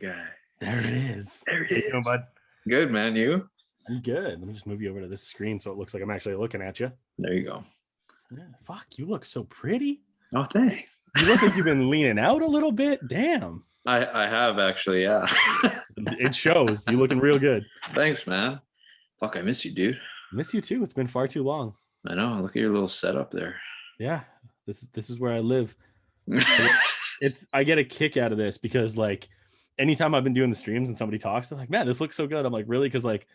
guy. There it is. There it How you doing, is. bud? Good, man. You? I'm good. Let me just move you over to this screen so it looks like I'm actually looking at you. There you go. Yeah, fuck, you look so pretty. Oh, thanks. You look like you've been leaning out a little bit. Damn. I have actually, yeah. It shows. You looking real good. Thanks, man. Fuck, I miss you, dude. Miss you too. It's been far too long. I know. Look at your little setup there. Yeah, this is where I live. I get a kick out of this because like anytime I've been doing the streams and somebody talks, they're like, man, this looks so good. I'm like, really? Because like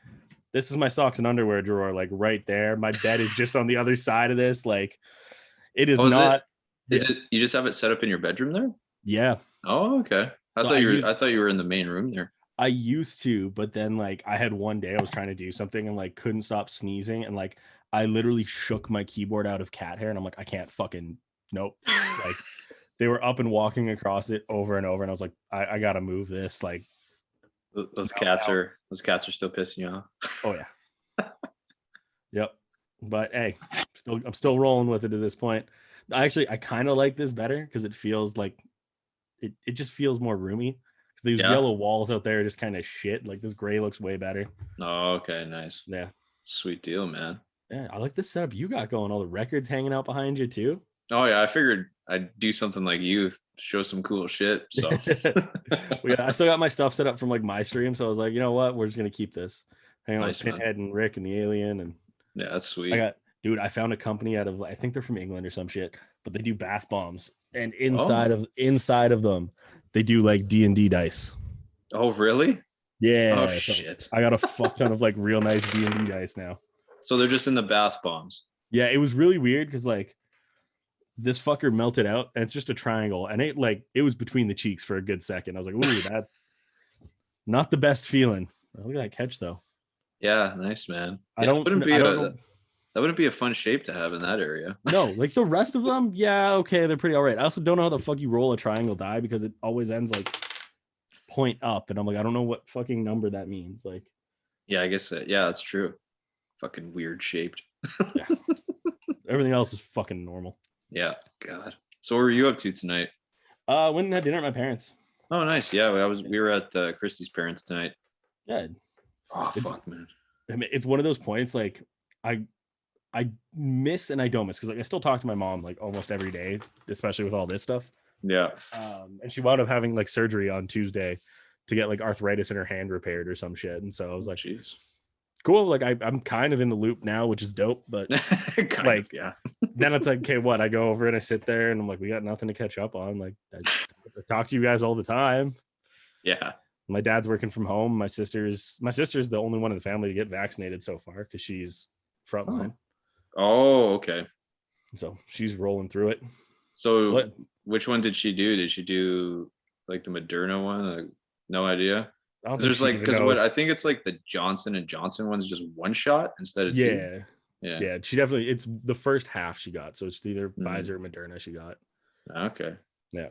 this is my socks and underwear drawer, like right there. My bed is just on the other side of this. Like it is not. Is it you just have it set up in your bedroom there? Yeah. Oh, okay. I thought you were in the main room there. I used to, but then like I had one day I was trying to do something and like couldn't stop sneezing and like I literally shook my keyboard out of cat hair and I'm like, I can't fucking nope. Like they were up and walking across it over and over and I was like, I gotta move this. Like those cats are still pissing you off. Oh yeah. Yep. But hey, I'm still rolling with it at this point. I kind of like this better because it feels like it just feels more roomy. So these yellow walls out there are just kind of shit. Like this gray looks way better. Oh, okay, nice. Yeah. Sweet deal, man. Yeah, I like this setup you got going. All the records hanging out behind you too. Oh yeah, I figured I'd do something like you, show some cool shit. So I still got my stuff set up from like my stream. So I was like, you know what? We're just gonna keep this. Hang on with Pinhead and Rick and the Alien. And yeah, that's sweet. I found a company out of I think they're from England or some shit, but they do bath bombs. And inside of them, they do like D&D dice. Oh, really? Yeah. Oh, shit. I got a fuck ton of like real nice D&D dice now. So they're just in the bath bombs. Yeah, it was really weird because like this fucker melted out and it's just a triangle. And it was between the cheeks for a good second. I was like, ooh, that's not the best feeling. Look at that catch though. Yeah, nice, man. That wouldn't be a fun shape to have in that area. No, like the rest of them, yeah, okay, they're pretty all right. I also don't know how the fuck you roll a triangle die because it always ends like point up, and I'm like, I don't know what fucking number that means. Like, yeah, I guess that's true. Fucking weird shaped. Yeah. Everything else is fucking normal. Yeah, God. So what were you up to tonight? Went and had dinner at my parents. Oh, nice. Yeah, we were at Christy's parents tonight. Yeah. Oh, fuck, man. I mean, it's one of those points like I miss and I don't miss because like I still talk to my mom like almost every day, especially with all this stuff. Yeah. And she wound up having like surgery on Tuesday to get like arthritis in her hand repaired or some shit. And so I was like, jeez, cool. Like I'm kind of in the loop now, which is dope. But like, yeah. Then it's like, okay, what? I go over and I sit there and I'm like, we got nothing to catch up on. Like I talk to you guys all the time. Yeah. My dad's working from home. My sister's the only one in the family to get vaccinated so far because she's frontline. Oh, okay. So she's rolling through it. So which one did she do? Did she do like the Moderna one? Like, no idea. There's like because what I think it's like the Johnson & Johnson one's just one shot instead of two. Yeah. She definitely. It's the first half she got, so it's either Pfizer or Moderna she got. Okay. Yeah.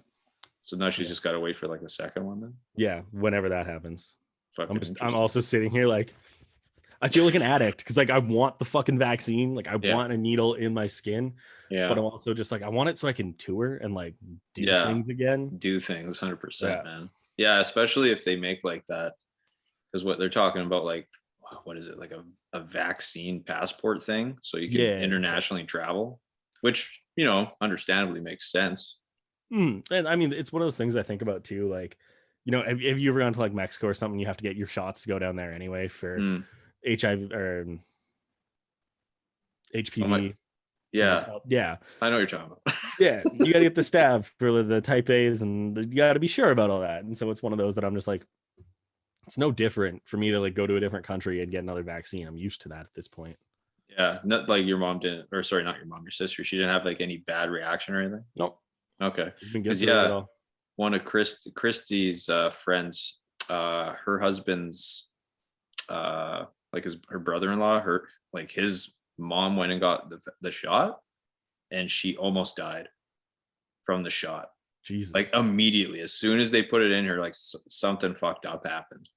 So now she's just got to wait for like the second one then. Yeah, whenever that happens. I'm also sitting here like. I feel like an addict because like I want the fucking vaccine, like I want a needle in my skin, but I'm also just like I want it so I can tour and like do things again. Do things 100%, man. Yeah, especially if they make like that, because what they're talking about, like what is it, like a vaccine passport thing, so you can internationally travel, which understandably makes sense. And I mean, it's one of those things I think about too. Like, have you ever gone to like Mexico or something? You have to get your shots to go down there anyway for. HIV or HPV. Yeah. I know what you're talking about. Yeah. You got to get the stab for the type A's and you got to be sure about all that. And so it's one of those that I'm just like, it's no different for me to like go to a different country and get another vaccine. I'm used to that at this point. Yeah. Not like your mom didn't, or sorry, not your mom, your sister. She didn't have like any bad reaction or anything? Nope. Okay. Because one of Christy's friends, her husband's, like her brother-in-law, his mom went and got the shot and she almost died from the shot. Jesus. Like immediately, as soon as they put it in her, like something fucked up happened.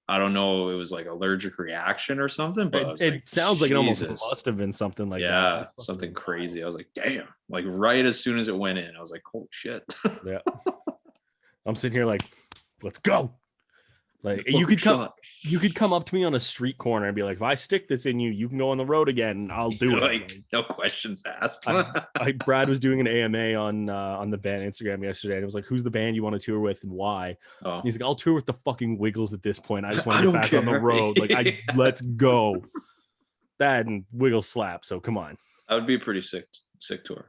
I don't know, it was like allergic reaction or something, but it sounds like it almost must have been something like that. Yeah, something crazy. I was like, damn, like right as soon as it went in, I was like, holy shit. Yeah. I'm sitting here like, let's go. Like you could come up to me on a street corner and be like, if I stick this in you, you can go on the road again. I'll do it. Like, no questions asked. Brad was doing an AMA on the band Instagram yesterday, and it was like, who's the band you want to tour with and why? Oh. And he's like, I'll tour with the fucking Wiggles at this point. I just want to get back on the road. Like, let's go. That and Wiggles slap. So come on. That would be a pretty sick tour.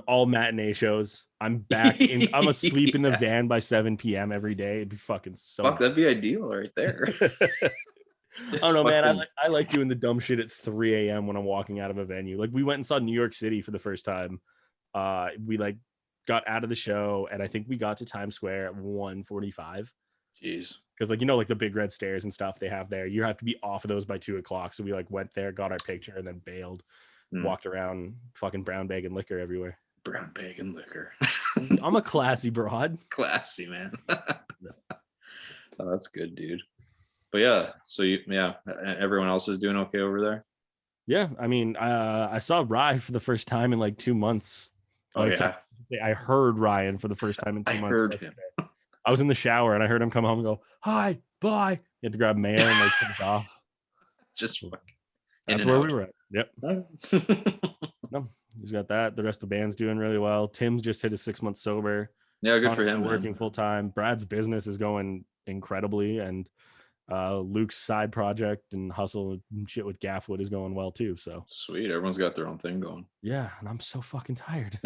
All matinee shows. I'm back in. I'm asleep in the van by 7 p.m. every day. It'd be fucking so. Fuck, that'd be ideal right there. I don't know, man. I like doing the dumb shit at 3 a.m. when I'm walking out of a venue. Like we went and saw New York City for the first time. We like got out of the show, and I think we got to Times Square at 1:45. Jeez. Because like, you know, like the big red stairs and stuff they have there, you have to be off of those by 2:00. So we like went there, got our picture, and then bailed. Walked around, fucking brown bag and liquor everywhere. Brown bag and liquor. I'm a classy broad. Classy, man. Oh, that's good, dude. But yeah, so everyone else is doing okay over there. Yeah, I mean, I saw Rye for the first time in like 2 months. Oh yeah, I heard Ryan for the first time in 2 months. I heard him. I was in the shower and I heard him come home and go, "Hi, bye." You had to grab mail and like take off. Just fucking. That's where we were at. Yep. No, he's got that. The rest of the band's doing really well. Tim's just hit his 6 months sober. Yeah, good for him. Working full time. Brad's business is going incredibly, and Luke's side project and hustle and shit with Gaffwood is going well too. So sweet. Everyone's got their own thing going. Yeah, and I'm so fucking tired.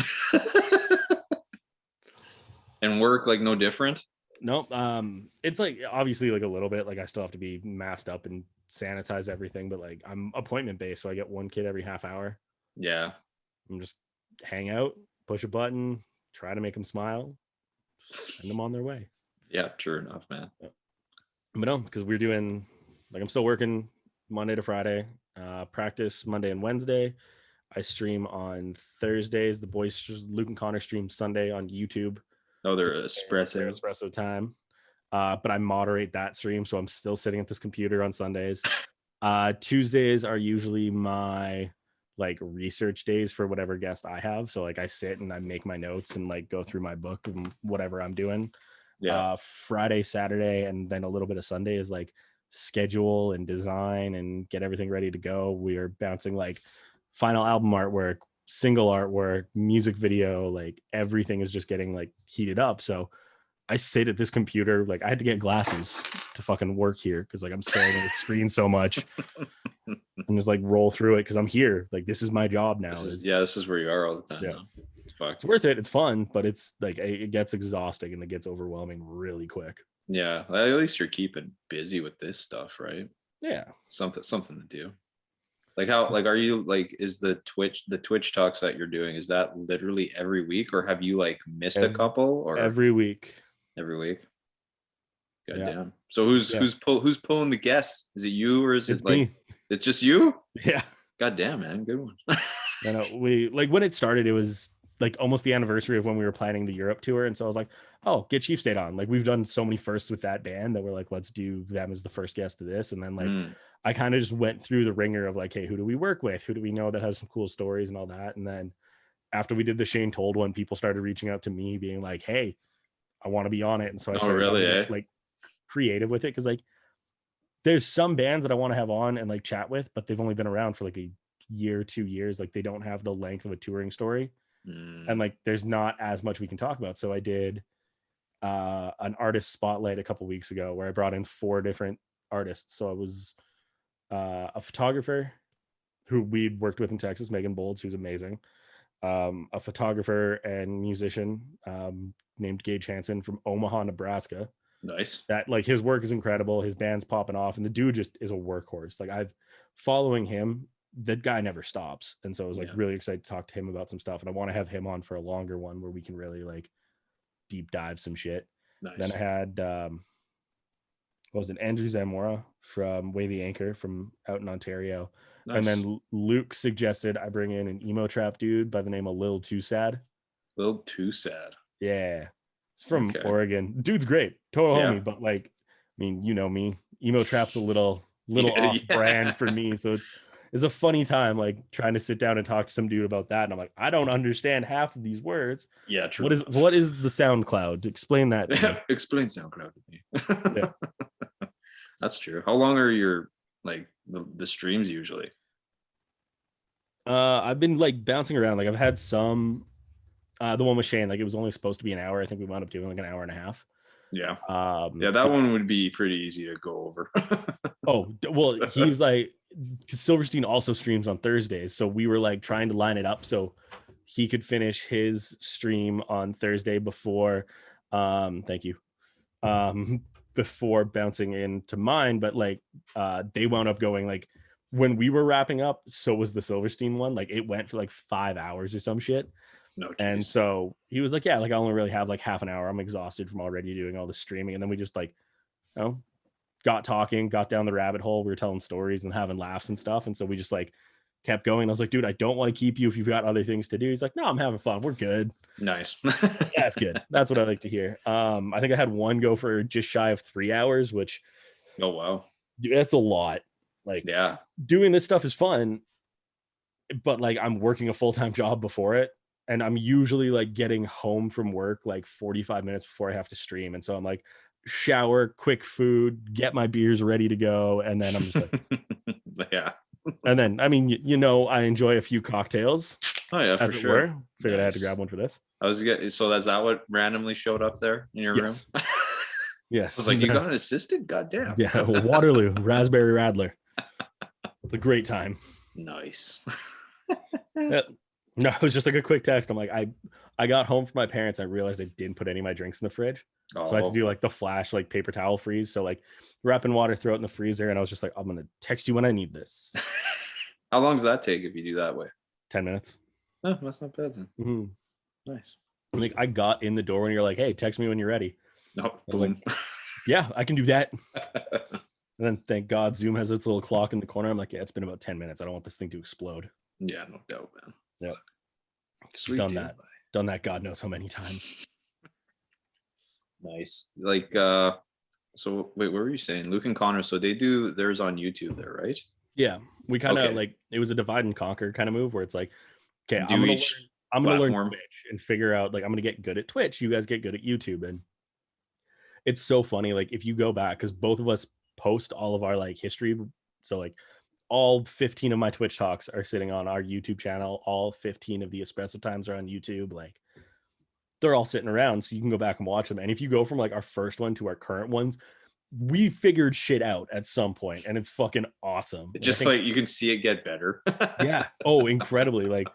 And work like no different? Nope. It's like obviously like a little bit. Like I still have to be masked up and sanitize everything, but like I'm appointment based, so I get one kid every half hour. Yeah. I'm just hang out, push a button, try to make them smile, send them on their way. Yeah, true enough, man. But no, because we're doing like I'm still working Monday to Friday, practice Monday and Wednesday. I stream on Thursdays. The boys Luke and Connor stream Sunday on YouTube. Oh, they're espresso time. But I moderate that stream, so I'm still sitting at this computer on Sundays. Tuesdays are usually my like research days for whatever guest I have. So like I sit and I make my notes and like go through my book and whatever I'm doing. Yeah. Friday, Saturday, and then a little bit of Sunday is like schedule and design and get everything ready to go. We are bouncing like final album artwork, single artwork, music video, like everything is just getting like heated up. So I sit at this computer, like I had to get glasses to fucking work here because like I'm staring at the screen so much and just like roll through it because I'm here. Like this is my job now. This is where you are all the time. Yeah. Now. Fuck. It's worth it. It's fun, but it's like it gets exhausting and it gets overwhelming really quick. Yeah, at least you're keeping busy with this stuff, right? Yeah, something to do. Like how are you like is the Twitch talks that you're doing, is that literally every week or have you like missed a couple or every week? Every week. God damn. So who's pulling the guests? Is it you or is it like me? It's just you? Yeah. God damn, man. Good one. I know we like when it started, it was like almost the anniversary of when we were planning the Europe tour. And so I was like, oh, get Chief State on. Like we've done so many firsts with that band that we're like, let's do them as the first guest of this. And then like I kind of just went through the ringer of like, hey, who do we work with? Who do we know that has some cool stories and all that? And then after we did the Shane Told one, people started reaching out to me being like, hey, I want to be on it. And so I started like creative with it. Cause like there's some bands that I want to have on and like chat with, but they've only been around for like a year, 2 years. Like they don't have the length of a touring story. And like there's not as much we can talk about. So I did an artist spotlight a couple weeks ago where I brought in 4 different artists. So it was a photographer who we'd worked with in Texas, Megan Bolds, who's amazing, a photographer and musician named Gage Hansen from Omaha, Nebraska. Nice. That like his work is incredible, his band's popping off, and the dude just is a workhorse. Like I've following him, that guy never stops. And so I was like really excited to talk to him about some stuff, and I want to have him on for a longer one where we can really like deep dive some shit. Nice. Then I had what was it, Andrew Zamora from Wavy Anchor from out in Ontario. Nice. And then Luke suggested I bring in an emo trap dude by the name of Lil Too Sad. Lil Too Sad. Yeah. It's from Oregon. Dude's great. Total homie, but like, I mean, you know me. Emo trap's a little off brand for me. So it's a funny time, like trying to sit down and talk to some dude about that. And I'm like, I don't understand half of these words. Yeah, true. What is the SoundCloud? Explain that to me. Explain SoundCloud to me. Yeah. That's true. How long are your like the streams usually? I've been like bouncing around. Like I've had some the one with Shane, like it was only supposed to be an hour. I think we wound up doing like an hour and a half. Yeah. Yeah, that one would be pretty easy to go over. Oh, well, he's like, Silverstein also streams on Thursdays. So we were like trying to line it up so he could finish his stream on Thursday before, thank you, before bouncing into mine. But like, they wound up going like, when we were wrapping up, so was the Silverstein one. Like it went for like 5 hours or some shit. No, and so he was like, yeah, like I only really have like half an hour. I'm exhausted from already doing all the streaming. And then we just like, you know, got talking, got down the rabbit hole. We were telling stories and having laughs and stuff. And so we just like kept going. I was like, dude, I don't want to keep you if you've got other things to do. He's like, no, I'm having fun. We're good. Nice. Yeah, that's good. That's what I like to hear. I think I had one go for just shy of 3 hours, which, oh wow, that's a lot. Like, yeah, doing this stuff is fun, but like I'm working a full-time job before it. And I'm usually like getting home from work like 45 minutes before I have to stream. And so I'm like, shower, quick food, get my beers ready to go. And then I'm just like, yeah. And then, I mean, you know, I enjoy a few cocktails. Oh yeah, for sure. Figured I had to grab one for this. So that's that what randomly showed up there in your room? Yes. I was like, you got an assistant? Goddamn. Yeah, Waterloo, Raspberry Radler. It's a great time. Nice. Yeah. No, it was just like a quick text. I'm like, I got home from my parents. I realized I didn't put any of my drinks in the fridge. So I had to do like the flash, like paper towel freeze. So like wrapping water, throw it in the freezer. And I was just like, I'm going to text you when I need this. How long does that take if you do that way? 10 minutes. Oh, that's not bad then. Mm-hmm. Nice. Like I got in the door when you're like, hey, text me when you're ready. No, I was like, yeah, I can do that. And then thank God Zoom has its little clock in the corner. I'm like, yeah, it's been about 10 minutes. I don't want this thing to explode. Yeah, no doubt, man. Yeah. Sweet. Done that God knows how many times. Nice. Like so wait, what were you saying? Luke and Connor, so they do theirs on YouTube there, right? Yeah. We kind of like, it was a divide and conquer kind of move where it's like, okay, I'm gonna learn Twitch and figure out like I'm gonna get good at Twitch. You guys get good at YouTube. And it's so funny, like if you go back, because both of us post all of our like history. So like all 15 of my Twitch talks are sitting on our YouTube channel. All 15 of the espresso times are on YouTube. Like they're all sitting around, so you can go back and watch them. And if you go from like our first one to our current ones, we figured shit out at some point, and it's fucking awesome. Just like you can see it get better. Yeah. Oh, incredibly. Like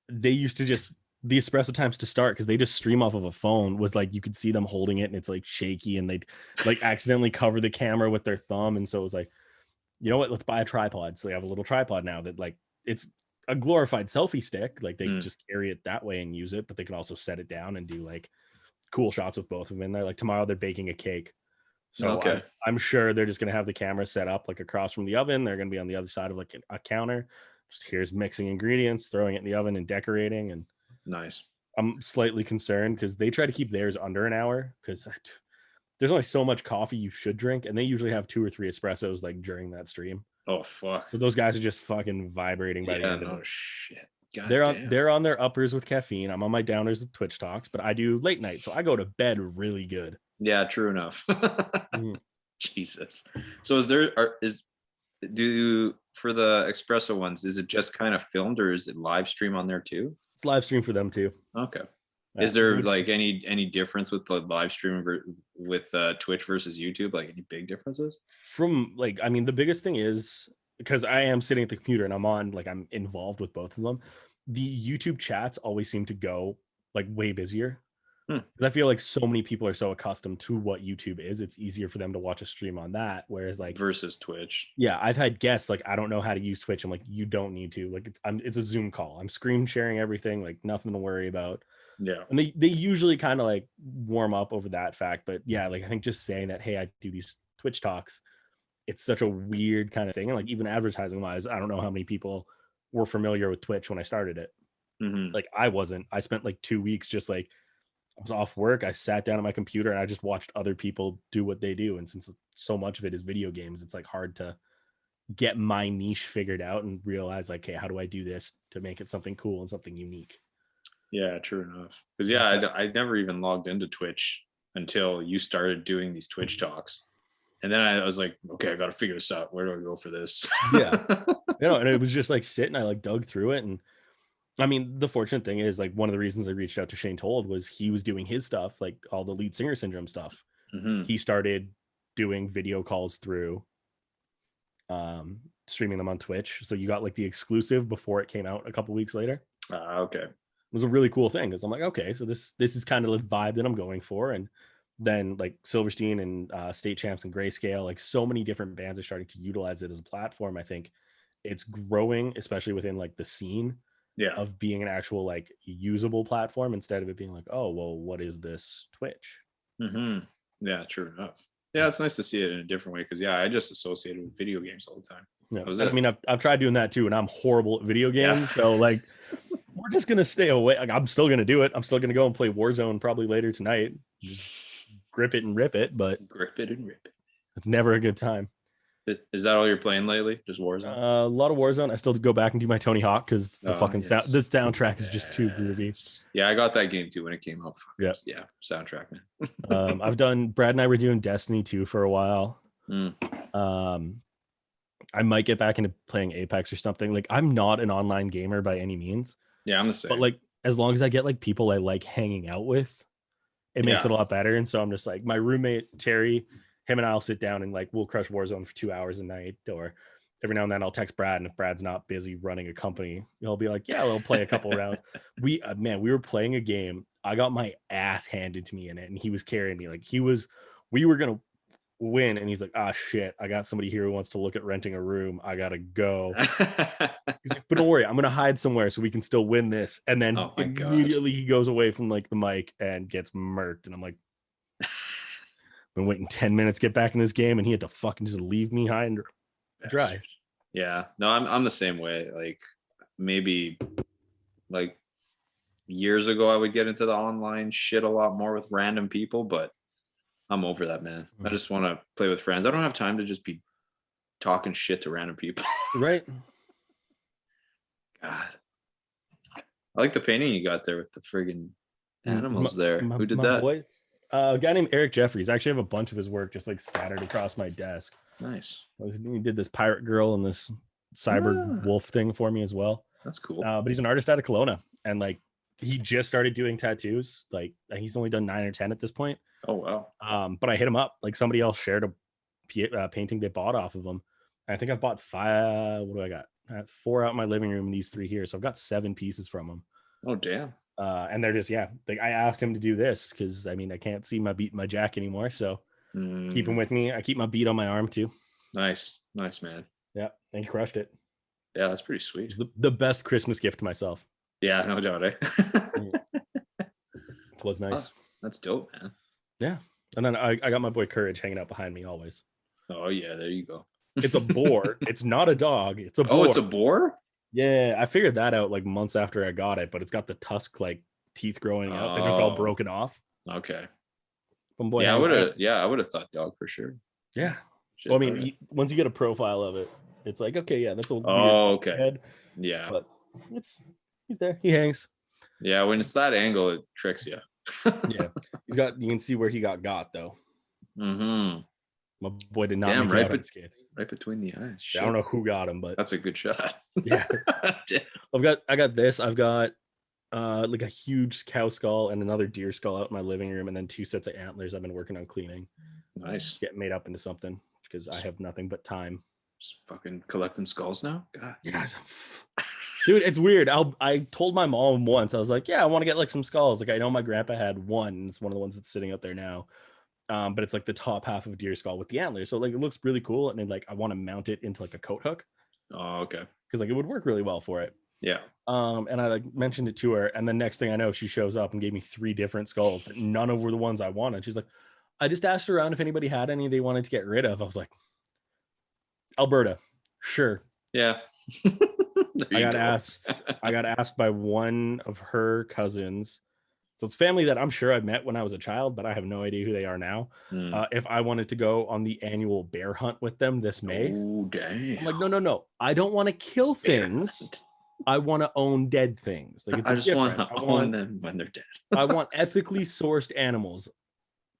they used to just the espresso times to start, because they just stream off of a phone, was like you could see them holding it and it's like shaky, and they'd like accidentally cover the camera with their thumb. And so it was like, you know what, let's buy a tripod. So they have a little tripod now that like it's a glorified selfie stick. Like they just carry it that way and use it, but they can also set it down and do like cool shots with both of them in there. Like tomorrow they're baking a cake. So I'm sure they're just going to have the camera set up like across from the oven. They're going to be on the other side of like a counter. Just here's mixing ingredients, throwing it in the oven and decorating. And nice. I'm slightly concerned because they try to keep theirs under an hour, because there's only so much coffee you should drink, and they usually have 2 or 3 espressos like during that stream. Oh fuck! So those guys are just fucking vibrating by the end of it. Oh shit! They're on their uppers with caffeine. I'm on my downers with Twitch talks, but I do late night, so I go to bed really good. Yeah, true enough. Jesus. So for the espresso ones, is it just kind of filmed, or is it live stream on there too? It's live stream for them too. Okay. Yeah. Is there like any difference with the live stream with Twitch versus YouTube? Like any big differences? From like, I mean, the biggest thing is because I am sitting at the computer and I'm involved with both of them. The YouTube chats always seem to go like way busier. Because I feel like so many people are so accustomed to what YouTube is, it's easier for them to watch a stream on that. Whereas like versus Twitch. Yeah, I've had guests like, I don't know how to use Twitch. I'm like, you don't need to. Like it's a Zoom call. I'm screen sharing everything, like nothing to worry about. Yeah. And they usually kind of like warm up over that fact. But yeah, like I think just saying that, hey, I do these Twitch talks, it's such a weird kind of thing. And like even advertising wise, I don't know how many people were familiar with Twitch when I started it. Like I wasn't. I spent like 2 weeks just like, I was off work. I sat down at my computer and I just watched other people do what they do. And since so much of it is video games, it's like hard to get my niche figured out and realize like, hey, how do I do this to make it something cool and something unique? Yeah, true enough. Because I never even logged into Twitch until you started doing these Twitch talks. And then I was like, okay, I got to figure this out. Where do I go for this? Yeah. And it was just like sitting, I like dug through it. And I mean, the fortunate thing is like one of the reasons I reached out to Shane Told was he was doing his stuff, like all the lead singer syndrome stuff. Mm-hmm. He started doing video calls through streaming them on Twitch. So you got like the exclusive before it came out a couple weeks later. Okay. It was a really cool thing because I'm like, okay, so this is kind of the vibe that I'm going for. And then like Silverstein and State Champs and Grayscale, like so many different bands are starting to utilize it as a platform. I think it's growing, especially within like the scene of being an actual like usable platform instead of it being like, oh, well, what is this Twitch? Mm-hmm. Yeah, true enough. Yeah, it's nice to see it in a different way because I just associate it with video games all the time. Yeah, I mean, I've tried doing that too, and I'm horrible at video games. So like, we're just gonna stay away. Like, I'm still gonna do it. I'm still gonna go and play Warzone probably later tonight. Just grip it and rip it, but grip it and rip it. It's never a good time. Is that all you're playing lately? Just Warzone? A lot of Warzone. I still go back and do my Tony Hawk because the this soundtrack is just too groovy. Yeah, I got that game too when it came out. Yeah, soundtrack, man. I've done. Brad and I were doing Destiny 2 for a while. I might get back into playing Apex or something. Like, I'm not an online gamer by any means. Yeah, I'm the same. But like, as long as I get like people I like hanging out with, it makes it a lot better. And so I'm just like, my roommate Terry, him and I'll sit down and like we'll crush Warzone for 2 hours a night, or every now and then I'll text Brad, and if Brad's not busy running a company, he'll be like, yeah, we'll play a couple rounds. We were playing a game. I got my ass handed to me in it, and he was carrying me. Like, we were gonna win, and he's like, ah, shit, I got somebody here who wants to look at renting a room. I gotta go. He's like, but don't worry, I'm gonna hide somewhere so we can still win this. And then immediately he goes away from like the mic and gets murked, and I'm like, been waiting 10 minutes to get back in this game, and he had to fucking just leave me high and dry. Yeah, no, I'm the same way. Like, maybe like years ago I would get into the online shit a lot more with random people, but I'm over that, man. I just want to play with friends. I don't have time to just be talking shit to random people. Right. God, I like the painting you got there with the friggin' animals there. Who did that? Boys? A guy named Eric Jeffries. I actually have a bunch of his work just like scattered across my desk. Nice. He did this pirate girl and this cyber wolf thing for me as well. That's cool. But he's an artist out of Kelowna, and like he just started doing tattoos. Like, he's only done 9 or 10 at this point. Oh wow. But I hit him up. Like, somebody else shared a painting they bought off of him. And I think I've bought 5. What do I got? 4 out in my living room and these 3 here. So I've got 7 pieces from him. Oh damn. And they're just like, I asked him to do this because I mean I can't see my beat in my jack anymore. So keep him with me. I keep my beat on my arm too. Nice, man. Yeah, and he crushed it. Yeah, that's pretty sweet. The best Christmas gift to myself. Yeah, no doubt. It was nice. Oh, that's dope, man. Yeah, and then I got my boy Courage hanging out behind me always. Oh yeah, there you go. It's a boar. It's not a dog. It's a boar. Oh, it's a boar? Yeah, I figured that out like months after I got it, but it's got the tusk like teeth growing out. They're just all broken off. Okay. Boy, I would have thought dog for sure. Yeah. Well, I mean, once you get a profile of it, it's like, okay, yeah, that's a weird okay. head. Yeah. But he's there. He hangs. Yeah, when it's that angle, it tricks you. Yeah. You can see where he got though. Mm-hmm. My boy did not make it out unscathed. Right between the eyes. Yeah, I don't know who got him, but that's a good shot. Yeah. I got this. I've got like a huge cow skull and another deer skull out in my living room, and then 2 sets of antlers I've been working on cleaning. Nice. Get made up into something because I have nothing but time. Just fucking collecting skulls now. God. Yeah. Dude, it's weird. I told my mom once, I was like, yeah, I want to get like some skulls. Like, I know my grandpa had one, and it's one of the ones that's sitting out there now. But it's like the top half of a deer skull with the antlers. So like it looks really cool. And then like I want to mount it into like a coat hook. Oh, okay. Because like it would work really well for it. Yeah. And I like mentioned it to her, and the next thing I know, she shows up and gave me 3 different skulls. None of were the ones I wanted. She's like, I just asked around if anybody had any they wanted to get rid of. I was like, Alberta, sure. Yeah. I got asked by one of her cousins So it's family that I'm sure I've met when I was a child, but I have no idea who they are now. If I wanted to go on the annual bear hunt with them this May, oh damn! I'm like, no. I don't want to kill things. I want to own dead things. Like, it's I just want to own them when they're dead. I want ethically sourced animals.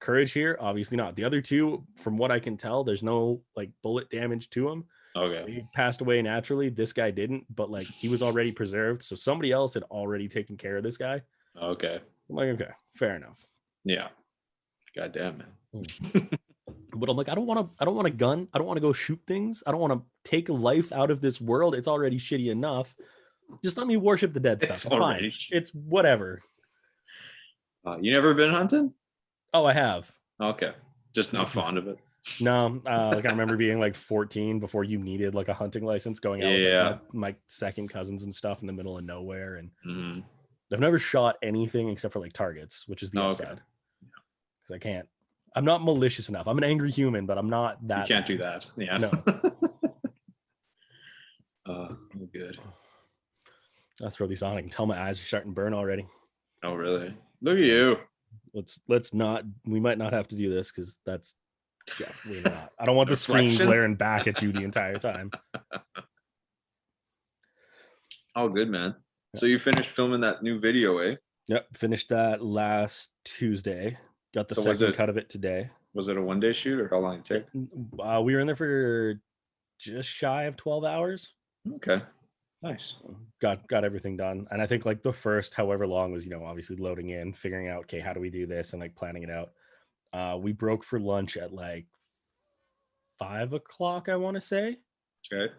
Courage here, obviously not. The other two, from what I can tell, there's no like bullet damage to them. Okay. He passed away naturally. This guy didn't, but like he was already preserved. So somebody else had already taken care of this guy. Okay. I'm like, okay, fair enough. Yeah. God damn, man. But I'm like, I don't want a gun. I don't want to go shoot things. I don't want to take life out of this world. It's already shitty enough. Just let me worship the dead stuff. It's fine. It's whatever. You never been hunting? Oh, I have. Okay. Just not fond of it. No, like I remember being like 14 before you needed like a hunting license, going out with like, my second cousins and stuff in the middle of nowhere. And I've never shot anything except for like targets, which is the upside. Because I can't. I'm not malicious enough. I'm an angry human, but I'm not that. You can't do that. Yeah. No. Good. I'll throw these on. I can tell my eyes are starting to burn already. Oh, really? Look at you. Let's not. We might not have to do this because that's. Yeah, we're not. I don't want the screen glaring back at you the entire time. Oh, good, man. So you finished filming that new video, eh? Yep, finished that last Tuesday. Got the second cut of it today. Was it a one-day shoot, or how long did it take? We were in there for just shy of 12 hours. Okay, nice. Got everything done, and I think like the first however long was, obviously loading in, figuring out, okay, how do we do this, and like planning it out. We broke for lunch at like 5 o'clock, I want to say. Okay.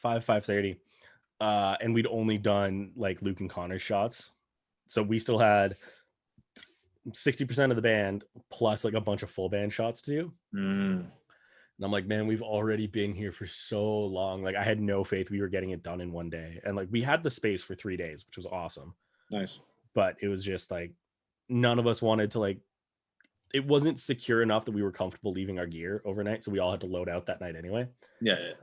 5:30. And we'd only done like Luke and Connor's shots. So we still had 60% of the band plus like a bunch of full band shots to do. And I'm like, man, we've already been here for so long. Like I had no faith we were getting it done in one day. And like we had the space for 3 days, which was awesome. Nice. But it was just like none of us wanted to like, it wasn't secure enough that we were comfortable leaving our gear overnight. So we all had to load out that night anyway. Yeah.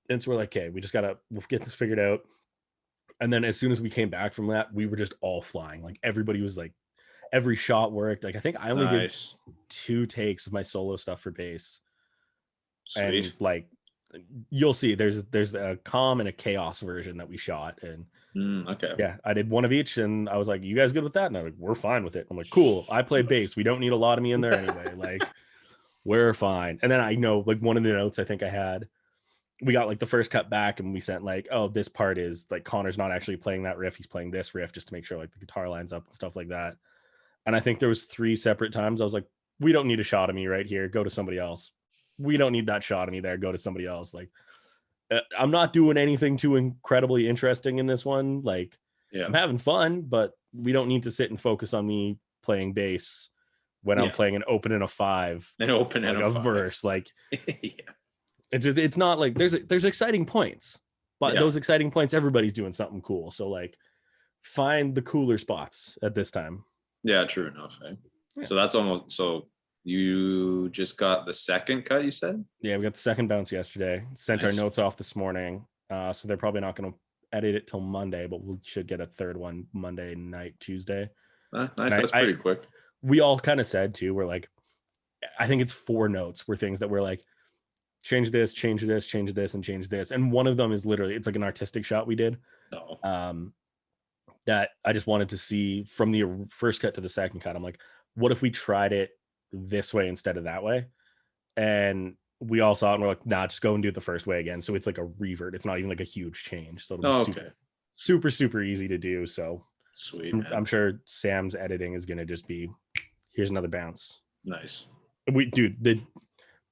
And so we're like, okay, we'll get this figured out. And then as soon as we came back from that, we were just all flying. Like everybody was like, every shot worked. Like I think I only did 2 takes of my solo stuff for bass. Sweet. And like, you'll see there's a calm and a chaos version that we shot. And okay. Yeah, I did one of each, and I was like, you guys good with that? And I'm like, we're fine with it. I'm like, cool. I play bass. We don't need a lot of me in there anyway. Like, we're fine. And then I know like one of the notes I think I had, we got like the first cut back and we sent like, oh, this part is like Connor's not actually playing that riff. He's playing this riff just to make sure like the guitar lines up and stuff like that. And I think there was 3 separate times I was like, we don't need a shot of me right here. Go to somebody else. We don't need that shot of me there. Go to somebody else. Like, I'm not doing anything too incredibly interesting in this one. Like, I'm having fun, but we don't need to sit and focus on me playing bass when I'm playing an open and a 5, an open and like a verse. Like, it's not like there's exciting points, but those exciting points, everybody's doing something cool. So like, find the cooler spots at this time. Yeah, true enough. Eh? Yeah. So that's almost so. You just got the second cut, you said? Yeah, we got the second bounce yesterday. Sent our notes off this morning. So they're probably not going to edit it till Monday, but we should get a third one Monday night, Tuesday. Nice. That's pretty quick. We all kind of said too, we're like, I think it's 4 notes were things that we're like, change this, change this, change this, and change this. And one of them is literally, it's like an artistic shot we did. That I just wanted to see from the first cut to the second cut. I'm like, what if we tried it this way instead of that way? And we all saw it and we're like, nah, just go and do it the first way again. So it's like a revert. It's not even like a huge change. So it'll be super easy to do. So sweet. I'm sure Sam's editing is going to just be, here's another bounce. Nice.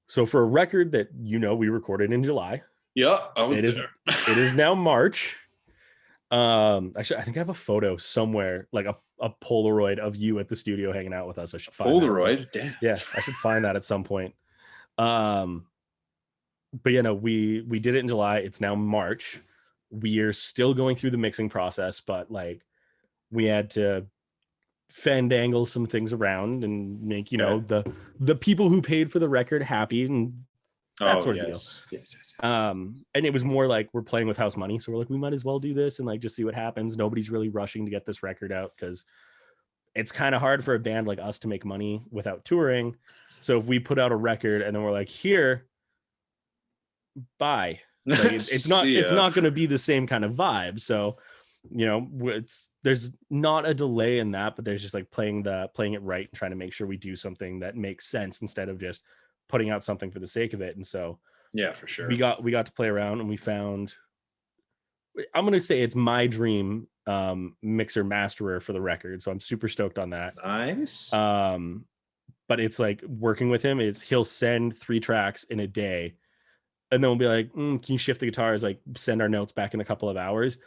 So for a record that, we recorded in July. Yeah, I was there. It is now March. Actually, I think I have a photo somewhere, like a Polaroid of you at the studio hanging out with us. I should find Polaroid. Damn. Yeah, I should find that at some point. But we did it in July. It's now March. We are still going through the mixing process, but like we had to fandangle some things around and make the people who paid for the record happy and that sort of deal. Yes. And it was more like we're playing with house money, so we're like, we might as well do this and like just see what happens. Nobody's really rushing to get this record out because it's kind of hard for a band like us to make money without touring. So if we put out a record and then we're like, here, bye. Like it's not going to be the same kind of vibe. So, you know, there's not a delay in that, but there's just like playing it right and trying to make sure we do something that makes sense instead of just putting out something for the sake of it. And so, yeah, for sure, we got to play around, and we found, I'm going to say it's my dream mixer masterer for the record. So I'm super stoked on that. Nice. But it's like working with him is he'll send 3 tracks in a day, and then we'll be like, can you shift the guitars, like send our notes back in a couple of hours.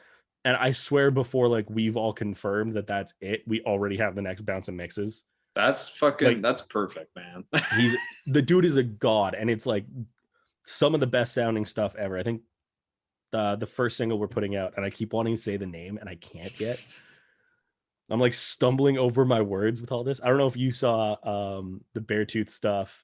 And I swear, before like we've all confirmed that that's it, we already have the next bounce and mixes. That's fucking like, that's perfect, man. The dude is a god, and it's like some of the best sounding stuff ever. I think the first single we're putting out, and I keep wanting to say the name and I can't yet. I'm like stumbling over my words with all this. I don't know if you saw the Beartooth stuff,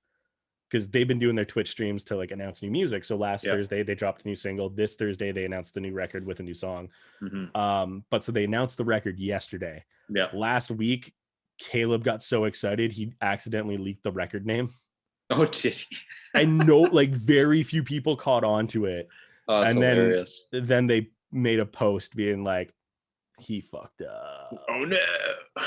because they've been doing their Twitch streams to like announce new music. So last Thursday they dropped a new single. This Thursday they announced the new record with a new song. But so they announced the record yesterday. Yeah. Last week, Caleb got so excited he accidentally leaked the record name. Oh, did he? And no, like very few people caught on to it. Oh, that's hilarious. Then they made a post being like, he fucked up. Oh no.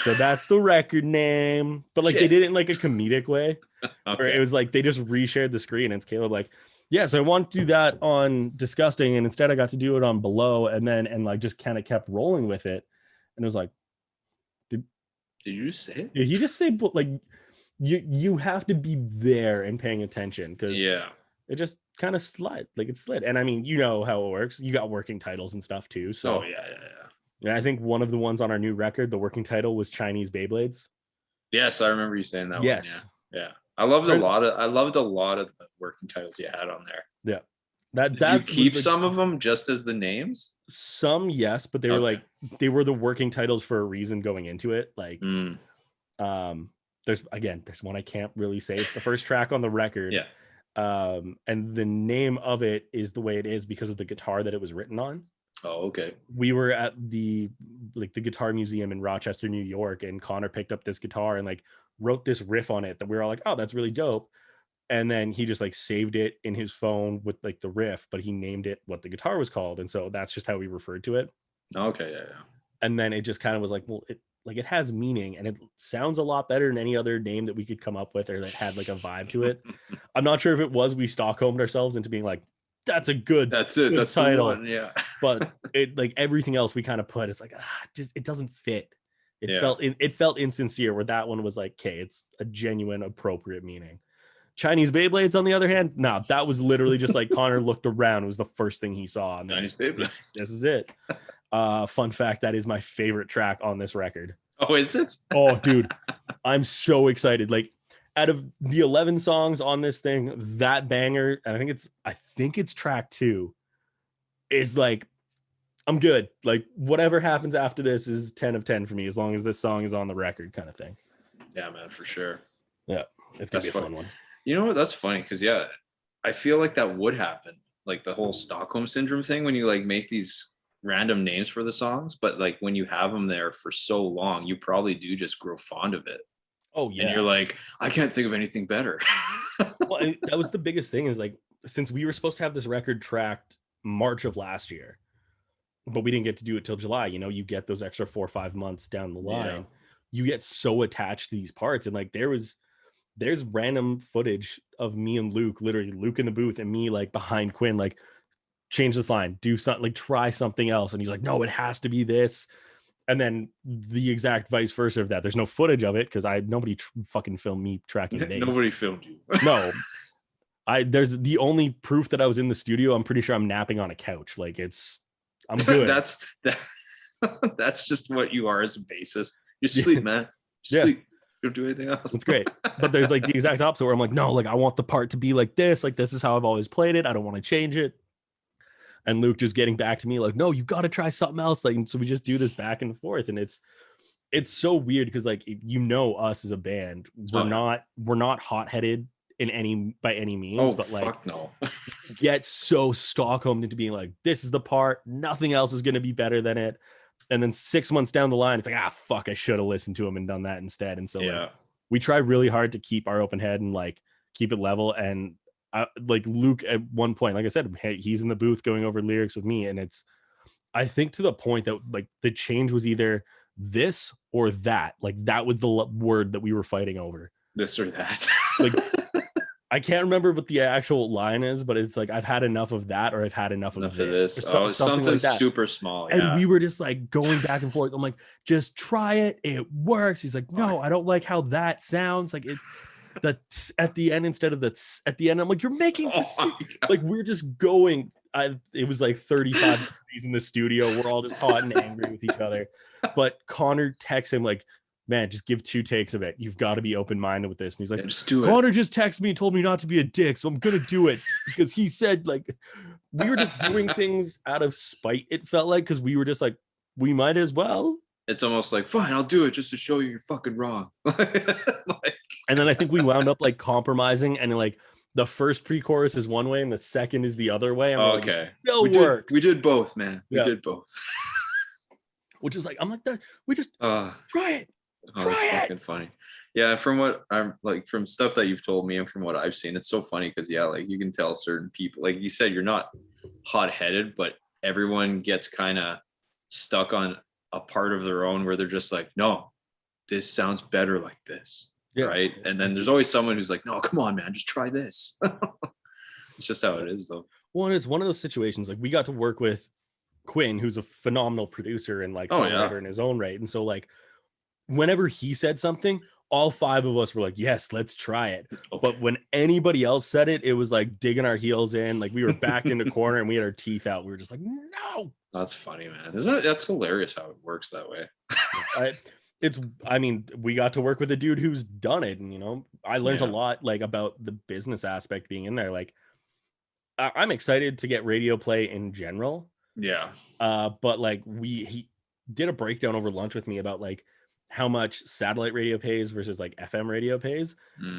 So that's the record name. But like, they did it in like a comedic way. Okay. Or it was like they just reshared the screen, and it's Caleb like, yeah, so I want to do that on Disgusting, and instead I got to do it on Below, and like just kind of kept rolling with it. And it was like, did you say it? Did he just say, like, you have to be there and paying attention, because it just kind of slid. Like it slid. And I mean, you know how it works. You got working titles and stuff too. So yeah, I think one of the ones on our new record, the working title was Chinese Beyblades. Yes, I remember you saying that. Yes. One. Yeah. I loved a lot of the working titles you had on there. Yeah. Did you keep some of them just as the names? Some, yes, but they were like, they were the working titles for a reason going into it. Like, there's one I can't really say. It's the first track on the record. Yeah. And the name of it is the way it is because of the guitar that it was written on. Oh, okay. We were at the Guitar Museum in Rochester, New York, and Connor picked up this guitar and like wrote this riff on it that we were all like, oh, that's really dope. And then he just like saved it in his phone with like the riff, but he named it what the guitar was called. And so that's just how we referred to it. Okay. Yeah. And then it just kind of was like, well, it has meaning, and it sounds a lot better than any other name that we could come up with or that had like a vibe to it. I'm not sure if it was we Stockholmed ourselves into being like, that's a good, that's it, that's title. The one, yeah. But it, like everything else we kind of put, it's like, just it doesn't fit. It felt insincere, where that one was like, okay, it's a genuine, appropriate meaning. Chinese Beyblades, on the other hand, no, that was literally just like Connor looked around, it was the first thing he saw. And Chinese Beyblades. This is it. Fun fact, that is my favorite track on this record. Oh, is it? Oh, dude, I'm so excited. Like, out of the 11 songs on this thing, that banger, and I think it's track 2, is like, I'm good. Like, whatever happens after this is 10 of 10 for me, as long as this song is on the record, kind of thing. Yeah, man, for sure. Yeah, it's gonna be a fun one. You know what? That's funny, because I feel like that would happen, like the whole Stockholm syndrome thing, when you like make these random names for the songs, but like when you have them there for so long, you probably do just grow fond of it. Oh yeah. And you're like, I can't think of anything better. Well, that was the biggest thing, is like, since we were supposed to have this record tracked March of last year, but we didn't get to do it till July, you know, you get those extra 4 or 5 months down the line, you get so attached to these parts. And like, there's random footage of me and Luke, literally Luke in the booth and me like behind Quinn, like, change this line, do something, like try something else. And he's like, no, it has to be this. And then the exact vice versa of that. There's no footage of it because nobody fucking filmed me tracking bass. Nobody filmed you. No. There's the only proof that I was in the studio. I'm pretty sure I'm napping on a couch. Like I'm good. That's just what you are as a bassist. You sleep, man. Sleep. You don't do anything else. It's great. But there's like the exact opposite where I'm like, no, like I want the part to be like this. Like this is how I've always played it. I don't want to change it. And Luke just getting back to me like, no, you got to try something else. Like, and so we just do this back and forth. And it's so weird because like, you know, us as a band, we're not hot-headed by any means, but like, no. Get so Stockholmed into being like, this is the part, nothing else is going to be better than it. And then 6 months down the line, it's like, fuck, I should have listened to him and done that instead. And so like, we try really hard to keep our open head and like keep it level. And like Luke at one point, like I said, hey, he's in the booth going over lyrics with me. And it's, I think to the point that like the change was either this or that. Like that was the word that we were fighting over. This or that. Like, I can't remember what the actual line is, but it's like, I've had enough of that, or I've had enough of this. Or something like that. Super small. Yeah. And we were just like going back and forth. I'm like, just try it. It works. He's like, no, I don't like how that sounds. Like it's the at the end instead of the at the end. I'm like, you're making this. Like we're just going. It was like 35 degrees in the studio. We're all just hot and angry with each other. But Connor texts him like, man, just give 2 takes of it. You've got to be open-minded with this. And he's like, just do it. Connor just texted me and told me not to be a dick, so I'm gonna do it. Because he said like we were just doing things out of spite, it felt like, because we were just like, we might as well. It's almost like, fine, I'll do it just to show you you're fucking wrong. And then I think we wound up like compromising, and like the first pre-chorus is one way and the second is the other way. Okay. Like, it works. We did both, man. We did both. Which is like, I'm like, that we just try it. Try it. Fucking funny. Yeah, from what I'm like, from stuff that you've told me and from what I've seen, it's so funny because like you can tell certain people, like you said, you're not hot-headed, but everyone gets kind of stuck on a part of their own where they're just like, no, this sounds better like this. Yeah. Right. And then there's always someone who's like, no, come on, man, just try this. It's just how it is, though. Well, it's one of those situations, like we got to work with Quinn, who's a phenomenal producer and like songwriter in his own right. And so like whenever he said something, all 5 of us were like, yes, let's try it. Okay. But when anybody else said it, it was like digging our heels in. Like we were backed in the corner and we had our teeth out. We were just like, no. That's funny, man. That's hilarious how it works that way. I mean, we got to work with a dude who's done it. And, you know, I learned a lot like about the business aspect being in there. Like I'm excited to get radio play in general. Yeah. But like he did a breakdown over lunch with me about like how much satellite radio pays versus like FM radio pays,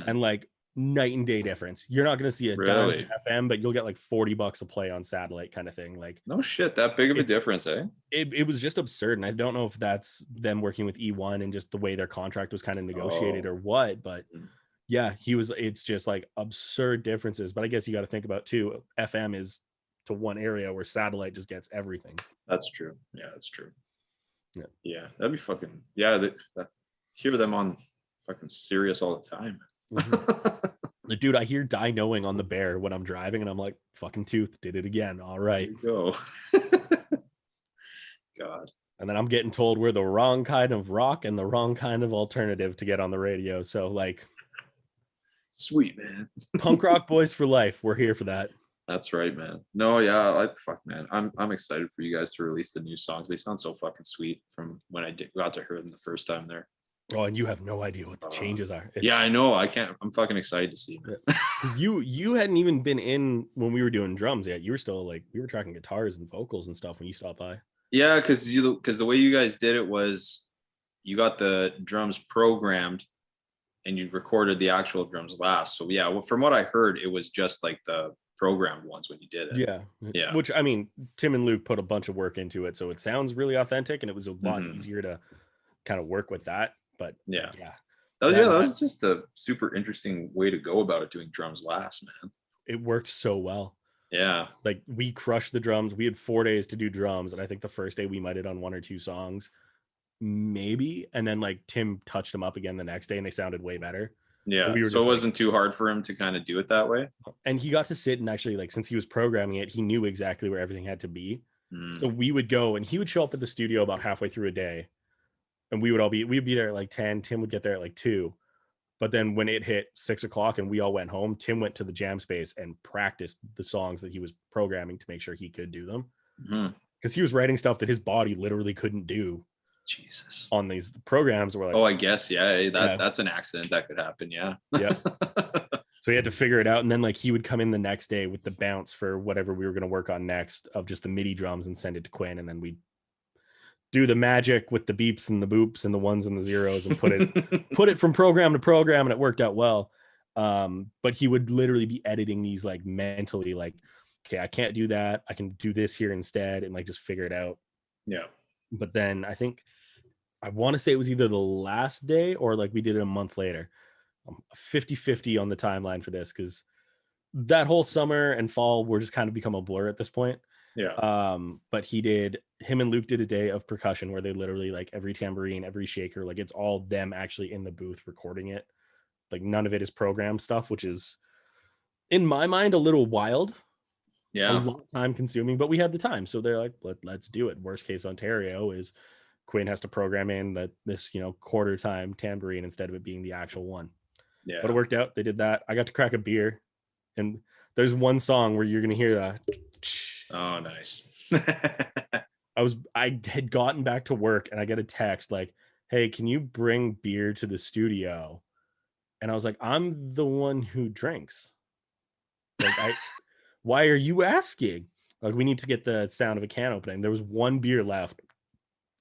and like night and day difference. You're not going to see a dime FM, but you'll get like $40 a play on satellite kind of thing. Like no shit, that big of a difference, eh? It was just absurd, and I don't know if that's them working with E1 and just the way their contract was kind of negotiated or what, but yeah, it's just like absurd differences. But I guess you got to think about too, FM is to one area where satellite just gets everything. That's true. Yeah, that's true. Yeah, that'd be fucking hear them on fucking Sirius all the time. Mm-hmm. Dude, I hear Die Knowing on the Bear when I'm driving, and I'm like, fucking Tooth did it again. All right, go. God. And then I'm getting told we're the wrong kind of rock and the wrong kind of alternative to get on the radio. So like, sweet, man. Punk rock boys for life. We're here for that. That's right, man. No, yeah, man. I'm excited for you guys to release the new songs. They sound so fucking sweet from when I got to hear them the first time there. Oh, and you have no idea what the changes are. Yeah, I know. I'm fucking excited to see. Because you hadn't even been in when we were doing drums yet. You were still like, we were tracking guitars and vocals and stuff when you stopped by. Yeah, because the way you guys did it was you got the drums programmed and you recorded the actual drums last. So yeah, well, from what I heard, it was just like the programmed ones when you did it. Yeah. Which I mean, Tim and Luke put a bunch of work into it, so it sounds really authentic, and it was a lot easier to kind of work with that. But yeah. That was just a super interesting way to go about it, doing drums last, man. It worked so well. Yeah. Like we crushed the drums. We had 4 days to do drums, and I think the first day we might have done 1 or 2 songs, maybe. And then like Tim touched them up again the next day, and they sounded way better. Yeah. So it wasn't too hard for him to kind of do it that way. And he got to sit and actually, like, since he was programming it, he knew exactly where everything had to be. So we would go, and he would show up at the studio about halfway through a day, and we'd be there at like 10. Tim would get there at like 2. But then when it hit 6 o'clock and we all went home, Tim went to the jam space and practiced the songs that he was programming to make sure he could do them. Because he was writing stuff that his body literally couldn't do. Jesus. On these programs were like, I guess, that's an accident that could happen. Yeah. So he had to figure it out. And then like he would come in the next day with the bounce for whatever we were going to work on next of just the MIDI drums and send it to Quinn. And then we'd do the magic with the beeps and the boops and the ones and the zeros and put it from program to program, and it worked out well. But he would literally be editing these like mentally, like, okay, I can't do that. I can do this here instead, and like just figure it out. Yeah. But then I want to say it was either the last day or like we did it a month later. 50-50 on the timeline for this, because that whole summer and fall were just kind of become a blur at this point. Yeah. But him and Luke did a day of percussion where they literally like every tambourine, every shaker, like it's all them actually in the booth recording it. Like none of it is programmed stuff, which is in my mind a little wild. Yeah. A lot time consuming, but we had the time. So they're like, let's do it. Worst case Ontario is Quinn has to program in this, quarter time tambourine instead of it being the actual one. Yeah. But it worked out. They did that. I got to crack a beer. And there's one song where you're going to hear that. Oh, nice. I had gotten back to work and I get a text like, hey, can you bring beer to the studio? And I was like, I'm the one who drinks. Like, why are you asking? Like, we need to get the sound of a can opening. There was one beer left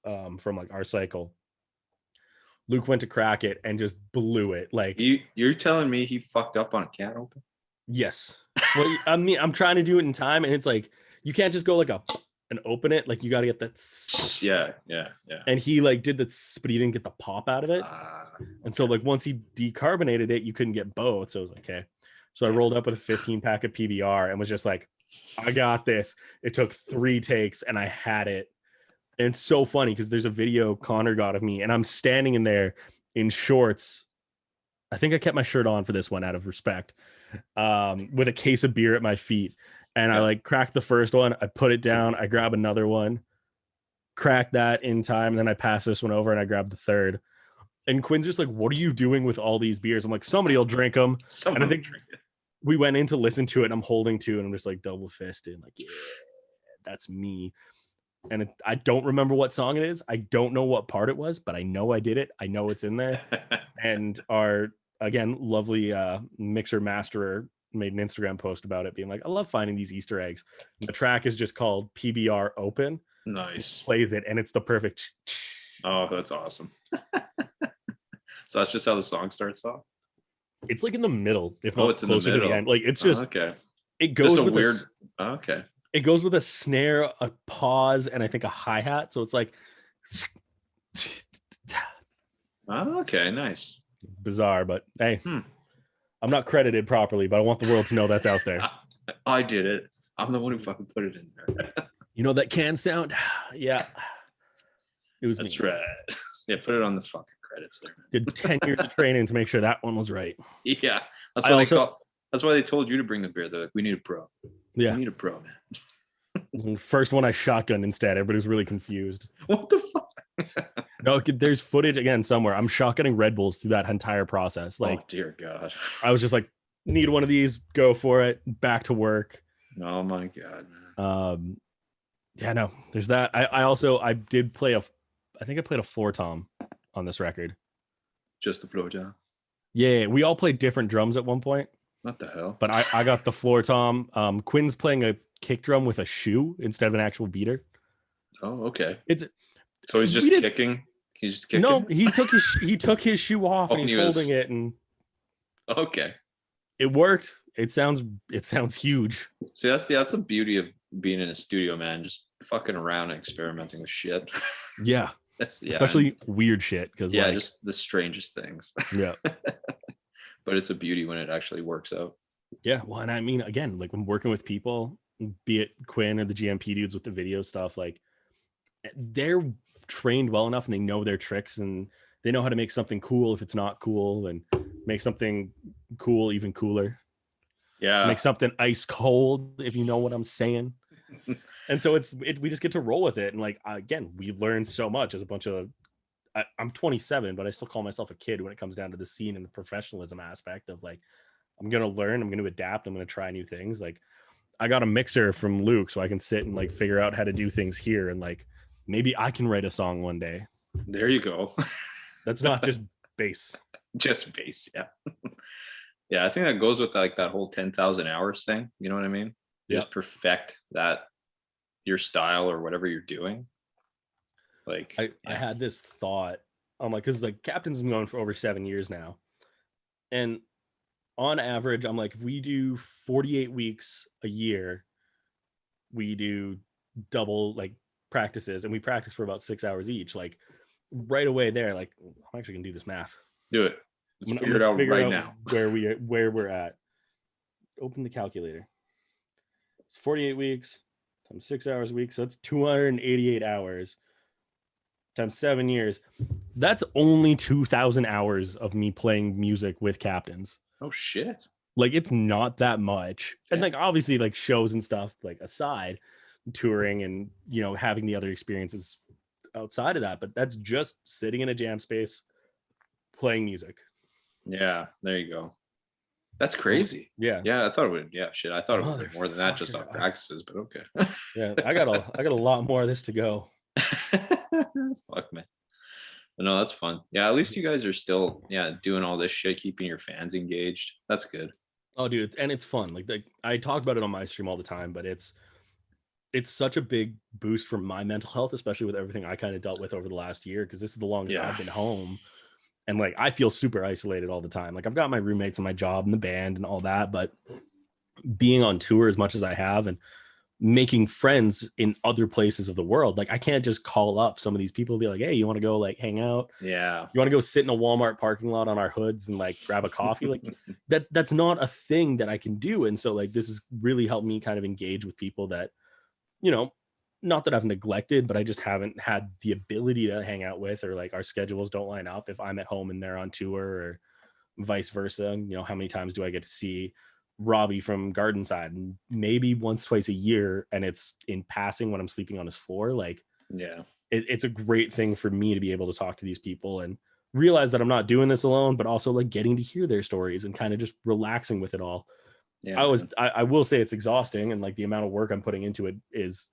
from like our cycle. Luke went to crack it and just blew it. Like, you're telling me he fucked up on a can open? Yes. Well, I mean, I'm trying to do it in time, and it's like you can't just go like and open it. Like you got to get that. Yeah. And he like did that, but he didn't get the pop out of it. Okay. And so like once he decarbonated it, you couldn't get both. So I was like, okay. So I rolled up with a 15 pack of PBR and was just like, I got this. It took 3 takes and I had it. And it's so funny because there's a video Connor got of me, and I'm standing in there in shorts. I think I kept my shirt on for this one out of respect. With a case of beer at my feet, and I like cracked the first one, I put it down, I grab another one, crack that in time, and then I pass this one over and I grab the third. And Quinn's just like, what are you doing with all these beers? I'm like, somebody will drink them. And I think we went in to listen to it, and I'm holding 2 and I'm just like double fisted, like, yeah, that's me. And I don't remember what song it is. I don't know what part it was, but I know I did it. I know it's in there. And our again, lovely mixer masterer made an Instagram post about it, being like, I love finding these Easter eggs. And the track is just called PBR Open. Nice. Plays it, and it's the perfect. Oh, that's awesome. So that's just how the song starts off? It's like in the middle, if not it's closer in the middle. To the end. Like it's just okay. It goes just with weird. Okay. It goes with a snare, a pause, and I think a hi-hat. So it's like okay, nice. Bizarre, but hey, I'm not credited properly, but I want the world to know that's out there. I did it. I'm the one who fucking put it in there. You know that can sound? Yeah. It was That's me. right. Yeah, put it on the fucking credits there. Good 10 years of training to make sure that one was right. Yeah. That's why they told you to bring the beer. They're like, we need a pro. Yeah. We need a pro, man. First one I shotgunned instead. Everybody was really confused. What the fuck? No, there's footage again somewhere. I'm shotgunning Red Bulls through that entire process. Like, oh dear God. I was just like, need one of these, go for it, back to work. Oh my God, man. Yeah, no, there's that. I did play I think I played a floor tom on this record. Just the floor tom? Yeah, we all played different drums at one point. What the hell? But I got the floor tom. Quinn's playing a kick drum with a shoe instead of an actual beater. Oh, okay. So he's just kicking. He's just kicking. No, he took his shoe off and he's holding it, and okay, it worked. It sounds huge. See, that's the beauty of being in a studio, man. Just fucking around and experimenting with shit. Yeah, especially weird shit, because just the strangest things. Yeah. But it's a beauty when it actually works out. Yeah, well, and I mean, again, like when working with people, be it Quinn or the GMP dudes with the video stuff, like they're trained well enough and they know their tricks and they know how to make something cool if it's not cool, and make something cool even cooler. Yeah, make something ice cold, if you know what I'm saying. And so we just get to roll with it, and like again, we learn so much as a bunch of I'm 27, but I still call myself a kid when it comes down to the scene and the professionalism aspect of like, I'm gonna learn, I'm gonna adapt, I'm gonna try new things. Like I got a mixer from Luke, so I can sit and like figure out how to do things here, and like maybe I can write a song one day. There you go. That's not just bass. Just bass, yeah. Yeah, I think that goes with like that whole 10,000 hours thing. You know what I mean? You just perfect that, your style or whatever you're doing. Like I had this thought. I'm like, because like Captain's been going for over 7 years now. And on average, I'm like, if we do 48 weeks a year, we do double, like practices, and we practice for about 6 hours each. Like right away there, like I'm actually gonna do this math. Do it. Let's figure it out right now. where we're at. Open the calculator. It's 48 weeks times 6 hours a week, so that's 288 hours times 7 years. That's only 2,000 hours of me playing music with captains. Oh shit. Like it's not that much. And like obviously like shows and stuff like aside, touring and having the other experiences outside of that, but that's just sitting in a jam space playing music. Yeah, there you go. That's crazy. Yeah. I thought it would. Yeah, shit. I thought it would be more than that just off practices, but okay. Yeah, I got a lot more of this to go. Fuck, man. But no, that's fun. Yeah, at least you guys are still doing all this shit, keeping your fans engaged. That's good. Oh, dude, and it's fun. Like I talk about it on my stream all the time, but it's such a big boost for my mental health, especially with everything I kind of dealt with over the last year, because this is the longest I've been home. And like I feel super isolated all the time. Like I've got my roommates and my job and the band and all that, but being on tour as much as I have and making friends in other places of the world, like I can't just call up some of these people and be like, hey, you want to go like hang out? Yeah. You want to go sit in a Walmart parking lot on our hoods and like grab a coffee? Like that's not a thing that I can do. And so like this has really helped me kind of engage with people that, not that I've neglected, but I just haven't had the ability to hang out with, or like our schedules don't line up if I'm at home and they're on tour, or vice versa. How many times do I get to see Robbie from Gardenside? And maybe once, twice a year, and it's in passing when I'm sleeping on his floor. Like, it's a great thing for me to be able to talk to these people and realize that I'm not doing this alone, but also like getting to hear their stories and kind of just relaxing with it all. I will say it's exhausting, and like the amount of work I'm putting into it is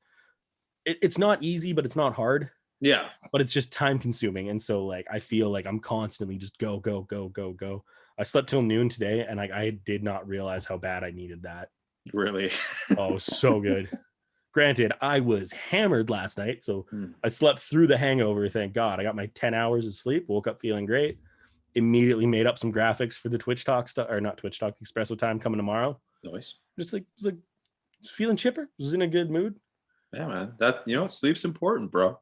it's not easy, but it's not hard. Yeah. But it's just time consuming. And so like I feel like I'm constantly just go. I slept till noon today, and like I did not realize how bad I needed that. Really? Oh, so good. Granted, I was hammered last night, so I slept through the hangover, thank God. I got my 10 hours of sleep, woke up feeling great. Immediately made up some graphics for the Twitch Talk stuff, or not Twitch Talk, Espresso Time coming tomorrow. Nice. Just feeling chipper. Was in a good mood. Yeah, man. That sleep's important, bro.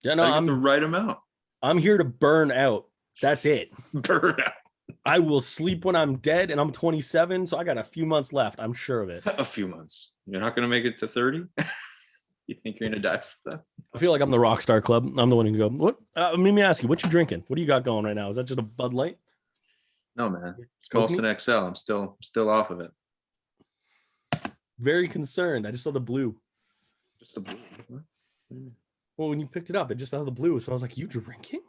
Yeah, no, I'm the right amount. I'm here to burn out. That's it. Burn out. I will sleep when I'm dead, and I'm 27, so I got a few months left. I'm sure of it. A few months. You're not gonna make it to 30. You think you're gonna die for that? I feel like I'm the rock star club. I'm the one who can go. What? Let me ask you, what you drinking? What do you got going right now? Is that just a Bud Light? No, man. It's Molson XL. I'm still off of it. Very concerned. I just saw the blue. Just the blue. Well, when you picked it up, it just saw the blue. So I was like, you drinking?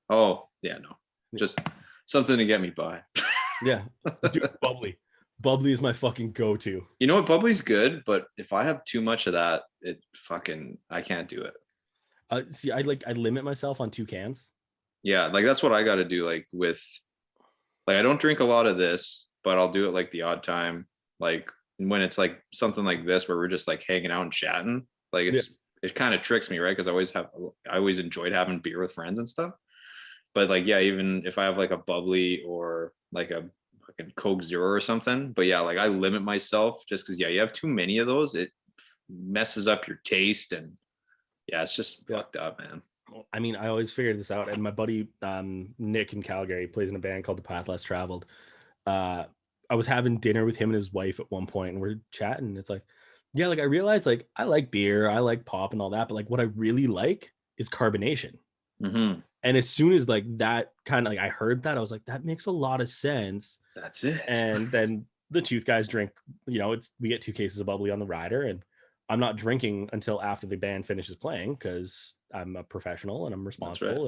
Oh, yeah, no. Just something to get me by. Yeah. Dude, bubbly. Bubbly is my fucking go-to. You know what? Bubbly's good, but if I have too much of that, I can't do it. See, I limit myself on 2 cans. Yeah, like that's what I got to do. Like I don't drink a lot of this, but I'll do it like the odd time. Like when it's like something like this where we're just like hanging out and chatting. Like it kind of tricks me, right? Because I always enjoyed having beer with friends and stuff. But like, yeah, even if I have like a bubbly or like a fucking Coke Zero or something, but yeah, like I limit myself just because you have too many of those, it messes up your taste, and it's just fucked up, man. I mean, I always figured this out, and my buddy Nick in Calgary plays in a band called The Path Less Traveled. I was having dinner with him and his wife at one point, and we're chatting, and it's like, yeah, like I realized like I like beer, I like pop and all that, but like what I really like is carbonation. Mm-hmm. And as soon as like that kind of like I heard that, I was like, that makes a lot of sense. That's it. And then the Tooth guys drink, we get 2 cases of bubbly on the rider, and I'm not drinking until after the band finishes playing because I'm a professional and I'm responsible.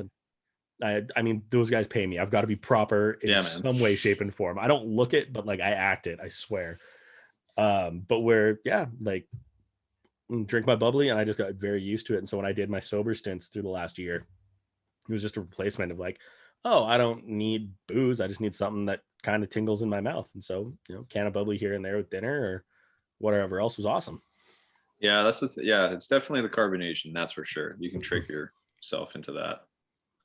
Right. And I mean, those guys pay me. I've got to be proper in some way, shape, and form. I don't look it, but like I act it, I swear. But like drink my bubbly, and I just got very used to it. And so when I did my sober stints through the last year, it was just a replacement of like, oh, I don't need booze. I just need something that kind of tingles in my mouth. And so, can of bubbly here and there with dinner or whatever else was awesome. Yeah, it's definitely the carbonation. That's for sure. You can trick yourself into that.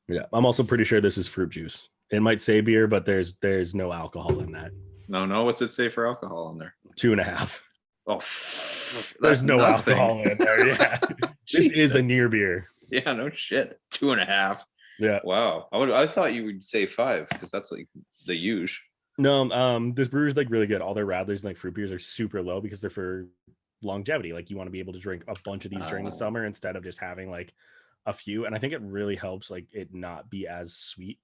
Yeah. I'm also pretty sure this is fruit juice. It might say beer, but there's no alcohol in that. No. What's it say for alcohol in there? 2.5. Oh, there's no alcohol in there. Yeah. This is a near beer. Yeah, no shit. 2.5. Yeah. Wow. I thought you would say 5 because that's like the huge. No, this brewer's like really good. All their radlers and like fruit beers are super low because they're for longevity. Like you want to be able to drink a bunch of these during the summer instead of just having like a few. And I think it really helps like it not be as sweet.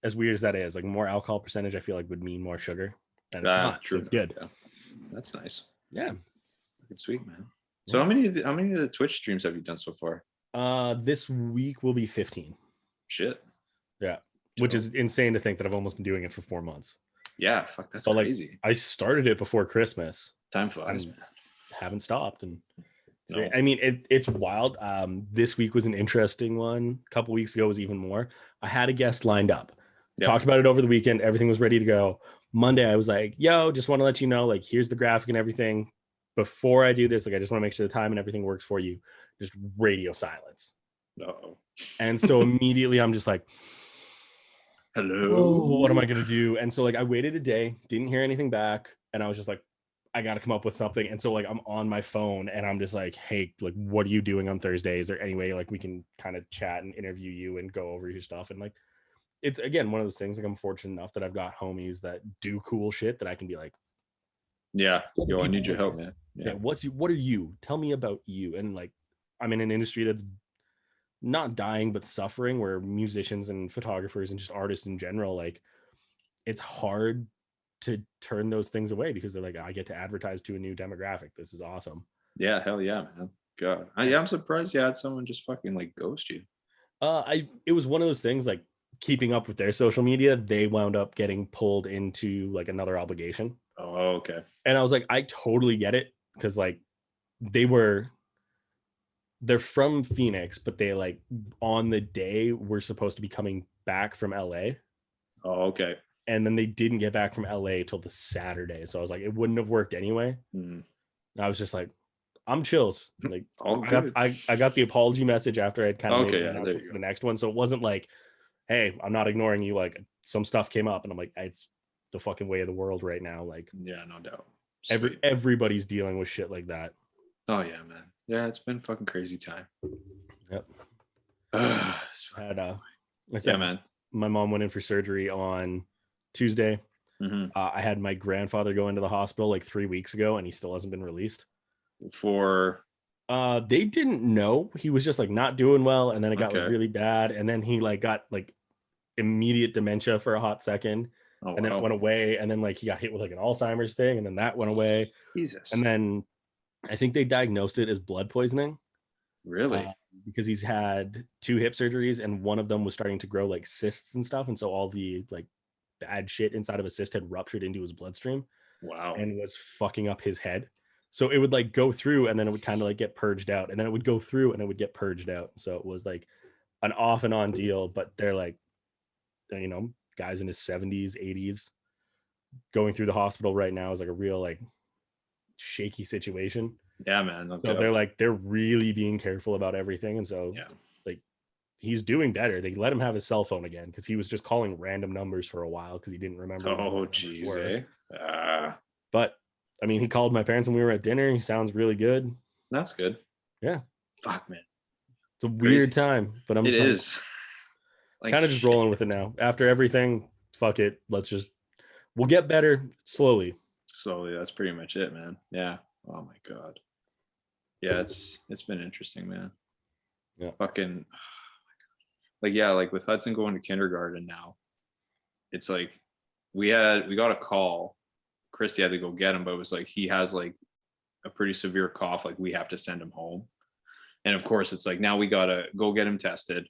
As weird as that is, like more alcohol percentage, I feel like would mean more sugar. And it's not. True. So it's good. Yeah. That's nice. Yeah. It's sweet, man. So how many of the Twitch streams have you done so far? This week will be 15. Shit. Yeah. Which is insane to think that I've almost been doing it for 4 months. Yeah, fuck, that's crazy. Like, I started it before Christmas. Time flies, man. Haven't stopped, and I mean, it's wild. This week was an interesting one. A couple weeks ago was even more. I had a guest lined up. Talked about it over the weekend. Everything was ready to go. Monday, I was like, "Yo, just want to let you know, like, here's the graphic and everything. Before I do this, like, I just want to make sure the time and everything works for you." Just radio silence. Uh-oh. And so immediately, I'm just like, hello. Oh, what am I gonna do? And so like I waited a day, didn't hear anything back, and I was just like, I gotta come up with something. And so like I'm on my phone and I'm just like, hey, like what are you doing on Thursday? Is there any way like we can kind of chat and interview you and go over your stuff? And like it's again one of those things, like I'm fortunate enough that I've got homies that do cool shit that I can be like, yeah, yo, I need your help, man. Yeah, what are you? Tell me about you. And like I'm in an industry that's not dying but suffering, where musicians and photographers and just artists in general, like it's hard to turn those things away because they're like, I get to advertise to a new demographic. This is awesome. Yeah, hell yeah, man. God, I'm surprised you had someone just fucking like ghost you. It was one of those things, like keeping up with their social media, they wound up getting pulled into like another obligation. Oh, okay. And I was like, I totally get it, because like they're from Phoenix, but they like on the day we're supposed to be coming back from LA. Oh, okay. And then they didn't get back from LA till the Saturday. So I was like, it wouldn't have worked anyway. And I was just like, I'm chills. Like I got the apology message after I'd kind of made the announcement for the next one. So it wasn't like, hey, I'm not ignoring you. Like some stuff came up and I'm like, it's the fucking way of the world right now. Like, yeah, no doubt. Everybody's dealing with shit like that. Oh yeah, man. Yeah, it's been fucking crazy time. Yep. Yeah, man. My mom went in for surgery on Tuesday. I had my grandfather go into the hospital like 3 weeks ago, and he still hasn't been released. For they didn't know. He was just like not doing well, and then it got like really bad, and then he like got like immediate dementia for a hot second. And then it went away, and then like he got hit with like an Alzheimer's thing, and then that went away. Jesus. And then I think they diagnosed it as blood poisoning. Really? Because he's had 2 hip surgeries, and one of them was starting to grow like cysts and stuff, and so all the like bad shit inside of a cyst had ruptured into his bloodstream. Wow. And was fucking up his head. So it would like go through, and then it would kind of like get purged out, and then it would go through, and it would get purged out. So it was like an off and on deal. But they're like, you know, guys in his 70s, 80s going through the hospital right now is like a real like shaky situation. Yeah, man. So they're like, they're really being careful about everything. And so like he's doing better. They let him have his cell phone again because he was just calling random numbers for a while because he didn't remember. Oh geez. But I mean, he called my parents when we were at dinner. He sounds really good. That's good. Yeah. Fuck, man. It's a weird time, but I'm just like, kind of just rolling with it now. After everything, fuck it. We'll get better slowly. That's pretty much it, man. Yeah. Oh my God. Yeah, it's been interesting, man. Yeah. Fucking like, yeah, like with Hudson going to kindergarten now, it's like we got a call. Christy had to go get him, but it was like he has like a pretty severe cough, like we have to send him home. And of course it's like now we gotta go get him tested,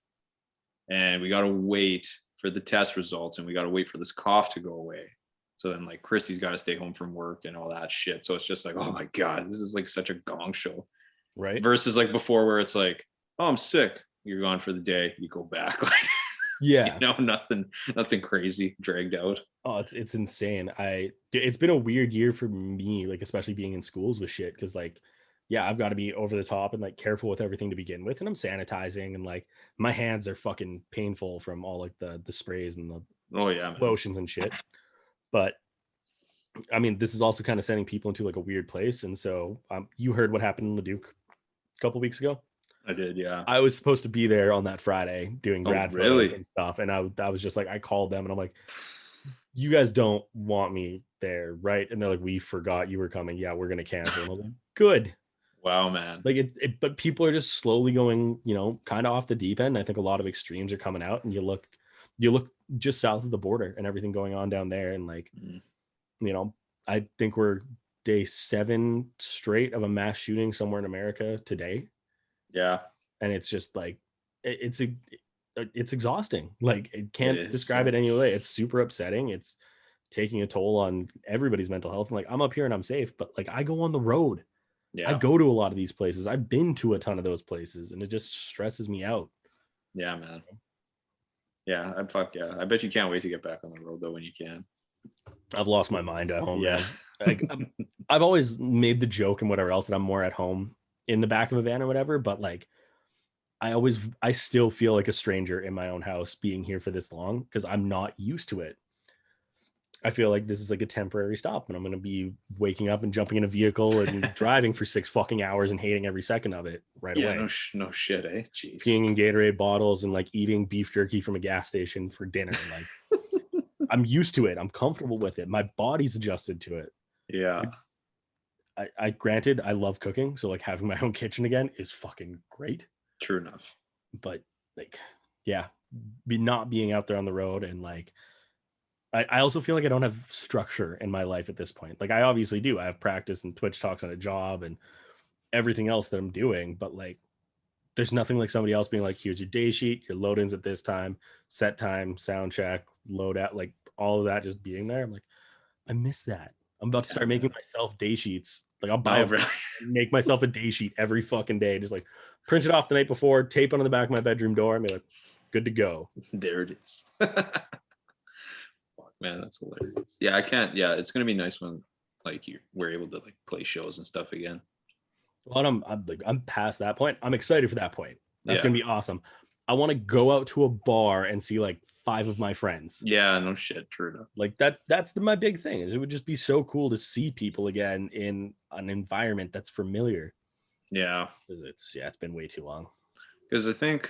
and we gotta wait for the test results, and we gotta wait for this cough to go away. So then like Christy's got to stay home from work and all that shit. So it's just like, oh my God, this is like such a gong show. Right. Versus like before where it's like, oh, I'm sick. You're gone for the day. You go back. Like, yeah. You know, nothing crazy dragged out. Oh, it's insane. It's been a weird year for me, like especially being in schools with shit. Cause like, yeah, I've got to be over the top and like careful with everything to begin with. And I'm sanitizing, and like my hands are fucking painful from all like the sprays and the lotions and shit. But I mean, this is also kind of sending people into like a weird place. And so you heard what happened in Leduc. couple weeks ago? I did, yeah. I was supposed to be there on that Friday doing grad photos and stuff, and I was just like, I called them and I'm like, you guys don't want me there, right? And they're like, we forgot you were coming. Yeah, we're gonna cancel. And I'm like, good. Wow, man. Like but people are just slowly going, kind of off the deep end. I think a lot of extremes are coming out, and you look just south of the border and everything going on down there, and like, I think we're day 7 straight of a mass shooting somewhere in America today. Yeah. And it's just like, it's exhausting. Like, it can't describe it any way. It's super upsetting. It's taking a toll on everybody's mental health. And like, I'm up here and I'm safe, but like, I go on the road. Yeah. I go to a lot of these places. I've been to a ton of those places, and it just stresses me out. Yeah, man. Yeah, I bet you can't wait to get back on the road though when you can. I've lost my mind at home. Yeah. Like, I've always made the joke and whatever else that I'm more at home in the back of a van or whatever, but like, I still feel like a stranger in my own house being here for this long, because I'm not used to it. I feel like this is like a temporary stop, and I'm going to be waking up and jumping in a vehicle and driving for 6 fucking hours and hating every second of it away. No shit, eh? Jeez. Peeing in Gatorade bottles and like eating beef jerky from a gas station for dinner. Like, I'm used to it. I'm comfortable with it. My body's adjusted to it. Yeah. I granted, I love cooking, so like having my own kitchen again is fucking great. True enough. But like, yeah, not being out there on the road, and like, I also feel like I don't have structure in my life at this point. Like, I obviously do. I have practice and Twitch talks on a job and everything else that I'm doing, but like, there's nothing like somebody else being like, here's your day sheet, your load-ins at this time, set time, sound check, load out, like all of that just being there. I'm like, I miss that. I'm about to start making myself day sheets. Like, I'll make myself a day sheet every fucking day. Just like print it off the night before, tape it on the back of my bedroom door, and be like, good to go. There it is. Man, that's hilarious. Yeah, I can't. Yeah, it's gonna be nice when like we're able to like play shows and stuff again. Well, I'm past that point. I'm excited for that point. That's gonna be awesome. I want to go out to a bar and see like 5 of my friends. Yeah, no shit, true enough. Like that's my big thing. Is it would just be so cool to see people again in an environment that's familiar. Yeah, it's been way too long. Because I think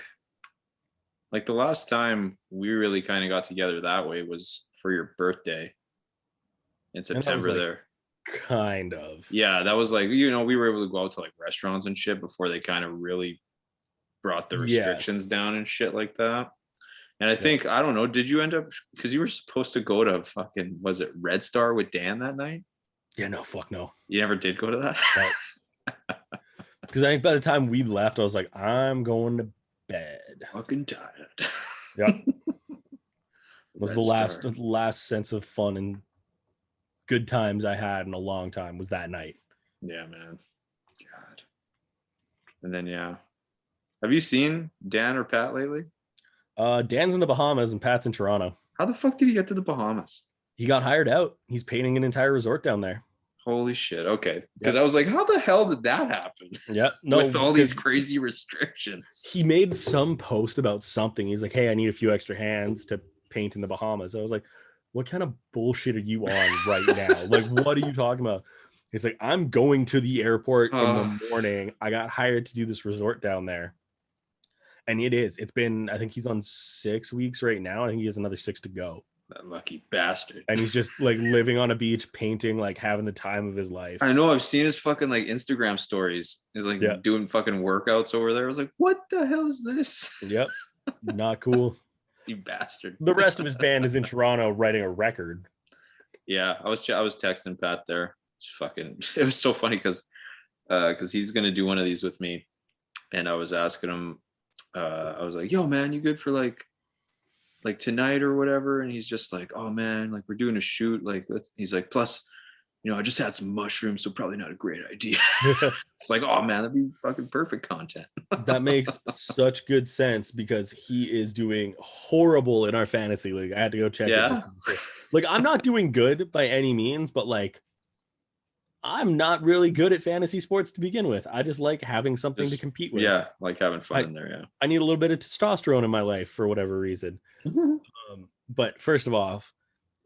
like the last time we really kind of got together that way was for your birthday in September there. Kind of. Yeah, that was like, we were able to go out to like restaurants and shit before they kind of really brought the restrictions down and shit like that. And I think, I don't know, did you end up, because you were supposed to go to fucking, was it Red Star with Dan that night? Yeah, no, fuck no. You never did go to that? Because I think by the time we left, I was like, I'm going to bed. Fucking tired. Yeah. Was the last sense of fun and good times I had in a long time was that night. Yeah, man. God. And then, yeah. Have you seen Dan or Pat lately? Dan's in the Bahamas and Pat's in Toronto. How the fuck did he get to the Bahamas? He got hired out. He's painting an entire resort down there. Holy shit. Okay. Because I was like, how the hell did that happen? Yeah. No, with all these crazy restrictions. He made some post about something. He's like, hey, I need a few extra hands to paint in the Bahamas. I was like, what kind of bullshit are you on right now? Like, what are you talking about? He's like, I'm going to the airport in the morning. I got hired to do this resort down there. And it's been, I think he's on 6 weeks right now. I think he has another 6 to go. That lucky bastard. And he's just like living on a beach, painting, like having the time of his life. I know, I've seen his fucking like Instagram stories. He's like doing fucking workouts over there. I was like, what the hell is this? Yep. Not cool. You bastard. The rest of his band is in Toronto writing a record. Yeah, I was texting Pat there. It was so funny because he's gonna do one of these with me, and I was asking him, I was like, yo man, you good for like tonight or whatever? And he's just like, oh man, like we're doing a shoot, like he's like, plus I just had some mushrooms, so probably not a great idea. It's like, oh man, that'd be fucking perfect content. That makes such good sense because he is doing horrible in our fantasy league. I had to go check it. Like, I'm not doing good by any means, but like I'm not really good at fantasy sports to begin with. I just like having something to compete with. Yeah, like having fun in there. Yeah, I need a little bit of testosterone in my life for whatever reason. But first of all,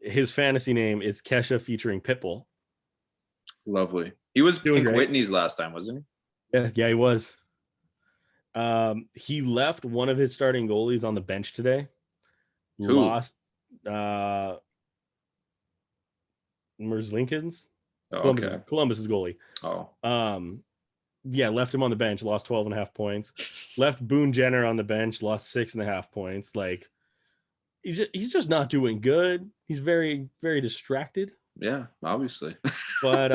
his fantasy name is Kesha featuring Pitbull. Lovely. He was Pink Whitney's last time, wasn't he? Yeah, he was. He left one of his starting goalies on the bench today. Who? Lost Merzlinkins. Oh, okay. Columbus's goalie. Oh. Yeah, left him on the bench, lost 12.5 points. Left Boone Jenner on the bench, lost 6.5 points. Like, he's just not doing good. He's very, very distracted. Yeah, obviously. But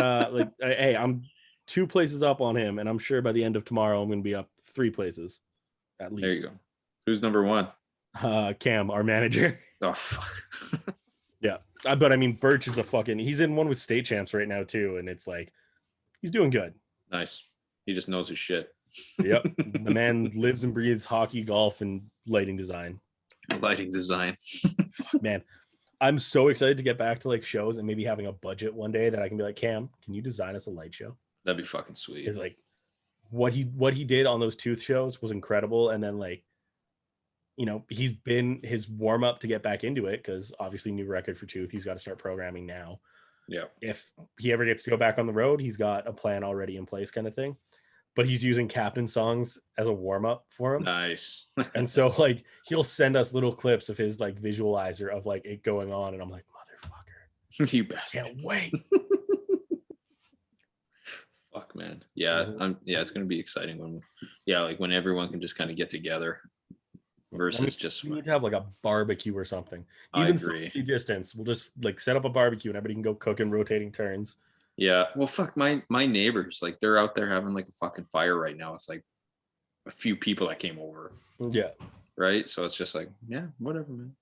hey, I'm 2 places up on him, and I'm sure by the end of tomorrow I'm gonna be up 3 places at least. There you go. Who's number 1? Cam, our manager. Oh fuck. Yeah, but I mean, Birch is he's in one with state champs right now too, and it's like he's doing good. Nice. He just knows his shit. Yep. The man lives and breathes hockey, golf, and lighting design. Lighting design. Man, I'm so excited to get back to like shows and maybe having a budget one day that I can be like, Cam, can you design us a light show? That'd be fucking sweet. It's like what he did on those Tooth shows was incredible. And then like, you know, he's been his warm up to get back into it because obviously new record for Tooth. He's got to start programming now. Yeah. If he ever gets to go back on the road, he's got a plan already in place, kind of thing. But he's using Captain songs as a warm up for him. Nice. And so like he'll send us little clips of his like visualizer of like it going on, and I'm like, motherfucker, you bet. Can't wait. Fuck, man. Yeah, it's gonna be exciting when everyone can just kind of get together versus just we need to have like a barbecue or something. Even socially distance, we'll just like set up a barbecue and everybody can go cook in rotating turns. Yeah, well, fuck, my neighbors, like they're out there having like a fucking fire right now. It's like a few people that came over. Yeah. Right. So it's just like, yeah, whatever, man.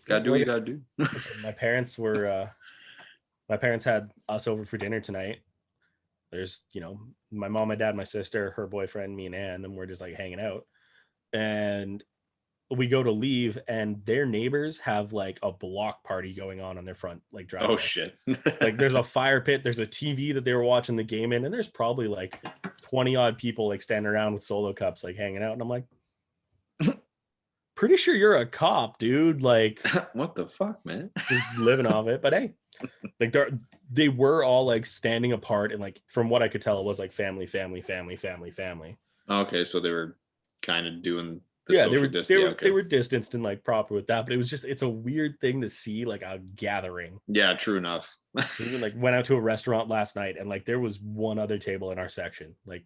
Gotta do what you gotta do. My parents had us over for dinner tonight. There's, you know, my mom, my dad, my sister, her boyfriend, me and Ann, and we're just like hanging out. And we go to leave, and their neighbors have like a block party going on their front, like driveway. Oh shit. Like there's a fire pit, there's a TV that they were watching the game in, and there's probably like 20 odd people like standing around with solo cups, like hanging out. And I'm like, pretty sure you're a cop, dude. Like, what the fuck, man? Just living off it. But hey, like they were all like standing apart, and like from what I could tell, it was like family. Okay, so they were kind of doing they were distanced and like proper with that, but it's a weird thing to see, like a gathering. Yeah, true enough. We like went out to a restaurant last night, and like there was one other table in our section. Like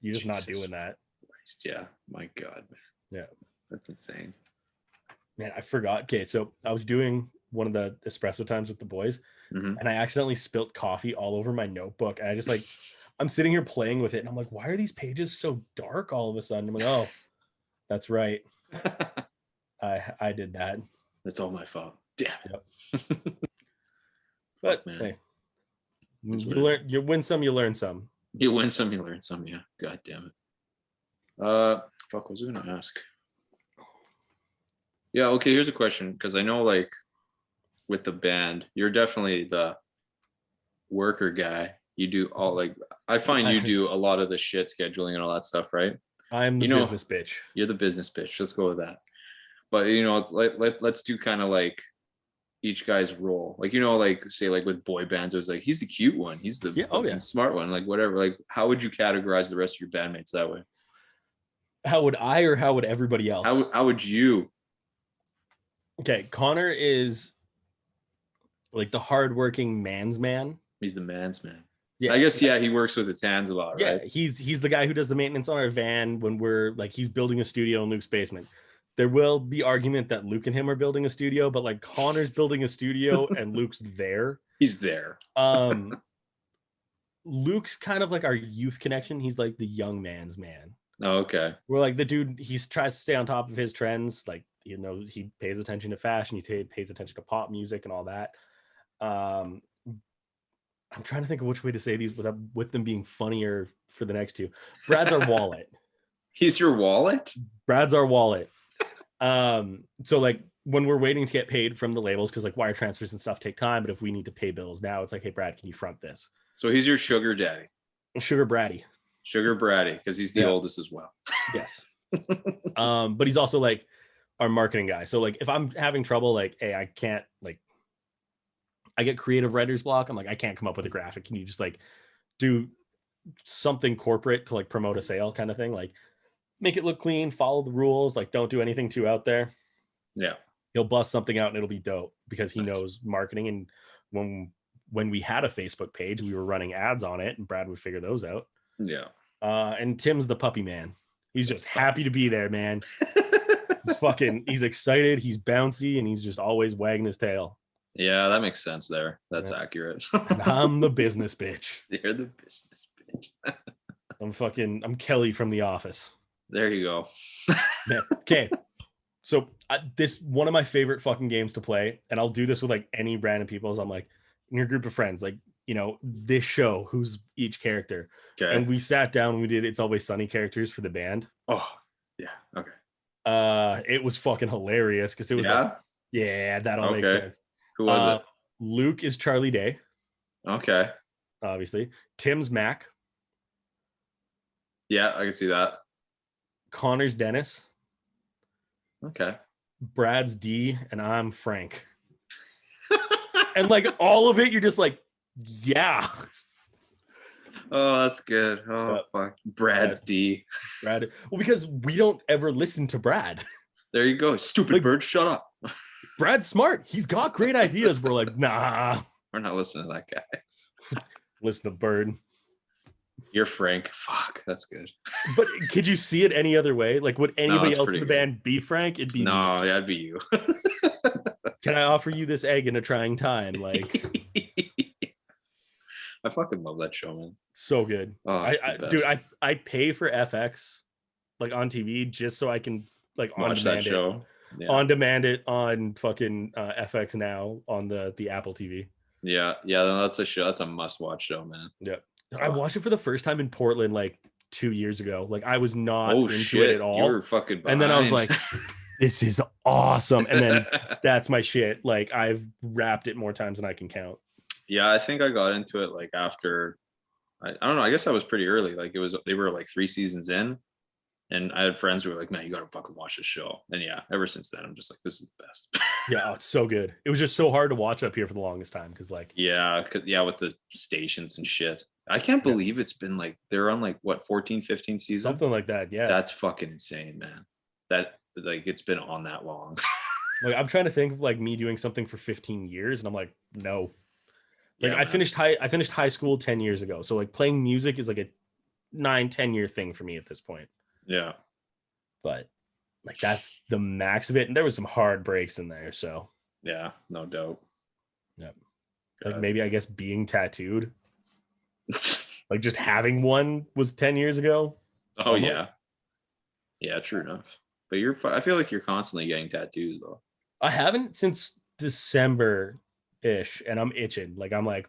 you're just not doing that. Christ, yeah, my God, man. Yeah, that's insane. Man, I forgot. Okay, so I was doing one of the espresso times with the boys, and I accidentally spilt coffee all over my notebook, and I just like I'm sitting here playing with it, and I'm like, why are these pages so dark all of a sudden? I'm like, oh, that's right. I did that. That's all my fault. Damn it. Yep. But man, hey, you win some, you learn some. You win some, you learn some. Yeah. God damn it. Fuck, what was I gonna ask? Yeah. Okay. Here's a question, because I know, like, with the band, you're definitely the worker guy. You do all, like, I find you do a lot of the shit scheduling and all that stuff, right? I'm the business bitch. You're the business bitch. Let's go with that. But it's like let's do kind of like each guy's role. Like, like say like with boy bands, it was like he's the cute one, he's the smart one, like whatever. Like, how would you categorize the rest of your bandmates that way? How would I, or how would everybody else? How would you? Okay, Connor is like the hardworking man's man. He's the man's man. Yeah, I guess he works with his hands a lot, right? Yeah, he's the guy who does the maintenance on our van when we're like he's building a studio in Luke's basement. There will be argument that Luke and him are building a studio, but like Connor's building a studio and Luke's there. He's there. Luke's kind of like our youth connection. He's like the young man's man. Oh, okay. We're like the dude, he tries to stay on top of his trends. Like, he pays attention to fashion, he pays attention to pop music and all that. I'm trying to think of which way to say these with them being funnier for the next two. Brad's our wallet. He's your wallet? Brad's our wallet. So like when we're waiting to get paid from the labels, because like wire transfers and stuff take time, but if we need to pay bills now, it's like, hey Brad, can you front this? So he's your sugar daddy. Sugar Braddy, because he's the oldest as well. Yes. But he's also like our marketing guy. So like if I'm having trouble, like, hey, I can't, like, I get creative writer's block. I'm like, I can't come up with a graphic. Can you just like do something corporate to like promote a sale kind of thing? Like, make it look clean, follow the rules, like don't do anything too out there. Yeah. He'll bust something out and it'll be dope because he knows marketing. And when we had a Facebook page, we were running ads on it and Brad would figure those out. Yeah. And Tim's the puppy man. He's just happy to be there, man. He's excited, he's bouncy, and he's just always wagging his tail. Yeah, that makes sense there. That's accurate. And I'm the business bitch. You're the business bitch. I'm Kelly from The Office. There you go. Okay. So this one of my favorite fucking games to play, and I'll do this with like any random people, is I'm like, in your group of friends, like, you know, this show, who's each character. Okay. And we sat down and we did It's Always Sunny characters for the band. Oh, yeah. Okay. It was fucking hilarious because it was that all makes sense. Who was it? Luke is Charlie Day. Okay. Obviously. Tim's Mac. Yeah, I can see that. Connor's Dennis. Okay. Brad's D, and I'm Frank. And like all of it, you're just like, yeah. Oh, that's good. Oh, fuck. Brad's D. Brad. Well, because we don't ever listen to Brad. There you go. Stupid bird, shut up. Brad's smart. He's got great ideas. We're like, nah. We're not listening to that guy. Listen to Bird. You're Frank. Fuck, that's good. But could you see it any other way? Like, would anybody else in the band be Frank? It'd be me. Yeah, it'd be you. Can I offer you this egg in a trying time? Like, I fucking love that show, man. So good. Oh, dude, I pay for FX like on TV just so I can like watch that show. On demand it on fucking FX now on the Apple TV. Yeah, that's a show. That's a must-watch show, man. Yeah. I watched it for the first time in Portland like 2 years ago. Like I was not into it at all. You were fucking behind. And then I was like, this is awesome. And then that's my shit. Like I've wrapped it more times than I can count. Yeah, I think I got into it like after, I don't know. I guess I was pretty early. Like they were like 3 seasons in, and I had friends who were like, "Man, you got to fucking watch this show." And yeah, ever since then, I'm just like, "This is the best." Yeah, it's so good. It was just so hard to watch up here for the longest time because like with the stations and shit. I can't believe it's been like they're on like what 14, 15 seasons, something like that. Yeah, that's fucking insane, man. That like it's been on that long. Like I'm trying to think of like me doing something for 15 years, and I'm like, no. Like I finished high school 10 years ago. So like playing music is like a 9-10 year thing for me at this point. Yeah. But like that's the max of it. And there was some hard breaks in there. So yeah, no doubt. Yep. Like maybe I guess being tattooed. Like just having one was 10 years ago. Oh yeah. Yeah, true enough. But I feel like you're constantly getting tattoos though. I haven't since December ish, and I'm itching. Like I'm like,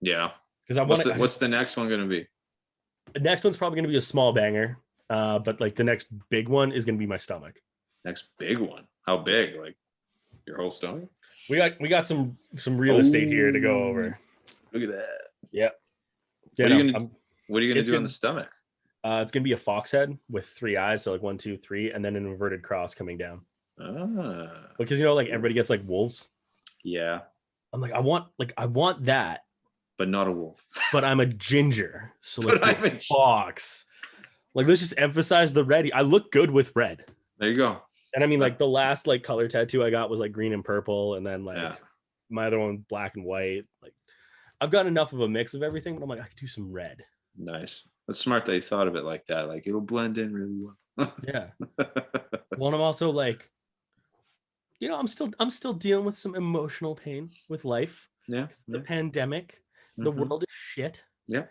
yeah. Because I want. What's the next one gonna be? The next one's probably gonna be a small banger. But like the next big one is gonna be my stomach. Next big one? How big? Like your whole stomach? We got some real estate here to go over. Look at that. Yeah. What are you gonna do on the stomach? It's gonna be a fox head with 3 eyes, so like 1, 2, 3, and then an inverted cross coming down. Because you know, like everybody gets like wolves. Yeah. I'm like, I want that. But not a wolf. But I'm a ginger. So let's get a fox. Like, let's just emphasize the red. I look good with red. There you go. And I mean, like the last like color tattoo I got was like green and purple. And then like my other one, black and white. Like I've got enough of a mix of everything, but I'm like, I could do some red. Nice. That's smart that you thought of it like that. Like it'll blend in really well. Yeah. Well, and I'm also like, you know, I'm still dealing with some emotional pain with life. Yeah. The pandemic, the world is shit. Yeah.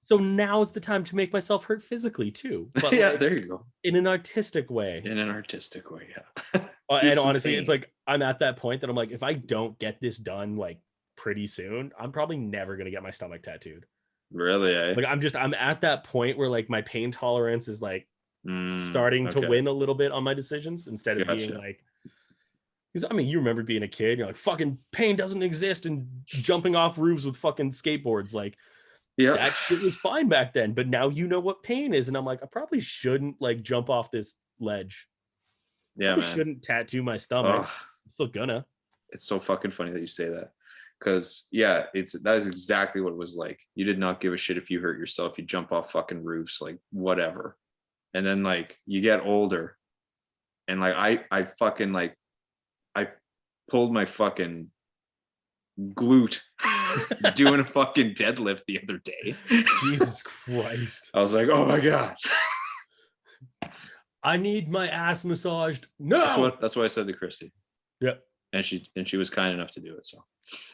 So now is the time to make myself hurt physically too. But yeah, there you go. In an artistic way. Yeah. And honestly, it's like I'm at that point that I'm like, if I don't get this done like pretty soon, I'm probably never gonna get my stomach tattooed. Really? Like I'm at that point where like my pain tolerance is like starting to win a little bit on my decisions instead of being like, because I mean, you remember being a kid, you're like, fucking pain doesn't exist and jumping off roofs with fucking skateboards. Like, that shit was fine back then. But now you know what pain is. And I'm like, I probably shouldn't like jump off this ledge. Yeah, man. Shouldn't tattoo my stomach. I'm still gonna. It's so fucking funny that you say that. Because that is exactly what it was like. You did not give a shit if you hurt yourself. You jump off fucking roofs, like whatever. and then like you get older, and like I fucking like I pulled my fucking glute doing a fucking deadlift the other day. Jesus Christ. I was like, oh my God. I need my ass massaged. No. That's what I said to Christy. Yep. And she was kind enough to do it. So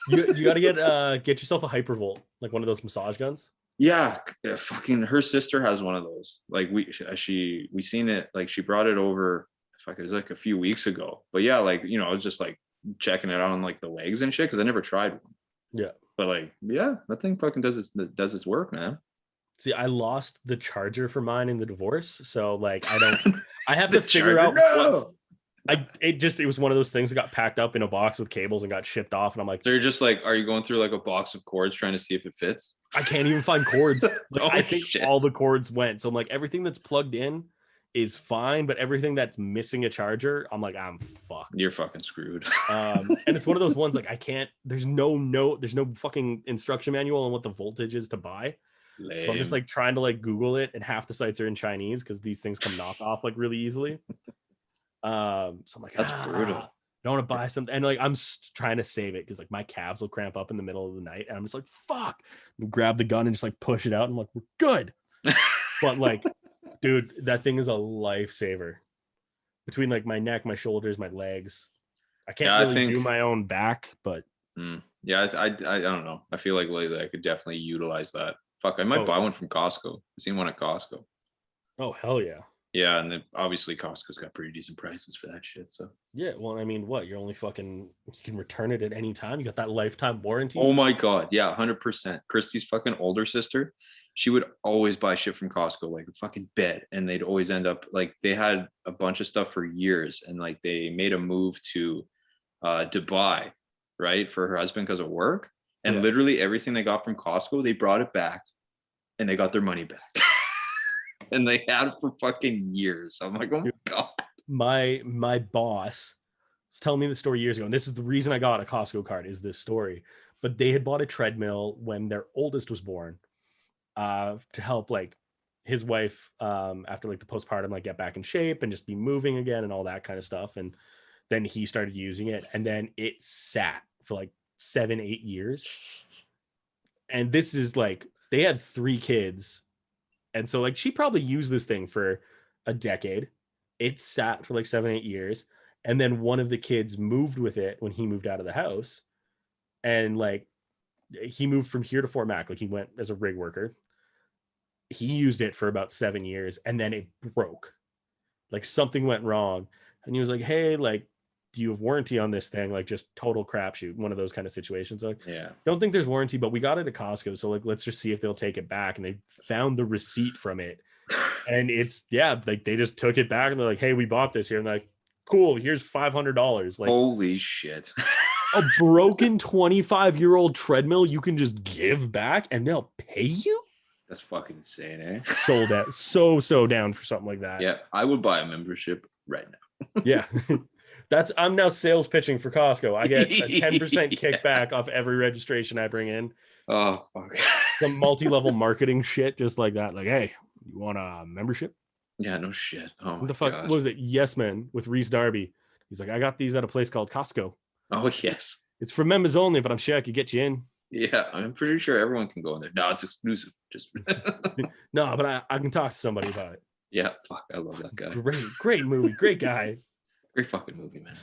you got to get yourself a Hypervolt, like one of those massage guns. Yeah, fucking her sister has one of those. Like we seen it, like she brought it over, it was like a few weeks ago. But yeah, like, you know, I was just like checking it out on like the legs and shit, because I never tried one. Yeah. But like, yeah, that thing fucking does its work, man. See, I lost the charger for mine in the divorce, so like I have to figure charger, out it was one of those things that got packed up in a box with cables and got shipped off, and I'm like, so you're just like, are you going through like a box of cords trying to see if it fits? I can't even find cords. Like, I think shit. all the cords went. So I'm like, everything that's plugged in is fine, but everything that's missing a charger, I'm like, I'm fucked. You're fucking screwed. And it's one of those ones like I can't. There's no fucking instruction manual on what the voltage is to buy. Lame. So I'm just like trying to like Google it, and half the sites are in Chinese because these things come knockoff like really easily. So I'm like, that's brutal. I don't want to buy something, and like I'm trying to save it because like my calves will cramp up in the middle of the night, and I'm just like, fuck, grab the gun and just like push it out, and I'm like, we're good. But like, dude, that thing is a lifesaver. Between like my neck, my shoulders, my legs, I can't really do my own back, but yeah, I don't know. I feel like lately I could definitely utilize that. Fuck, I might buy one from Costco. I seen one at Costco. Oh hell yeah. Yeah, and then obviously Costco's got pretty decent prices for that shit. So yeah, well, I mean, what, you're only fucking, you can return it at any time. You got that lifetime warranty. Oh my God, yeah, 100%. Christy's fucking older sister, she would always buy shit from Costco, like a fucking bed, and they'd always end up like, they had a bunch of stuff for years, and like they made a move to Dubai, right, for her husband because of work, and literally everything they got from Costco, they brought it back, and they got their money back. And they had it for fucking years. I'm like, oh my God. My boss was telling me the story years ago, and this is the reason I got a Costco card, is this story. But they had bought a treadmill when their oldest was born, to help like his wife after like the postpartum, like get back in shape and just be moving again and all that kind of stuff. And then he started using it, and then it sat for like 7-8 years. And this is like, they had 3 kids. And so like she probably used this thing for a decade. It sat for like 7-8 years. And then one of the kids moved with it when he moved out of the house. And like he moved from here to Fort Mac. Like he went as a rig worker. He used it for about 7 years, and then it broke. Like something went wrong. And he was like, hey, like, do you have warranty on this thing? Like just total crapshoot, one of those kind of situations. Like, yeah, don't think there's warranty, but we got it at Costco, so like let's just see if they'll take it back. And they found the receipt from it, and it's like they just took it back, and they're like, hey, we bought this here, and like, cool, here's $500. Like, holy shit. A broken 25-year-old treadmill you can just give back and they'll pay you? That's fucking insane, eh? Sold out. So down for something like that. Yeah, I would buy a membership right now. Yeah. I'm now sales pitching for Costco. I get a 10% kickback off every registration I bring in. Oh, fuck. Some multi-level marketing shit just like that. Like, hey, you want a membership? Yeah, no shit. Oh, what the fuck? What was it? Yes Man with Reese Darby. He's like, I got these at a place called Costco. Oh, yes. It's for members only, but I'm sure I could get you in. Yeah, I'm pretty sure everyone can go in there. No, it's exclusive. Just no, but I can talk to somebody about it. Yeah, fuck, I love that guy. Great movie, great guy. Great fucking movie, man.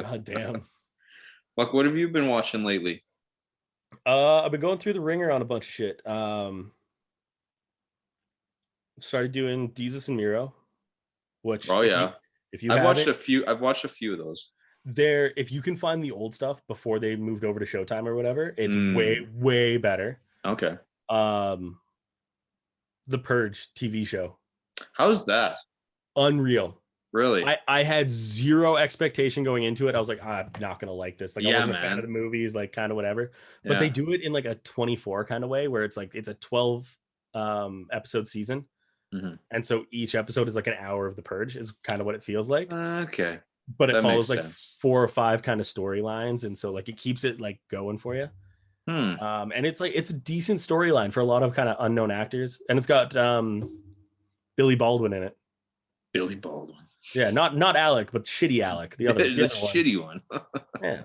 God damn. Fuck, what have you been watching lately? I've been going through the ringer on a bunch of shit. Started doing Jesus and Miro, which if you I've watched a few of those. If you can find the old stuff before they moved over to Showtime or whatever, it's way better. Okay. The Purge TV show. How's that? Unreal. Really? I had zero expectation going into it. I was like, I'm not gonna like this. Like, I wasn't a fan of the movies, like kind of whatever. But they do it in like a 24 kind of way, where it's like it's a 12 episode season. Mm-hmm. And so each episode is like an hour of the Purge, is kind of what it feels like. Okay. But it follows like 4 or 5 kind of storylines, and so like it keeps it like going for you. And it's a decent storyline for a lot of kind of unknown actors, and it's got Billy Baldwin in it. Billy Baldwin. Yeah, not Alec, but shitty Alec. The other shitty one. Yeah.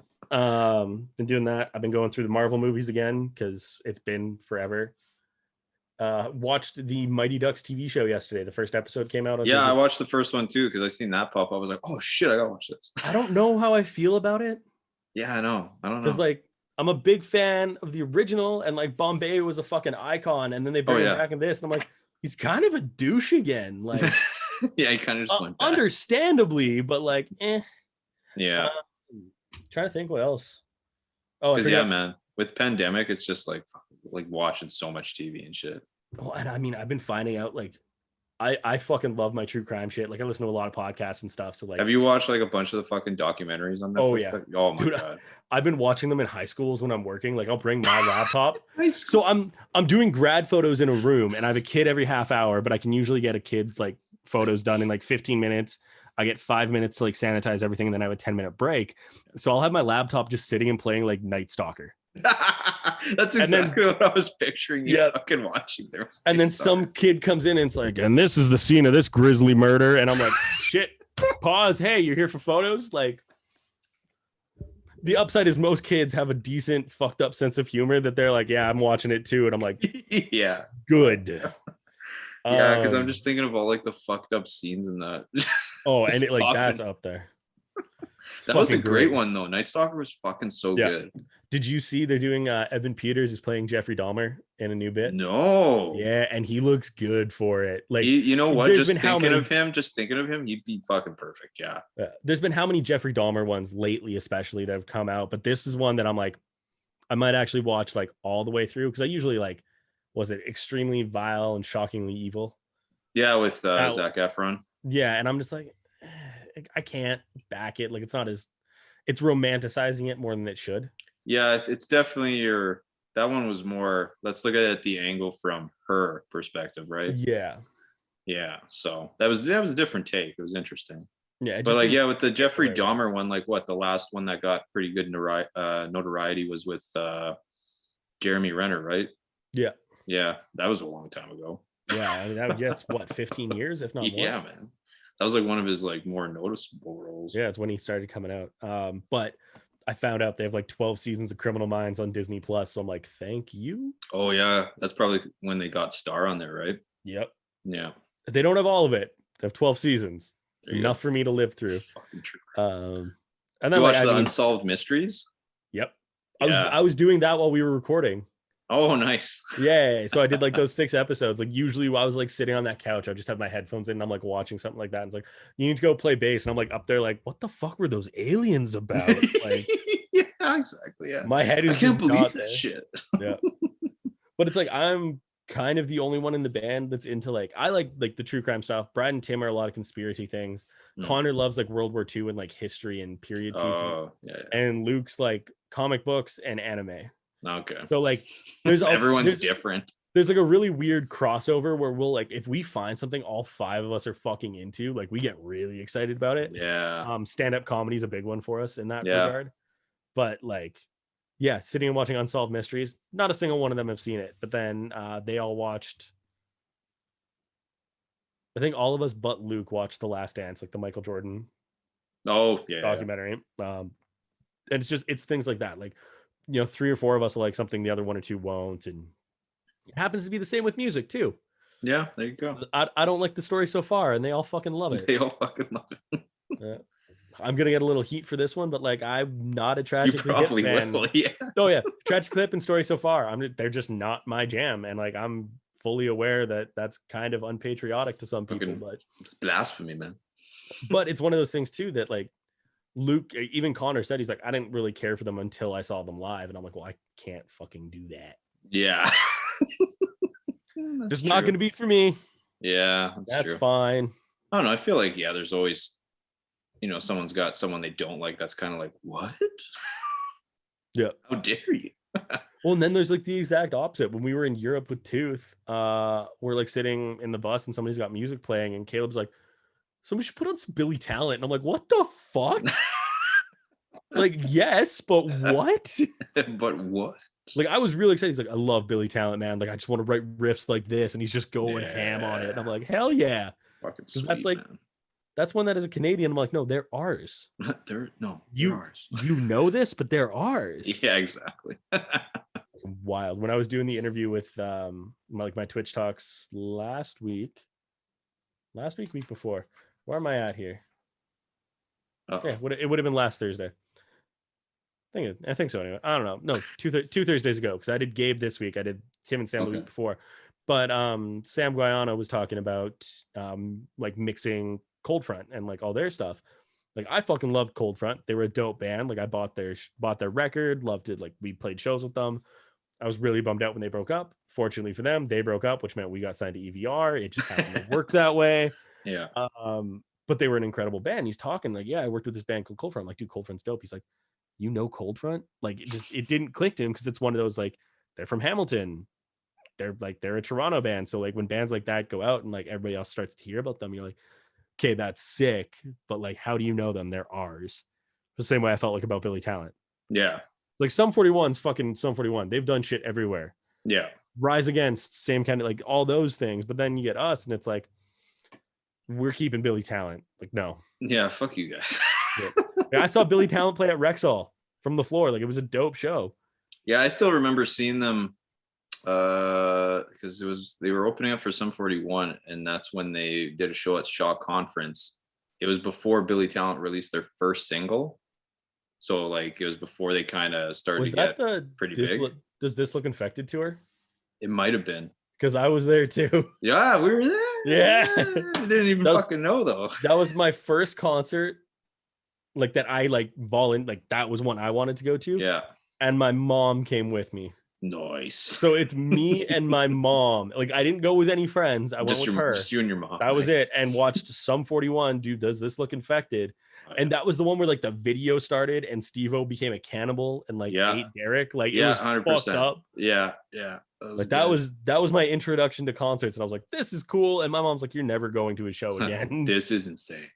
Been doing that. I've been going through the Marvel movies again because it's been forever. Watched the Mighty Ducks TV show yesterday. The first episode came out on Disney. I watched the first one too because I seen that pop up. I was like, oh shit, I gotta watch this. I don't know how I feel about it. Yeah, I don't know. Because like I'm a big fan of the original, and like Bombay was a fucking icon, and then they bring him back in this, and I'm like, he's kind of a douche again. Like, yeah, he kind of just went back. Understandably, but like, Yeah. Trying to think what else. Oh, yeah, man. With pandemic, it's just like watching so much TV and shit. Oh, and I mean, I've been finding out like I fucking love my true crime shit. Like I listen to a lot of podcasts and stuff. So like, have you watched like a bunch of the fucking documentaries on Netflix? Oh yeah. Oh my god. I've been watching them in high schools when I'm working. Like I'll bring my laptop. So I'm doing grad photos in a room, and I have a kid every half hour, but I can usually get a kid's like photos done in like 15 minutes. I get 5 minutes to like sanitize everything, and then I have a 10-minute break. So I'll have my laptop just sitting and playing like Night Stalker. That's exactly what I was picturing you fucking watching there. And then some kid comes in and it's like, and this is the scene of this grisly murder. And I'm like, shit, pause. Hey, you're here for photos? Like, the upside is most kids have a decent fucked up sense of humor that they're like, yeah, I'm watching it too. And I'm like, yeah, good. Yeah, because I'm just thinking of all like the fucked up scenes in that. Oh, and it like that's up there. That was a great one though. Night Stalker was fucking so good. Did you see they're doing Evan Peters is playing Jeffrey Dahmer in a new bit? No. Yeah, and he looks good for it. Like, you know what? Just thinking of him, he'd be fucking perfect. Yeah. There's been how many Jeffrey Dahmer ones lately, especially that have come out, but this is one that I'm like, I might actually watch like all the way through because I usually like, was it Extremely Vile and Shockingly Evil? Yeah, with Zac Efron. Yeah, and I'm just like, I can't back it. Like it's romanticizing it more than it should. Yeah, it's definitely that one was more, let's look at it the angle from her perspective, right? Yeah. Yeah. So that was a different take. It was interesting. Yeah. But like, with the Jeffrey Dahmer one, like the last one that got pretty good notoriety was with Jeremy Renner, right? Yeah. Yeah. That was a long time ago. Yeah. I mean, that gets what, 15 years, if not more? Yeah, man. That was like one of his like more noticeable roles. Yeah, it's when he started coming out. But I found out they have like 12 seasons of Criminal Minds on Disney Plus. So I'm like, thank you. Oh yeah. That's probably when they got Star on there, right? Yep. Yeah. They don't have all of it. They have 12 seasons. It's enough for me to live through. Fucking true. And then you watched the Unsolved Mysteries? Yep. I was doing that while we were recording. Oh, nice. Yeah. So I did like those 6 episodes. Like usually I was like sitting on that couch. I just have my headphones in and I'm like watching something like that. And it's like, you need to go play bass. And I'm like up there, like, what the fuck were those aliens about? Like, yeah, exactly. Yeah. My head is I can't believe that shit. Yeah. But it's like, I'm kind of the only one in the band that's into like, I like the true crime stuff. Brad and Tim are a lot of conspiracy things. Connor loves like World War II and like history and period pieces. Oh, yeah. And Luke's like comic books and anime. Okay. So like everyone's different. There's like a really weird crossover where we'll like, if we find something all 5 of us are fucking into, like we get really excited about it. Yeah. Stand-up comedy is a big one for us in that regard. But like, yeah, sitting and watching Unsolved Mysteries, not a single one of them have seen it. But then they all watched, I think all of us but Luke watched The Last Dance, like the Michael Jordan documentary. And it's things like that. Like, 3 or 4 of us will like something, the other 1 or 2 won't. And it happens to be the same with music too. Yeah, there you go. I don't like the story so far, and they all fucking love it. They all fucking love it. I'm gonna get a little heat for this one, but like I'm not a Tragic Clip fan. Will, yeah. Oh yeah, Tragic Clip and Story So Far. They're just not my jam, and like I'm fully aware that that's kind of unpatriotic to some people, but it's blasphemy, man. But it's one of those things too that like Luke, even Connor said, he's like, I didn't really care for them until I saw them live, and I'm like, well, I can't fucking do that. Yeah. Just not gonna be for me. Yeah, that's fine. I don't know. I feel like there's always, someone's got someone they don't like. That's kind of like, what? Yeah. How dare you? Well, and then there's like the exact opposite. When we were in Europe with Tooth, we're like sitting in the bus and somebody's got music playing, and Caleb's like, somebody should put on some Billy Talent. And I'm like, what the fuck? Like, yes, but what? But what? Like, I was really excited. He's like, I love Billy Talent, man. Like, I just want to write riffs like this, and he's just going ham on it. And I'm like, hell yeah. Fucking Because sweet, that's like, man. that's one that as a Canadian, I'm like, no, they're ours. They're You ours. you know this, but they're ours. Yeah, exactly. It's wild. When I was doing the interview with my Twitch talks last week before. Where am I at here? Uh-oh. Yeah, it would have been last Thursday. I think so anyway. I don't know. No, two Thursdays ago, because I did Gabe this week. I did Tim and Sam the week before. But Sam Guayana was talking about like mixing Cold Front and like all their stuff. Like, I fucking loved Cold Front. They were a dope band. Like, I bought their record, loved it. Like, we played shows with them. I was really bummed out when they broke up. Fortunately for them, they broke up, which meant we got signed to EVR. It just happened to work that way. Yeah. But they were an incredible band. He's talking like, yeah, I worked with this band called Cold Front. I'm like, dude, Cold Front's dope. He's like, you know Cold Front? Like, it didn't click to him because it's one of those, like, they're from Hamilton. They're a Toronto band. So like when bands like that go out and like everybody else starts to hear about them, you're like, okay, that's sick. But like, how do you know them? They're ours. The same way I felt like about Billy Talent. Yeah. Like, Sum 41's fucking Sum 41. They've done shit everywhere. Yeah. Rise Against, same kind of like all those things. But then you get us and it's like, we're keeping Billy Talent. Like, no. Yeah, fuck you guys. Yeah. I saw Billy Talent play at Rexall from the floor. Like, it was a dope show. Yeah, I still remember seeing them because they were opening up for Sum 41, and that's when they did a show at Shaw Conference. It was before Billy Talent released their first single, so like it was before they kind of started to get pretty big. Does This Look Infected tour? It might have been, because I was there too. Yeah, we were there. Yeah. I didn't even fucking know though. That was my first concert, like that I like like that was one I wanted to go to. Yeah. And my mom came with me. Nice. So it's me and my mom. Like, I didn't go with any friends. I went with her. Just you and your mom. That was it. And watched Sum 41. Dude, Does This Look Infected? Oh, yeah. And that was the one where like the video started and Steve-O became a cannibal and like ate Derek. Like, it was 100%. Fucked up. Yeah. That was my introduction to concerts. And I was like, this is cool. And my mom's like, you're never going to a show again. This is insane.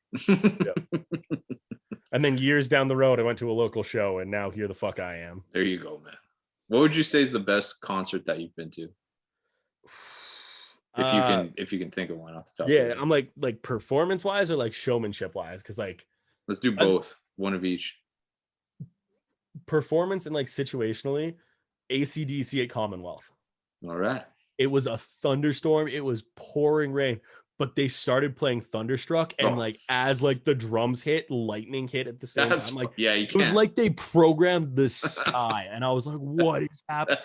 And then years down the road, I went to a local show, and now here the fuck I am. There you go, man. What would you say is the best concert that you've been to? If you can think of one off the top. Yeah, I'm like performance wise or like showmanship wise, because like let's do both. One of each. Performance and like situationally, AC/DC at Commonwealth. All right. It was a thunderstorm. It was pouring rain. But they started playing Thunderstruck, and like as like the drums hit, lightning hit at the same time. Like, it was like they programmed the sky, and I was like, "What is happening?"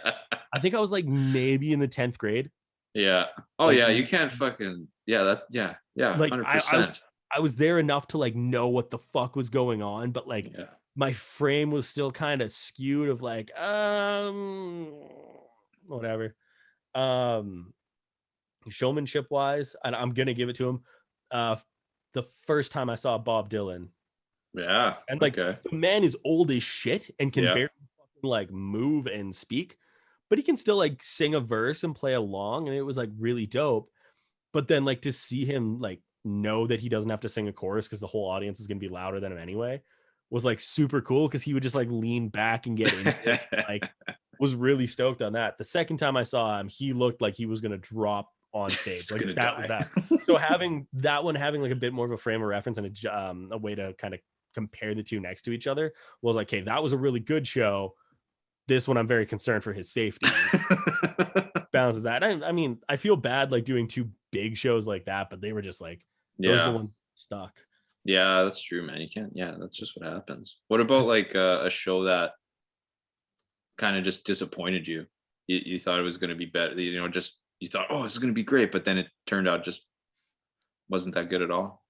I think I was like maybe in the 10th grade. Yeah. Oh like, yeah, you can't fucking That's yeah. Like 100%. I was there enough to like know what the fuck was going on, but like my frame was still kind of skewed of like whatever. Showmanship wise, and I'm gonna give it to him. The first time I saw Bob Dylan, and like the man is old as shit and can barely like move and speak, but he can still like sing a verse and play along, and it was like really dope. But then like to see him like know that he doesn't have to sing a chorus because the whole audience is gonna be louder than him anyway was like super cool, because he would just like lean back and get into it. Like, was really stoked on that. The second time I saw him, he looked like he was gonna drop on stage. Like, that was that. So having that one, having like a bit more of a frame of reference and a way to kind of compare the two next to each other was like, okay, that was a really good show. This one, I'm very concerned for his safety. Balances that. I mean, I feel bad like doing two big shows like that, but they were just like, those are the ones stuck. Yeah, that's true, man. You can't. Yeah, that's just what happens. What about like a show that kind of just disappointed you? You thought it was going to be better, just you thought, oh, this is going to be great, but then it turned out just wasn't that good at all.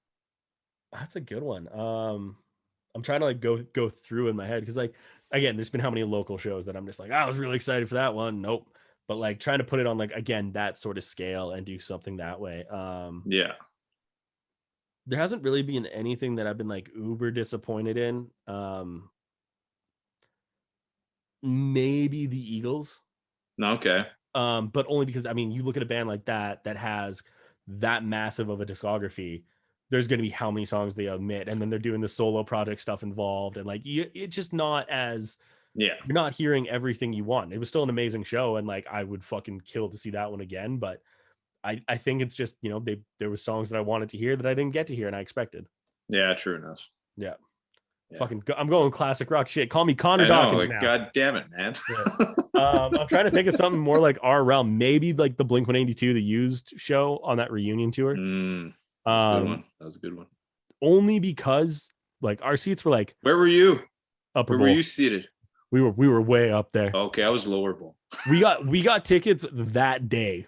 That's a good one. I'm trying to like go through in my head, because like, again, there's been how many local shows that I'm just like, I was really excited for that one. Nope. But like trying to put it on like, again, that sort of scale and do something that way. There hasn't really been anything that I've been like uber disappointed in. Maybe the Eagles. Okay. But only because, I mean, you look at a band like that has that massive of a discography, there's going to be how many songs they omit, and then they're doing the solo project stuff involved, and like it's just not as Yeah. You're not hearing everything you want. It was still an amazing show, and like I would fucking kill to see that one again. But I think it's just, you know, there was songs that I wanted to hear that I didn't get to hear and I expected. Yeah, true enough. Yeah. Yeah. I'm going classic rock shit. Call me Connor I know, Dawkins like, now. God damn it, man. I'm trying to think of something more like our realm. Maybe like the Blink-182, the Used show on that reunion tour. That's a good one. That was a good one. Only because like our seats were like, where were you? Upper Where bowl. were you seated? We were way up there. Okay, I was lower bowl. we got tickets that day.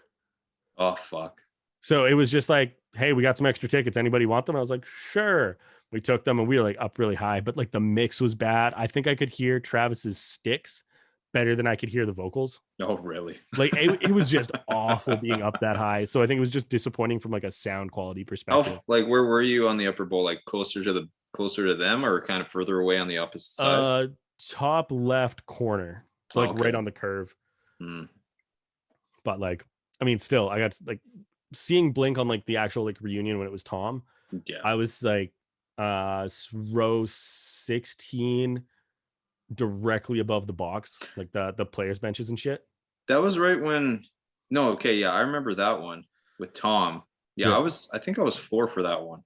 Oh fuck. So it was just like, hey, we got some extra tickets. Anybody want them? I was like, sure. We took them and we were like up really high, but like the mix was bad. I think I could hear Travis's sticks better than I could hear the vocals. Oh, really? Like it was just awful being up that high. So I think it was just disappointing from like a sound quality perspective. Like where were you on the upper bowl? Like closer to them or kind of further away on the opposite side? Top left corner. So like right on the curve. But like, I mean, still, I got like seeing Blink on like the actual like reunion when it was Tom. Yeah. I was like row 16 directly above the box, like the players benches and shit. That was right when I remember that one with Tom. Yeah. I think I was floor for that one.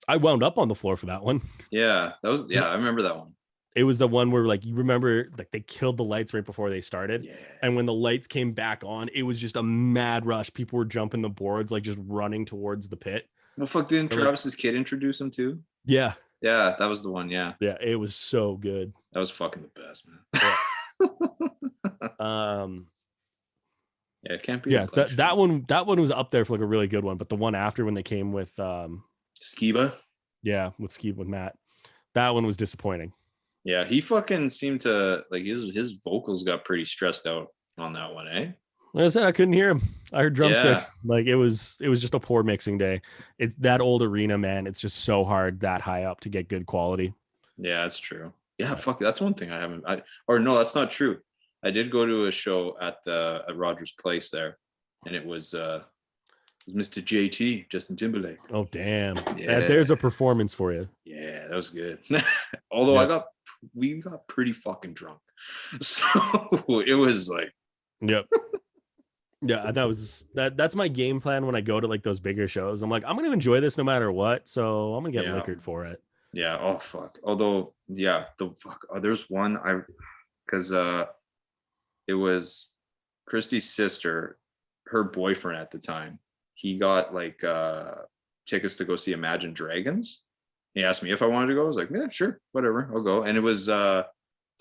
I wound up on the floor for that one. Yeah, I remember that one. It was the one where like you remember like they killed the lights right before they started. Yeah. And when the lights came back on, it was just a mad rush. People were jumping the boards, like just running towards the pit. Well, fuck, didn't Travis's kid introduce him too? Yeah. Yeah, that was the one. Yeah. Yeah, it was so good. That was fucking the best, man. Yeah. Yeah, it can't be. Yeah, that one was up there for like a really good one, but the one after when they came with Skiba. Yeah, with Matt. That one was disappointing. Yeah, he fucking seemed to like his vocals got pretty stressed out on that one, eh? Like I said, I couldn't hear him. I heard drumsticks. Yeah. Like it was just a poor mixing day. It's that old arena, man. It's just so hard that high up to get good quality. Yeah, that's true. Yeah, fuck. That's one thing I haven't. No, that's not true. I did go to a show at Rogers Place there, and it was Mr. JT, Justin Timberlake. Oh damn! Yeah. There's a performance for you. Yeah, that was good. Although we got pretty fucking drunk, so it was like. Yep. Yeah, that's my game plan when I go to like those bigger shows. I'm like, I'm gonna enjoy this no matter what, so I'm gonna get liquored for it. Yeah. Oh fuck. Although, yeah, there's one because it was Christy's sister, her boyfriend at the time. He got like tickets to go see Imagine Dragons. He asked me if I wanted to go. I was like, yeah, sure, whatever, I'll go. And it was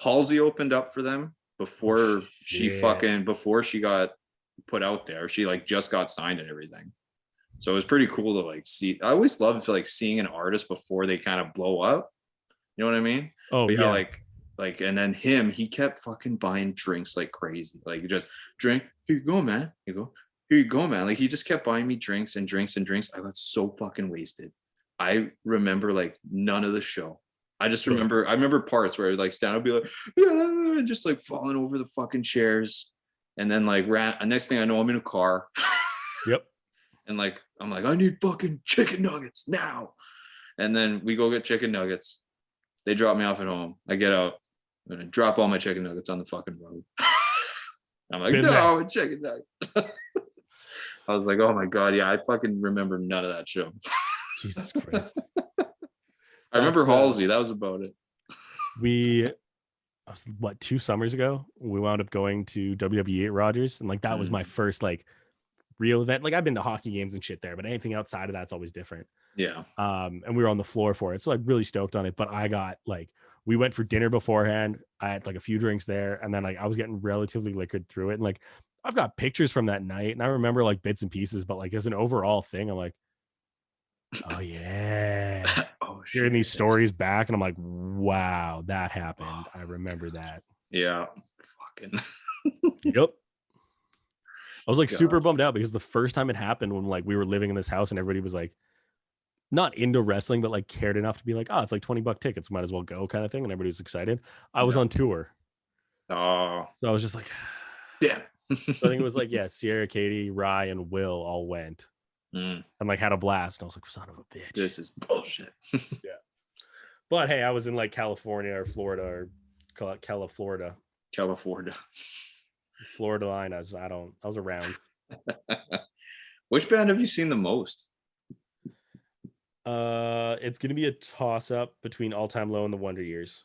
Halsey opened up for them before she got put out there. She like just got signed and everything. So it was pretty cool to like see. I always loved like seeing an artist before they kind of blow up. You know what I mean? Oh, but yeah. Like, and then he kept fucking buying drinks like crazy. Like just drink. Here you go, man. Here you go, man. Like he just kept buying me drinks and drinks and drinks. I got so fucking wasted. I remember like none of the show. I remember parts where I'd like stand up, be like, yeah, and just like falling over the fucking chairs. And then like next thing I know, I'm in a car. Yep. And like, I'm like, I need fucking chicken nuggets now. And then we go get chicken nuggets. They drop me off at home. I get out and I drop all my chicken nuggets on the fucking road. I'm like, no, chicken nuggets. I was like, oh my God. Yeah, I fucking remember none of that show. Jesus Christ. I remember Halsey. That was about it. 2 summers ago, we wound up going to WWE at Rogers. And like, that was my first like real event. Like I've been to hockey games and shit there, but anything outside of that's always different. Yeah. And we were on the floor for it. So like really stoked on it. But I got like, we went for dinner beforehand. I had like a few drinks there. And then like, I was getting relatively liquored through it. And like, I've got pictures from that night and I remember like bits and pieces, but like as an overall thing, I'm like, oh yeah. Oh, hearing these stories back and I'm like, wow, that happened. I remember that. Yeah. Fucking. Yep. I was like super bummed out because the first time it happened when like we were living in this house and everybody was like not into wrestling, but like cared enough to be like, oh, it's like $20 tickets, might as well go kind of thing. And everybody was excited. I was on tour. Oh. So I was just like, damn. So I think it was like, yeah, Sierra, Katie, Rye, and Will all went. And like had a blast. And I was like, son of a bitch. This is bullshit. Yeah. But hey, I was in like California or Florida or call it California. California. Florida Linas. I was around. Which band have you seen the most? It's gonna be a toss up between All Time Low and the Wonder Years.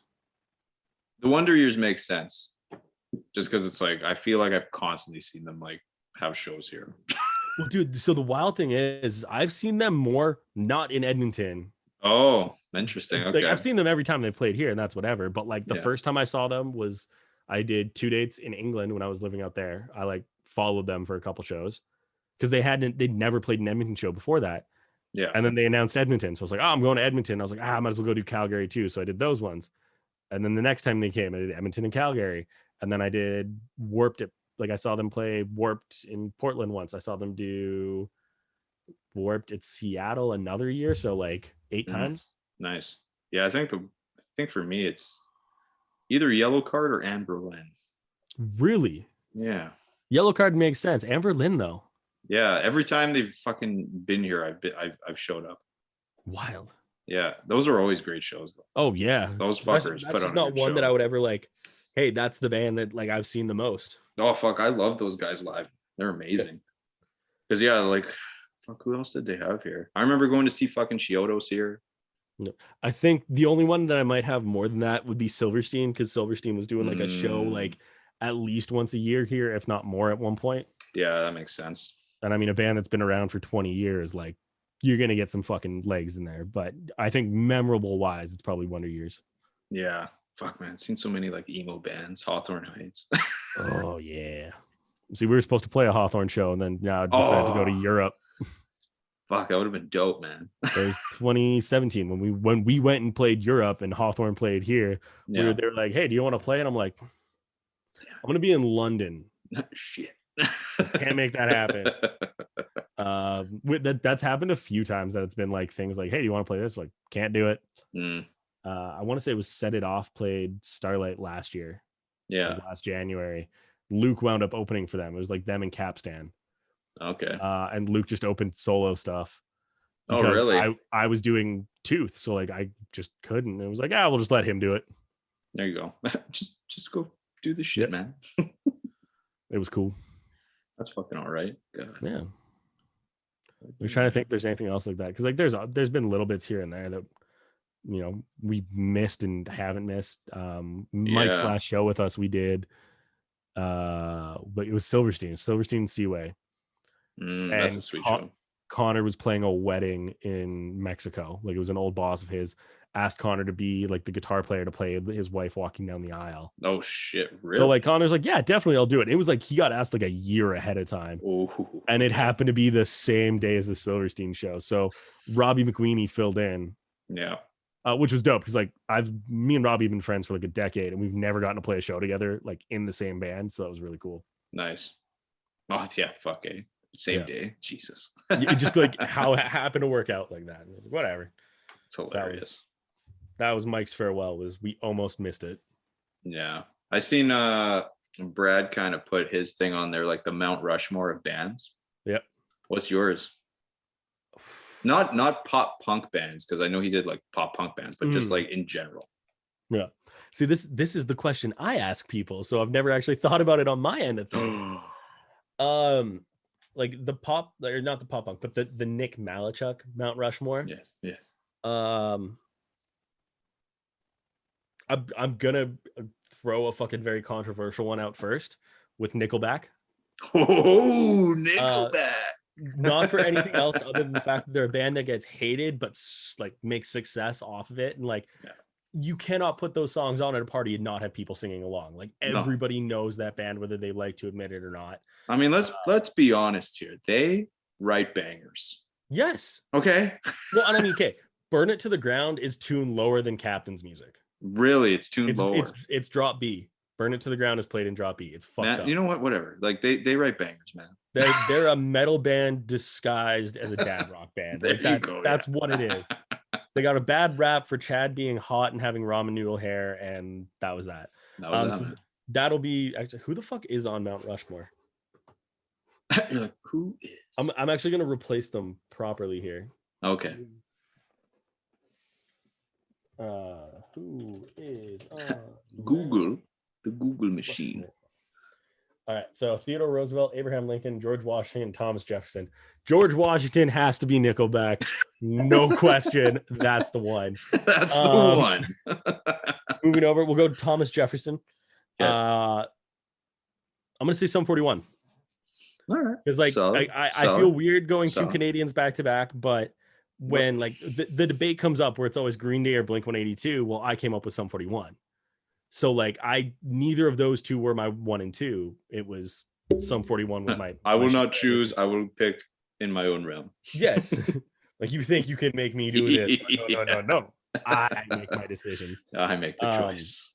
The Wonder Years makes sense, just because it's like I feel like I've constantly seen them like have shows here. Well, dude, so the wild thing is I've seen them more not in Edmonton. Oh, interesting. Okay. Like I've seen them every time they played here, and that's whatever. But like the first time I saw them was I did 2 dates in England when I was living out there. I like followed them for a couple shows because they'd never played an Edmonton show before that. Yeah. And then they announced Edmonton. So I was like, oh, I'm going to Edmonton. I was like, I might as well go do Calgary too. So I did those ones. And then the next time they came, I did Edmonton and Calgary. And then I did Warped at, like I saw them play Warped in Portland once. I saw them do Warped at Seattle another year. So like 8 times. Nice. Yeah, I think for me it's either Yellow Card or Amberlin. Really? Yeah. Yellow Card makes sense. Amberlin though. Yeah, every time they've fucking been here, I've showed up. Wild. Yeah, those are always great shows though. Oh yeah, those fuckers that's put just on. Not one show that I would ever like. Hey, that's the band that like I've seen the most. Oh fuck, I love those guys live. They're amazing. Because yeah, like fuck, who else did they have here? I remember going to see fucking Chiodos here. No, I think the only one that I might have more than that would be Silverstein, because Silverstein was doing like a show like at least once a year here, if not more at one point. Yeah, that makes sense. And I mean, a band that's been around for 20 years, like you're gonna get some fucking legs in there. But I think memorable wise, it's probably Wonder Years. Yeah, fuck man, I've seen so many like emo bands, Hawthorne Heights. Oh yeah. See, we were supposed to play a Hawthorne show, and then now decided to go to Europe. Fuck, that would have been dope, man. It was 2017 when we went and played Europe, and Hawthorne played here. Yeah. They were like, "Hey, do you want to play?" And I'm like, "I'm gonna be in London. Shit, can't make that happen." That's happened a few times that it's been like things like, "Hey, do you want to play this?" Like, can't do it. I want to say it was Set It Off played Starlight last year. Yeah, like last January. Luke wound up opening for them. It was like them and Capstan. Okay. And Luke just opened solo stuff. Oh, really? I was doing Tooth, so like I just couldn't. It was like, we'll just let him do it. There you go. just go do the shit, man. It was cool. That's fucking all right. God. Yeah. We're trying to think if there's anything else like that, because like there's been little bits here and there that we missed and haven't missed. Mike's last show with us we did, but it was Silverstein Seaway. That's a sweet show. Connor was playing a wedding in Mexico. Like it was an old boss of his asked Connor to be like the guitar player to play his wife walking down the aisle. Oh shit, really? So like Connor's like, yeah, definitely I'll do it. It was like he got asked like a year ahead of time. Ooh. And it happened to be the same day as the Silverstein show. So Robbie McQueenie filled in. Yeah. Which was dope because like me and Robbie have been friends for like a decade, and we've never gotten to play a show together like in the same band. So that was really cool. Nice. Oh yeah, fuck it. Same day. Jesus. It just like how it happened to work out like that. Whatever. It's hilarious. That was Mike's farewell. Was we almost missed it. Yeah. I seen Brad kind of put his thing on there, like the Mount Rushmore of bands. Yep. What's yours? Not pop punk bands, because I know he did like pop punk bands, but just like in general. Yeah. See, this is the question I ask people, so I've never actually thought about it on my end of things. Like the pop, or not the pop punk, but the Nick Malychuk Mount Rushmore. Yes. I'm gonna throw a fucking very controversial one out first with Nickelback. Oh, Nickelback. Not for anything else other than the fact that they're a band that gets hated but like makes success off of it, and like you cannot put those songs on at a party and not have people singing along. Like everybody knows that band, whether they like to admit it or not. I mean, let's be honest here. They write bangers. Yes. Okay. Well, and I mean, okay, Burn It to the Ground is tuned lower than Captain's music. Really? It's tuned lower. It's drop B. Burn It to the Ground is played in drop B. It's fucked up. You know what? Whatever. Like they write bangers, man. They're a metal band disguised as a dad rock band. Like that's what it is. They got a bad rap for Chad being hot and having ramen noodle hair, and that was that. That'll be actually, who the fuck is on Mount Rushmore? You're like, who is? I'm actually gonna replace them properly here. Okay. Who is on Google, the Google machine. All right, so Theodore Roosevelt, Abraham Lincoln, George Washington, Thomas Jefferson. George Washington has to be Nickelback. No question. That's the one. That's the one. Moving over, we'll go to Thomas Jefferson. Okay. I'm going to say Sum 41. All right. Because like I feel weird going two Canadians back to back, but when like the debate comes up where it's always Green Day or Blink-182, well, I came up with Sum 41. So like neither of those two were my 1 and 2. It was Sum 41 was my. I will not choose. I will pick in my own realm. Yes, like you think you can make me do this? No. I make my decisions. I make the choice.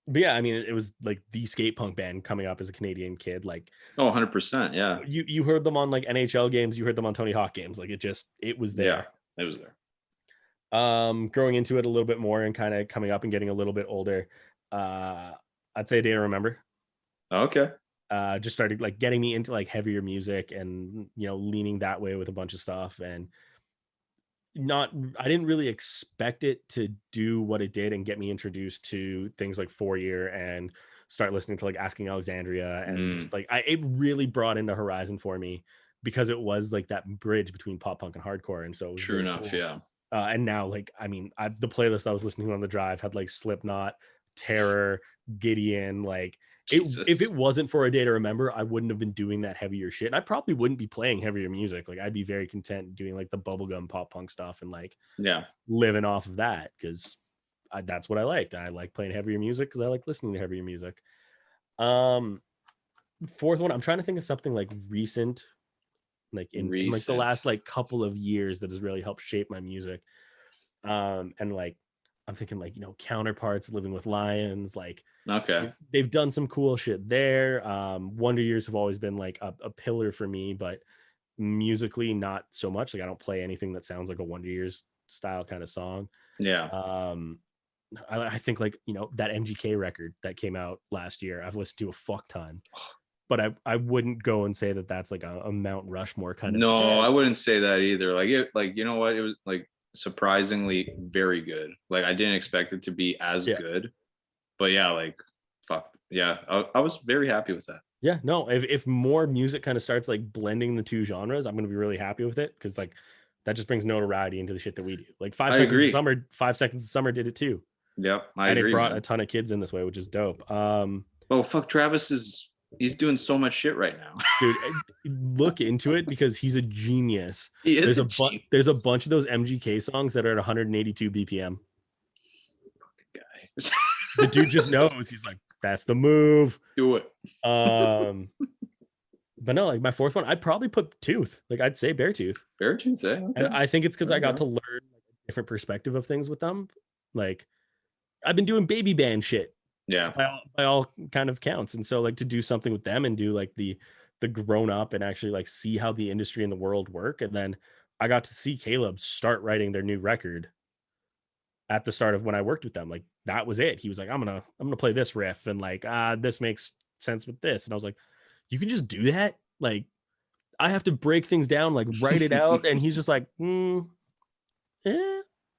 But yeah, I mean, it was like the skate punk band coming up as a Canadian kid. Like, 100%. Yeah. You heard them on like NHL games. You heard them on Tony Hawk games. Like it was there. Yeah, it was there. Growing into it a little bit more and kind of coming up and getting a little bit older. I'd say Day to Remember. Okay. Just started like getting me into like heavier music and, you know, leaning that way with a bunch of stuff, and I didn't really expect it to do what it did and get me introduced to things like 4 Year and start listening to like Asking Alexandria and just like it really brought into Horizon for me because it was like that bridge between pop punk and hardcore. And so it was true enough. Cool. Yeah. And now, like, I mean, the playlist I was listening to on the drive had like Slipknot, Terror, Gideon. Like, if it wasn't for A Day to Remember, I wouldn't have been doing that heavier shit. And I probably wouldn't be playing heavier music. Like, I'd be very content doing like the bubblegum pop punk stuff and like, living off of that because that's what I liked. I like playing heavier music because I like listening to heavier music. Fourth one, I'm trying to think of something like recent. Like in like the last like couple of years that has really helped shape my music. And like I'm thinking like, you know, Counterparts, Living with Lions, like they've done some cool shit there. Wonder Years have always been like a pillar for me, but musically not so much. Like I don't play anything that sounds like a Wonder Years style kind of song. I think like, you know, that MGK record that came out last year, I've listened to a fuck ton. But I wouldn't go and say that that's like a Mount Rushmore kind of. No, I wouldn't say that either. Like you know what? It was like surprisingly very good. Like I didn't expect it to be as good, but yeah, like fuck yeah, I was very happy with that. Yeah, no, if more music kind of starts like blending the two genres, I'm gonna be really happy with it because like that just brings notoriety into the shit that we do. Like 5 Seconds of Summer did it too. Yep, I agree. And it brought a ton of kids in this way, which is dope. Oh fuck, he's doing so much shit right now. Dude, look into it because he's a genius. He is there's a bunch of those MGK songs that are at 182 BPM. Fucking guy. The dude just knows. He's like, that's the move. Do it. But no, like my fourth one, I'd probably put Tooth. Like I'd say Beartooth. Beartooth, eh? Okay. And I think it's because I got to learn a different perspective of things with them. Like I've been doing baby band shit. Yeah, by all kind of counts. And so like to do something with them and do like the grown up and actually like see how the industry and the world work. And then I got to see Caleb start writing their new record at the start of when I worked with them. Like that was it. He was like, I'm gonna play this riff and like this makes sense with this. And I was like, you can just do that? Like I have to break things down, like write it out. And he's just like,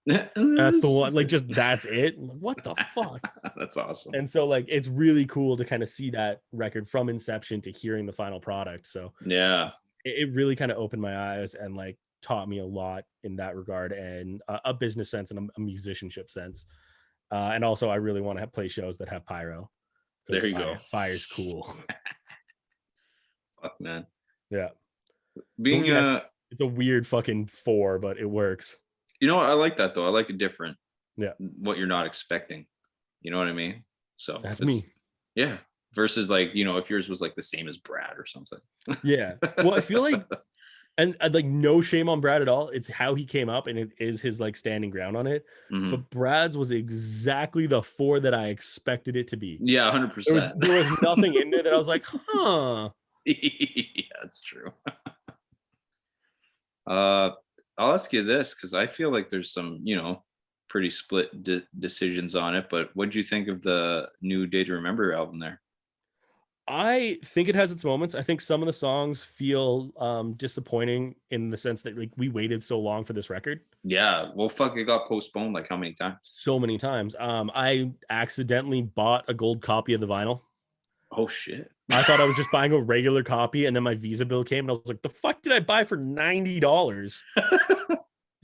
that's the one, like just that's it. What the fuck? That's awesome. And so like it's really cool to kind of see that record from inception to hearing the final product. So yeah, it really kind of opened my eyes and like taught me a lot in that regard and a business sense and a musicianship sense. And also I really want to play shows that have pyro. There you go. Fire's cool. Fuck man. Yeah. Being it's a weird fucking 4, but it works. You know what? I like that though. I like it different. Yeah. What you're not expecting. You know what I mean? So that's me. Yeah. Versus like, you know, if yours was like the same as Brad or something. Yeah. Well, I feel like, and like no shame on Brad at all. It's how he came up and it is his like standing ground on it. Mm-hmm. But Brad's was exactly the 4 that I expected it to be. Yeah, 100%. There was nothing in there that I was like, huh. Yeah, that's true. I'll ask you this because I feel like there's some, you know, pretty split decisions on it. But what do you think of the new Day to Remember album there? I think it has its moments. I think some of the songs feel disappointing in the sense that like we waited so long for this record. Yeah, well, fuck, it got postponed like how many times? So many times. I accidentally bought a gold copy of the vinyl. Oh shit. I thought I was just buying a regular copy, and then my Visa bill came, and I was like, "The fuck did I buy for $90?"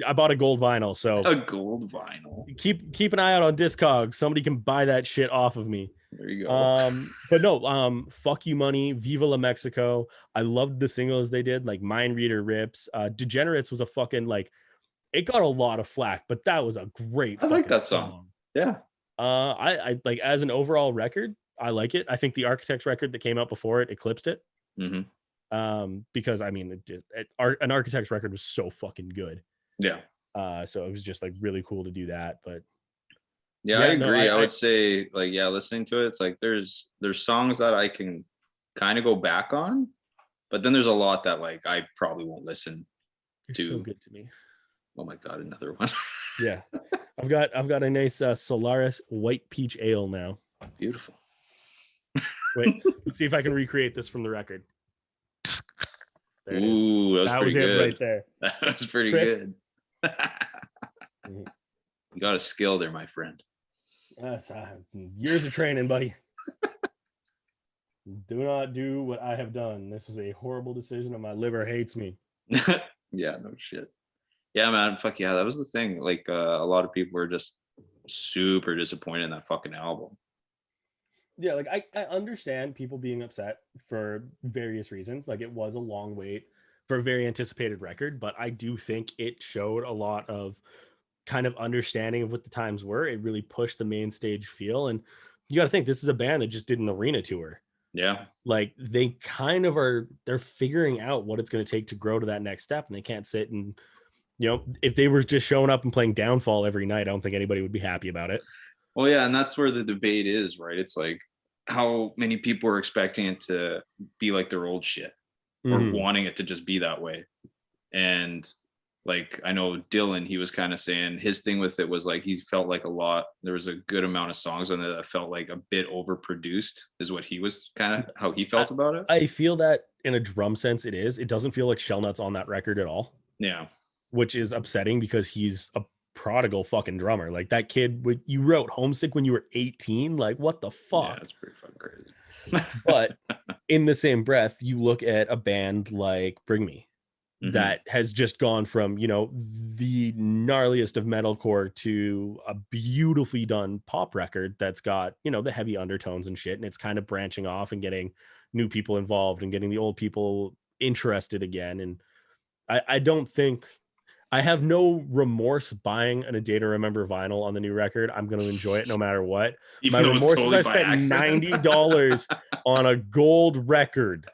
I bought a gold vinyl, so a gold vinyl. Keep an eye out on Discogs. Somebody can buy that shit off of me. There you go. But no, Fuck You Money, Viva La Mexico. I loved the singles they did, like Mind Reader Rips. Degenerates was a fucking like, it got a lot of flack, but that was a great. I like that song. Yeah. I like, as an overall record, I like it. I think the Architects record that came out before it eclipsed it. Because I mean, an Architects record was so fucking good. Yeah. So it was just like really cool to do that. But yeah, I agree. I would say like, yeah, listening to it, it's like there's songs that I can kind of go back on, but then there's a lot that like I probably won't listen to. So good to me. Oh my god, another one. Yeah. I've got a nice Solaris White Peach Ale now. Beautiful. Wait, let's see if I can recreate this from the record. There it is. Ooh, that was pretty good. It right there. That was pretty good. You got a skill there, my friend. That's years of training, buddy. Do not do what I have done. This is a horrible decision, and my liver hates me. Yeah, no shit. Yeah, man. Fuck yeah, that was the thing. Like a lot of people were just super disappointed in that fucking album. Yeah, like I understand people being upset for various reasons. Like it was a long wait for a very anticipated record, but I do think it showed a lot of kind of understanding of what the times were. It really pushed the main stage feel. And you got to think, this is a band that just did an arena tour. Yeah. Like they kind of they're figuring out what it's going to take to grow to that next step. And they can't sit and, you know, if they were just showing up and playing Downfall every night, I don't think anybody would be happy about it. Well, yeah. And that's where the debate is, right? It's like how many people are expecting it to be like their old shit or wanting it to just be that way. And like, I know Dylan, he was kind of saying his thing with it was like, he felt like there was a good amount of songs on it that felt like a bit overproduced is what he was kind of how he felt about it. I feel that in a drum sense it doesn't feel like Shellnut's on that record at all. Yeah. Which is upsetting because he's a prodigal fucking drummer. Like that kid, you wrote Homesick when you were 18. Like what the fuck? Yeah, that's pretty fucking crazy. But in the same breath, you look at a band like Bring Me that has just gone from, you know, the gnarliest of metalcore to a beautifully done pop record that's got, you know, the heavy undertones and shit, and it's kind of branching off and getting new people involved and getting the old people interested again. And I don't think I have no remorse buying A Day to Remember vinyl on the new record. I'm going to enjoy it no matter what. Even my remorse is I spent $90 on a gold record.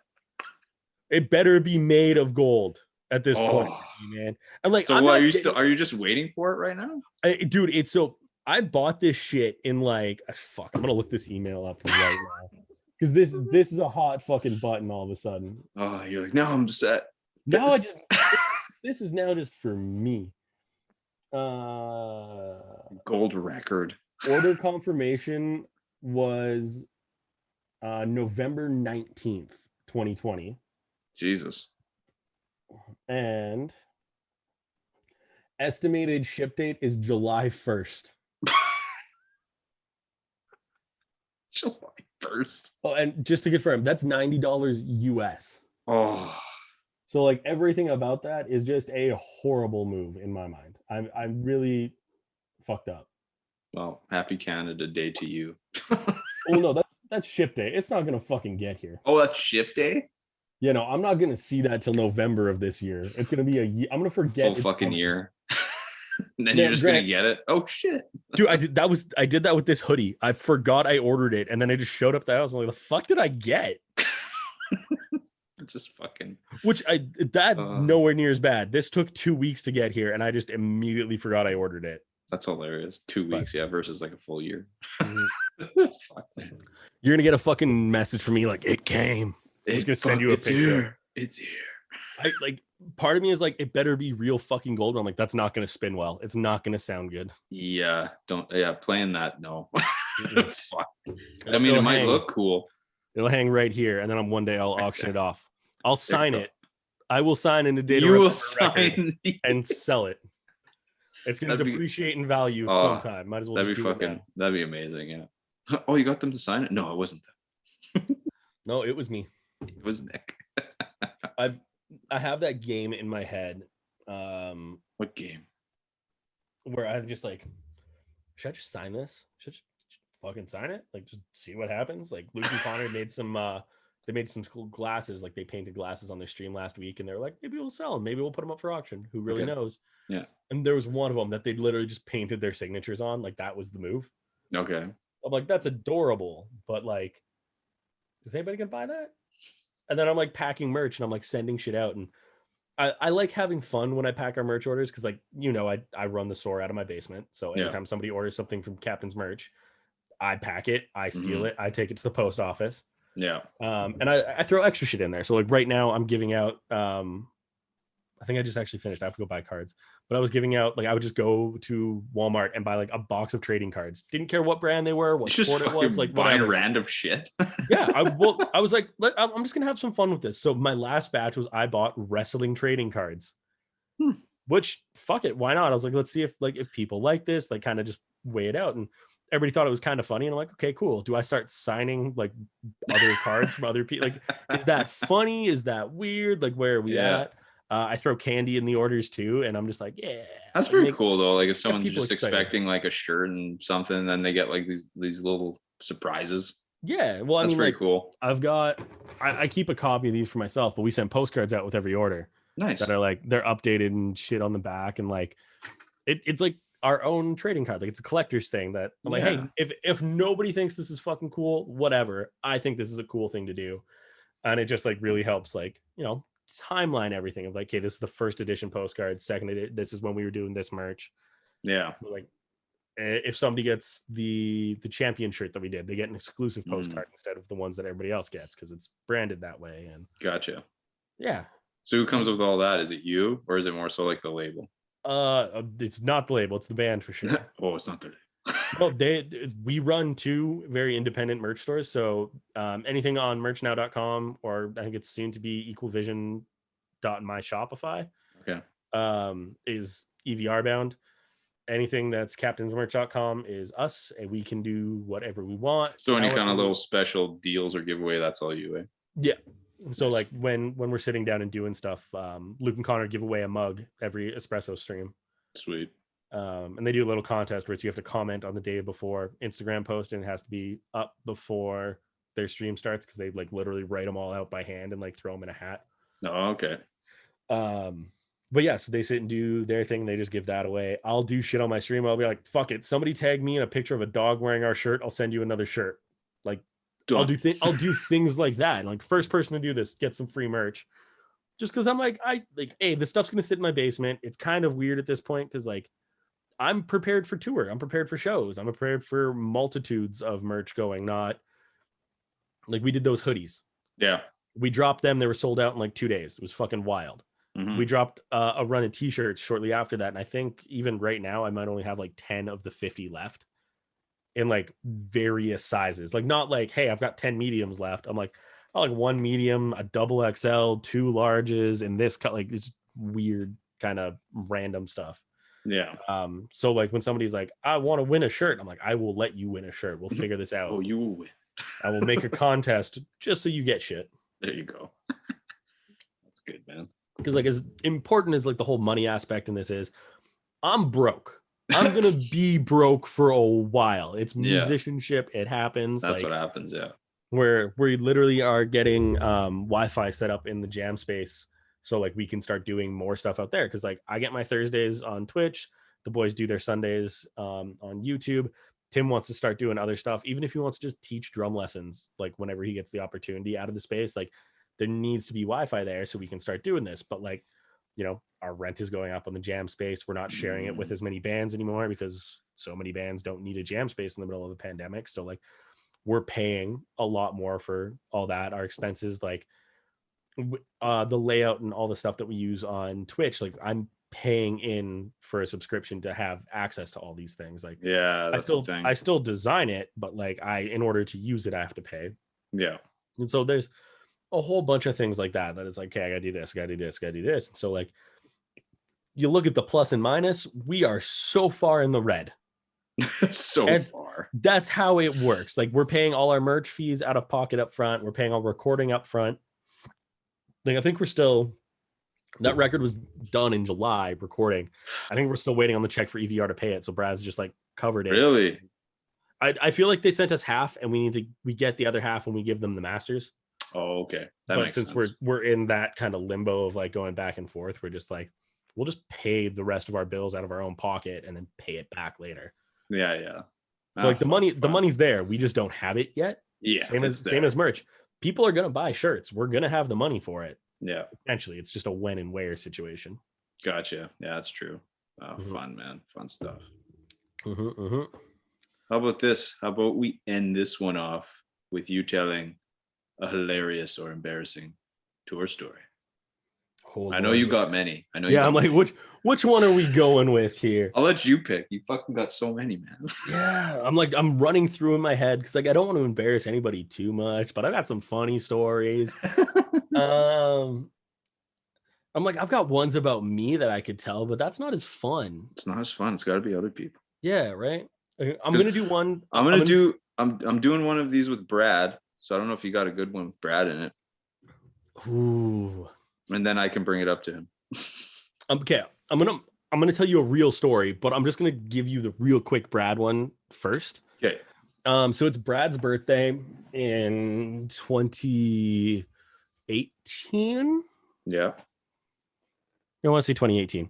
It better be made of gold at this point, man. I'm like, so what, are you just waiting for it right now? Dude, it's so I bought this shit in like, fuck, I'm going to look this email up right now. Because this is a hot fucking button all of a sudden. Oh, you're like, no, I'm set. Now this is now just for me. Gold record. Order confirmation was November 19th, 2020. Jesus. And estimated ship date is July 1st. July 1st. Oh, and just to confirm, that's $90 US. Oh. So like everything about that is just a horrible move in my mind. I'm really fucked up. Well, happy Canada Day to you. Oh no, that's ship day. It's not gonna fucking get here. Oh, that's ship day? You know, I'm not gonna see that till November of this year. It's gonna be a year. I'm gonna forget. Full fucking year. And then you're just gonna get it. Oh shit. Dude, I did that with this hoodie. I forgot I ordered it, and then I just showed up at the house. I'm like, the fuck did I get? Just fucking. Which nowhere near as bad. This took 2 weeks to get here, and I just immediately forgot I ordered it. That's hilarious. 2 weeks, yeah, versus like a full year. Fuck, man. You're gonna get a fucking message from me like, it came. I'm gonna send you a picture. Here. It's here. I like. Part of me is like, it better be real fucking gold. I'm like, that's not gonna spin well. It's not gonna sound good. Yeah, playing that, no. Fuck. I mean, it might look cool. It'll hang right here, and then one day I'll auction it off. I'll sign it. I will sign in the data You will sign and sell it. It's going to depreciate in value sometime. Might as well. That'd be amazing. Yeah. Oh, you got them to sign it? No, it wasn't them. No, it was me. It was Nick. I have that game in my head. What game? Where I just like, should I just sign this? Should I just fucking sign it? Like, just see what happens. Like, Luke and Connor made some. They made some cool glasses. Like, they painted glasses on their stream last week, and they're like, maybe we'll sell them. Maybe we'll put them up for auction. Who really knows? Yeah. And there was one of them that they literally just painted their signatures on. Like, that was the move. Okay. I'm like, that's adorable, but like, is anybody gonna buy that? And then I'm like packing merch and I'm like sending shit out, and I like having fun when I pack our merch orders because, like, I run the store out of my basement. So anytime somebody orders something from Captain's Merch, I pack it, I seal it, I take it to the post office. Yeah. And I throw extra shit in there. So like right now I'm giving out I think I just actually finished. I have to go buy cards, but I was giving out, like, I would just go to Walmart and buy like a box of trading cards. Didn't care what brand they were, what sport it was, like buying random shit. Yeah, I was like, I'm just gonna have some fun with this. So my last batch was I bought wrestling trading cards, which, fuck it, why not? I was like, let's see if people like this, like kind of just weigh it out. And everybody thought it was kind of funny, and I'm like, okay, cool. Do I start signing like other cards from other people? Like, is that funny? Is that weird? Like, where are we at? I throw candy in the orders too, and I'm just like, yeah. That's pretty cool though. Like, if someone's just expecting like a shirt and something, and then they get like these little surprises. Yeah, well, that's pretty cool. I keep a copy of these for myself, but we send postcards out with every order. Nice. That are like, they're updated and shit on the back, and like it's like our own trading card. Like, it's a collector's thing that I'm like, hey, if nobody thinks this is fucking cool, whatever. I think this is a cool thing to do, and it just like really helps, like, timeline everything of like, okay, this is the first edition postcard, second this is when we were doing this merch. Yeah. Like, if somebody gets the champion shirt that we did, they get an exclusive postcard instead of the ones that everybody else gets, because it's branded that way. And gotcha. Yeah. So who comes with all that? Is it you, or is it more so like the label? It's not the label, it's the band for sure. Oh, it's not the label. Well, we run two very independent merch stores. So anything on merchnow.com, or I think it's soon to be equalvision.myshopify, is EVR bound. Anything that's captainsmerch.com is us, and we can do whatever we want. So any kind of little special deals or giveaway, that's all you, eh? Yeah. So nice. Like when we're sitting down and doing stuff, Luke and Connor give away a mug every espresso stream. Sweet. And they do a little contest where you have to comment on the day before Instagram post, and it has to be up before their stream starts, because they like literally write them all out by hand and like throw them in a hat. Oh, okay. But yeah, so they sit and do their thing. They just give that away. I'll do shit on my stream. I'll be like, fuck it, somebody tag me in a picture of a dog wearing our shirt, I'll send you another shirt. Like, I'll do things like that. Like, first person to do this gets some free merch, just because I'm like, hey, this stuff's gonna sit in my basement. It's kind of weird at this point, because like, I'm prepared for tour. I'm prepared for shows. I'm prepared for multitudes of merch going. Not like, we did those hoodies. Yeah. We dropped them. They were sold out in like 2 days. It was fucking wild. We dropped a run of t-shirts shortly after that. And I think even right now, I might only have like 10 of the 50 left in like various sizes. Like, not like, hey, I've got 10 mediums left. I'm like, one medium, a double XL, 2 larges, and this cut. Like, it's weird kind of random stuff. Yeah. So like, when somebody's like, I want to win a shirt, I'm like, I will let you win a shirt. We'll figure this out. Oh, you will win. I will make a contest just so you get shit. There you go. That's good, man. Because like, as important as like the whole money aspect in this is, I'm broke. I'm gonna be broke for a while. It's musicianship. It happens. That's like, what happens. Yeah. Where we literally are getting Wi-Fi set up in the jam space, so like we can start doing more stuff out there. Because like, I get my Thursdays on Twitch. The boys do their Sundays on YouTube. Tim wants to start doing other stuff, even if he wants to just teach drum lessons, like whenever he gets the opportunity out of the space. Like, there needs to be Wi-Fi there so we can start doing this. But like, our rent is going up on the jam space. We're not sharing it with as many bands anymore, because so many bands don't need a jam space in the middle of a pandemic. So like, we're paying a lot more for all that. Our expenses, like the layout and all the stuff that we use on Twitch, like I'm paying in for a subscription to have access to all these things. Like, yeah, that's the thing. I still design it, but like, in order to use it, I have to pay. Yeah. And so there's a whole bunch of things like that it's like, okay, I gotta do this, gotta do this, gotta do this. And so like you look at the plus and minus, we are so far in the red. So far. That's how it works. Like we're paying all our merch fees out of pocket up front. We're paying all recording up front. Like I think we're still, that record was done in July recording. I think we're still waiting on the check for EVR to pay it. So Brad's just like covered it. Really? I feel like they sent us half and we get the other half when we give them the masters. Oh, okay. That but makes since sense. we're in that kind of limbo of like going back and forth, we're just like, we'll just pay the rest of our bills out of our own pocket and then pay it back later. Yeah. So like the money's there. We just don't have it yet. Yeah. Same as merch. People are gonna buy shirts. We're gonna have the money for it. Yeah. Eventually, it's just a when and where situation. Gotcha. Yeah, that's true. Fun, man. Fun stuff. How about this? How about we end this one off with you telling a hilarious or embarrassing tour story? I know you got many. I'm like, which one are we going with here? I'll let you pick. You fucking got so many, man. Yeah, I'm running through in my head because like I don't want to embarrass anybody too much, but I got some funny stories. I'm like, I've got ones about me that I could tell, but that's not as fun. It's not as fun. It's got to be other people. Yeah, right. I'm gonna do one. I'm doing one of these with Brad. So I don't know if you got a good one with Brad in it. Ooh. And then I can bring it up to him. Okay, I'm gonna tell you a real story, but I'm just gonna give you the real quick Brad one first. Okay. So it's Brad's birthday in 2018. Yeah. I want to say 2018.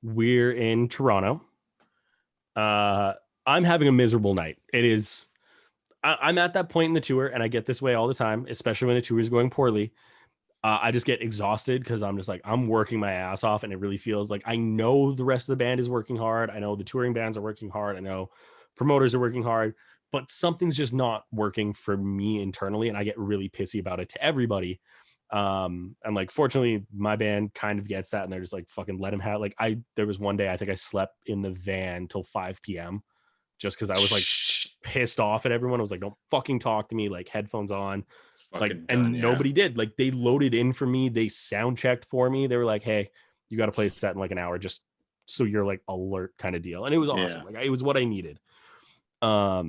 We're in Toronto. I'm having a miserable night. It is. I'm at that point in the tour, and I get this way all the time, especially when the tour is going poorly. I just get exhausted because I'm just like, I'm working my ass off, and it really feels like I know the rest of the band is working hard. I know the touring bands are working hard. I know promoters are working hard, but something's just not working for me internally, and I get really pissy about it to everybody. And like, fortunately, my band kind of gets that, and they're just like, fucking let him have. Like, there was one day I think I slept in the van till 5 p.m. just because I was like pissed off at everyone. I was like, don't fucking talk to me, like headphones on. Nobody did. Like, they loaded in for me, they sound checked for me, they were like, hey, you got to play set in like an hour just so you're like alert kind of deal. And it was awesome. Like, it was what I needed. But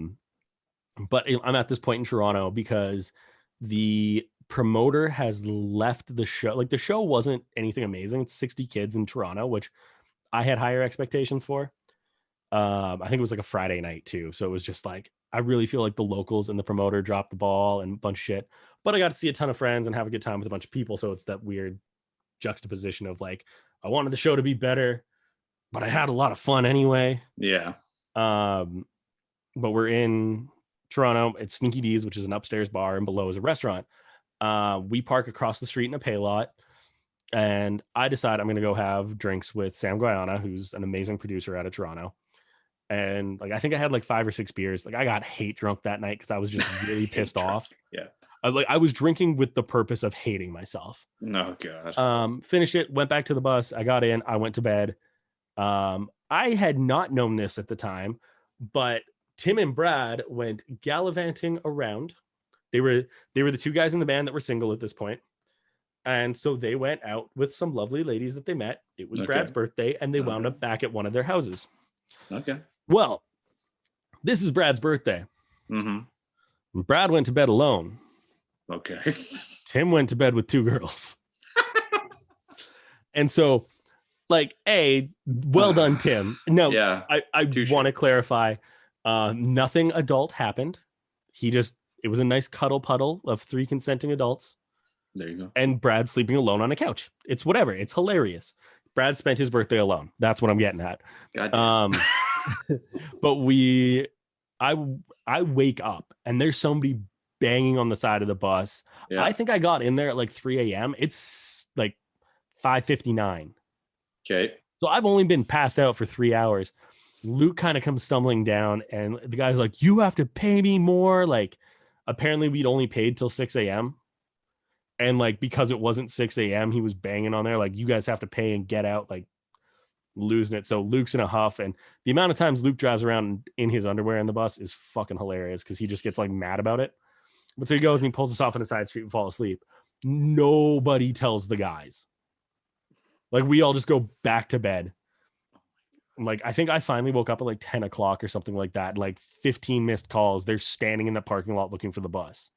I'm at this point in Toronto because the promoter has left the show. Like, the show wasn't anything amazing. It's 60 kids in Toronto, which I had higher expectations for. I think it was like a Friday night too, so it was just like, I really feel like the locals and the promoter dropped the ball and a bunch of shit, but I got to see a ton of friends and have a good time with a bunch of people. So it's that weird juxtaposition of like, I wanted the show to be better, but I had a lot of fun anyway. Yeah. But we're in Toronto. It's Sneaky D's, which is an upstairs bar, and below is a restaurant. We park across the street in a pay lot, and I decide I'm going to go have drinks with Sam Guyana, who's an amazing producer out of Toronto. And like, I think I had like 5 or 6 beers. Like, I got hate drunk that night because I was just really pissed off. Yeah. I was drinking with the purpose of hating myself. Oh God. Finished it, went back to the bus. I got in, I went to bed. I had not known this at the time, but Tim and Brad went gallivanting around. They were the 2 guys in the band that were single at this point. And so they went out with some lovely ladies that they met. It was Brad's birthday, and they wound up back at one of their houses. Okay. Well, this is Brad's birthday. Mm-hmm. Brad went to bed alone. Okay. Tim went to bed with 2 girls. And so, like, well done, Tim. No, yeah, I want to clarify. Nothing adult happened. It was a nice cuddle puddle of 3 consenting adults. There you go. And Brad sleeping alone on a couch. It's whatever. It's hilarious. Brad spent his birthday alone. That's what I'm getting at. But I wake up and there's somebody banging on the side of the bus. Yeah. I think I got in there at like 3 a.m. It's like 5:59. Okay. So I've only been passed out for 3 hours. Luke kind of comes stumbling down, and the guy's like, you have to pay me more. Like, apparently we'd only paid till 6 a.m. And like, because it wasn't 6 a.m., he was banging on there like, you guys have to pay and get out, like losing it. So Luke's in a huff, and the amount of times Luke drives around in his underwear in the bus is fucking hilarious because he just gets like mad about it. But so he goes and he pulls us off on a side street and fall asleep. Nobody tells the guys. Like, we all just go back to bed. Like, I think I finally woke up at like 10 o'clock or something like that. Like 15 missed calls. They're standing in the parking lot looking for the bus.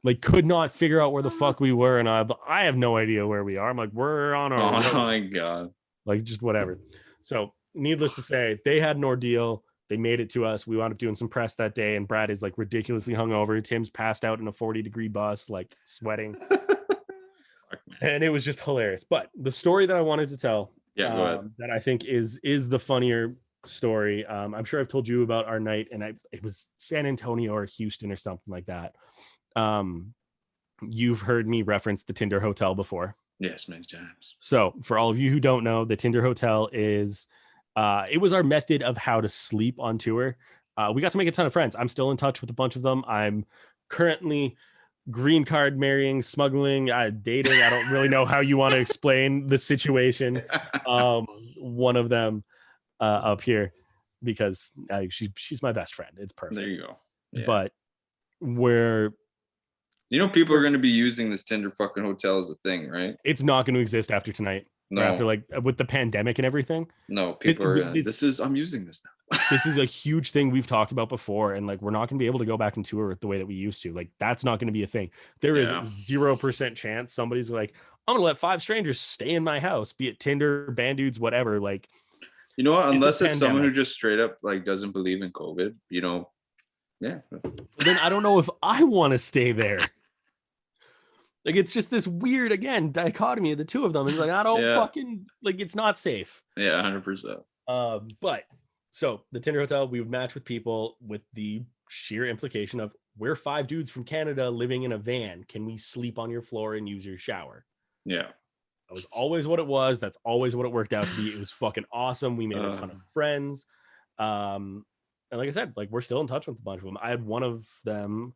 Like, could not figure out where the fuck we were. And I have no idea where we are. I'm like, we're on our road. Oh my God. Like, just whatever. So needless to say, they had an ordeal. They made it to us. We wound up doing some press that day, and Brad is like ridiculously hungover. Tim's passed out in a 40-degree bus, like sweating. And it was just hilarious. But the story that I wanted to tell, that I think is the funnier story. I'm sure I've told you about our night, and it was San Antonio or Houston or something like that. You've heard me reference the Tinder Hotel before. Yes, many times. So for all of you who don't know, the Tinder Hotel is it was our method of how to sleep on tour. We got to make a ton of friends. I'm still in touch with a bunch of them. I'm currently green card marrying, smuggling, dating. I don't really know how you want to explain the situation. One of them up here, because she's my best friend. It's perfect. There you go. Yeah. But people are going to be using this Tinder fucking hotel as a thing, right? It's not going to exist after tonight. No. After, like, with the pandemic and everything. No, people are. I'm using this now. This is a huge thing we've talked about before, and like, we're not going to be able to go back and tour the way that we used to. Like, that's not going to be a thing. There is 0% chance somebody's like, I'm going to let 5 strangers stay in my house, be it Tinder, band dudes, whatever. Like, you know what? Unless it's someone who just straight up like doesn't believe in COVID, Yeah. Then I don't know if I want to stay there. Like, it's just this weird, again, dichotomy of the two of them. It's like, I don't fucking, like, it's not safe. Yeah, 100%. But so the Tinder Hotel, we would match with people with the sheer implication of, we're 5 dudes from Canada living in a van. Can we sleep on your floor and use your shower? Yeah. That was always what it was. That's always what it worked out to be. It was fucking awesome. We made a ton of friends. And like I said, like, we're still in touch with a bunch of them. I had one of them.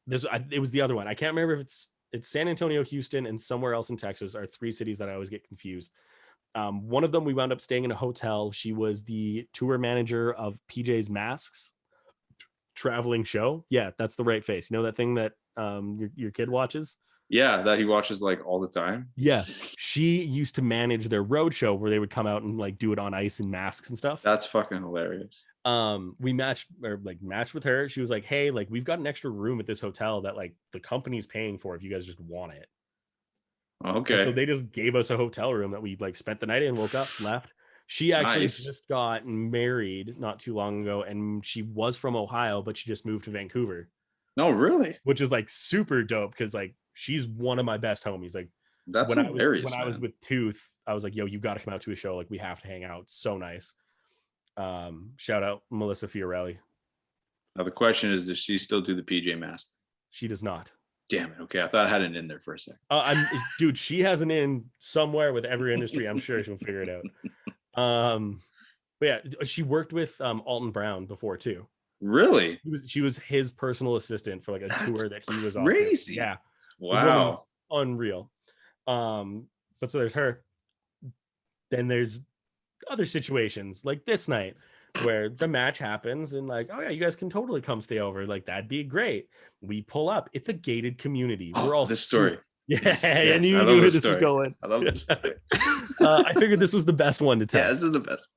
It was the other one. I can't remember if it's San Antonio, Houston, and somewhere else in Texas are 3 cities that I always get confused. One of them, we wound up staying in a hotel. She was the tour manager of PJ's Masks traveling show. Yeah, that's the right face. You know that thing that your kid watches? Yeah, that he watches like all the time. Yeah, she used to manage their road show where they would come out and like do it on ice and masks and stuff. That's fucking hilarious. We matched with her. She was like, hey, like, we've got an extra room at this hotel that like the company's paying for if you guys just want it. Okay. And so they just gave us a hotel room that we like spent the night in, woke up, left. She actually just got married not too long ago, and she was from Ohio, but she just moved to Vancouver. No, really? Which is like super dope, because like, she's one of my best homies. Like, that's hilarious. When I was with Tooth, I was like, yo, you got to come out to a show. Like, we have to hang out. It's so nice. Shout out Melissa Fiorelli. Now the question is, does she still do the PJ Mask? She does not. Damn it. Okay, I thought I had it in there for a second. Dude, she has an in somewhere with every industry. I'm sure she'll figure it out. But yeah, she worked with Alton Brown before too. Really? She was his personal assistant for like a tour that he was on. Crazy. Yeah. Wow. Unreal. But so there's her. Then there's other situations like this night where the match happens and like, oh yeah, you guys can totally come stay over. Like, that'd be great. We pull up. It's a gated community. We're all this story. Yeah, yes, and you knew where this was going. I love this story. I figured this was the best one to tell. Yeah, this is the best.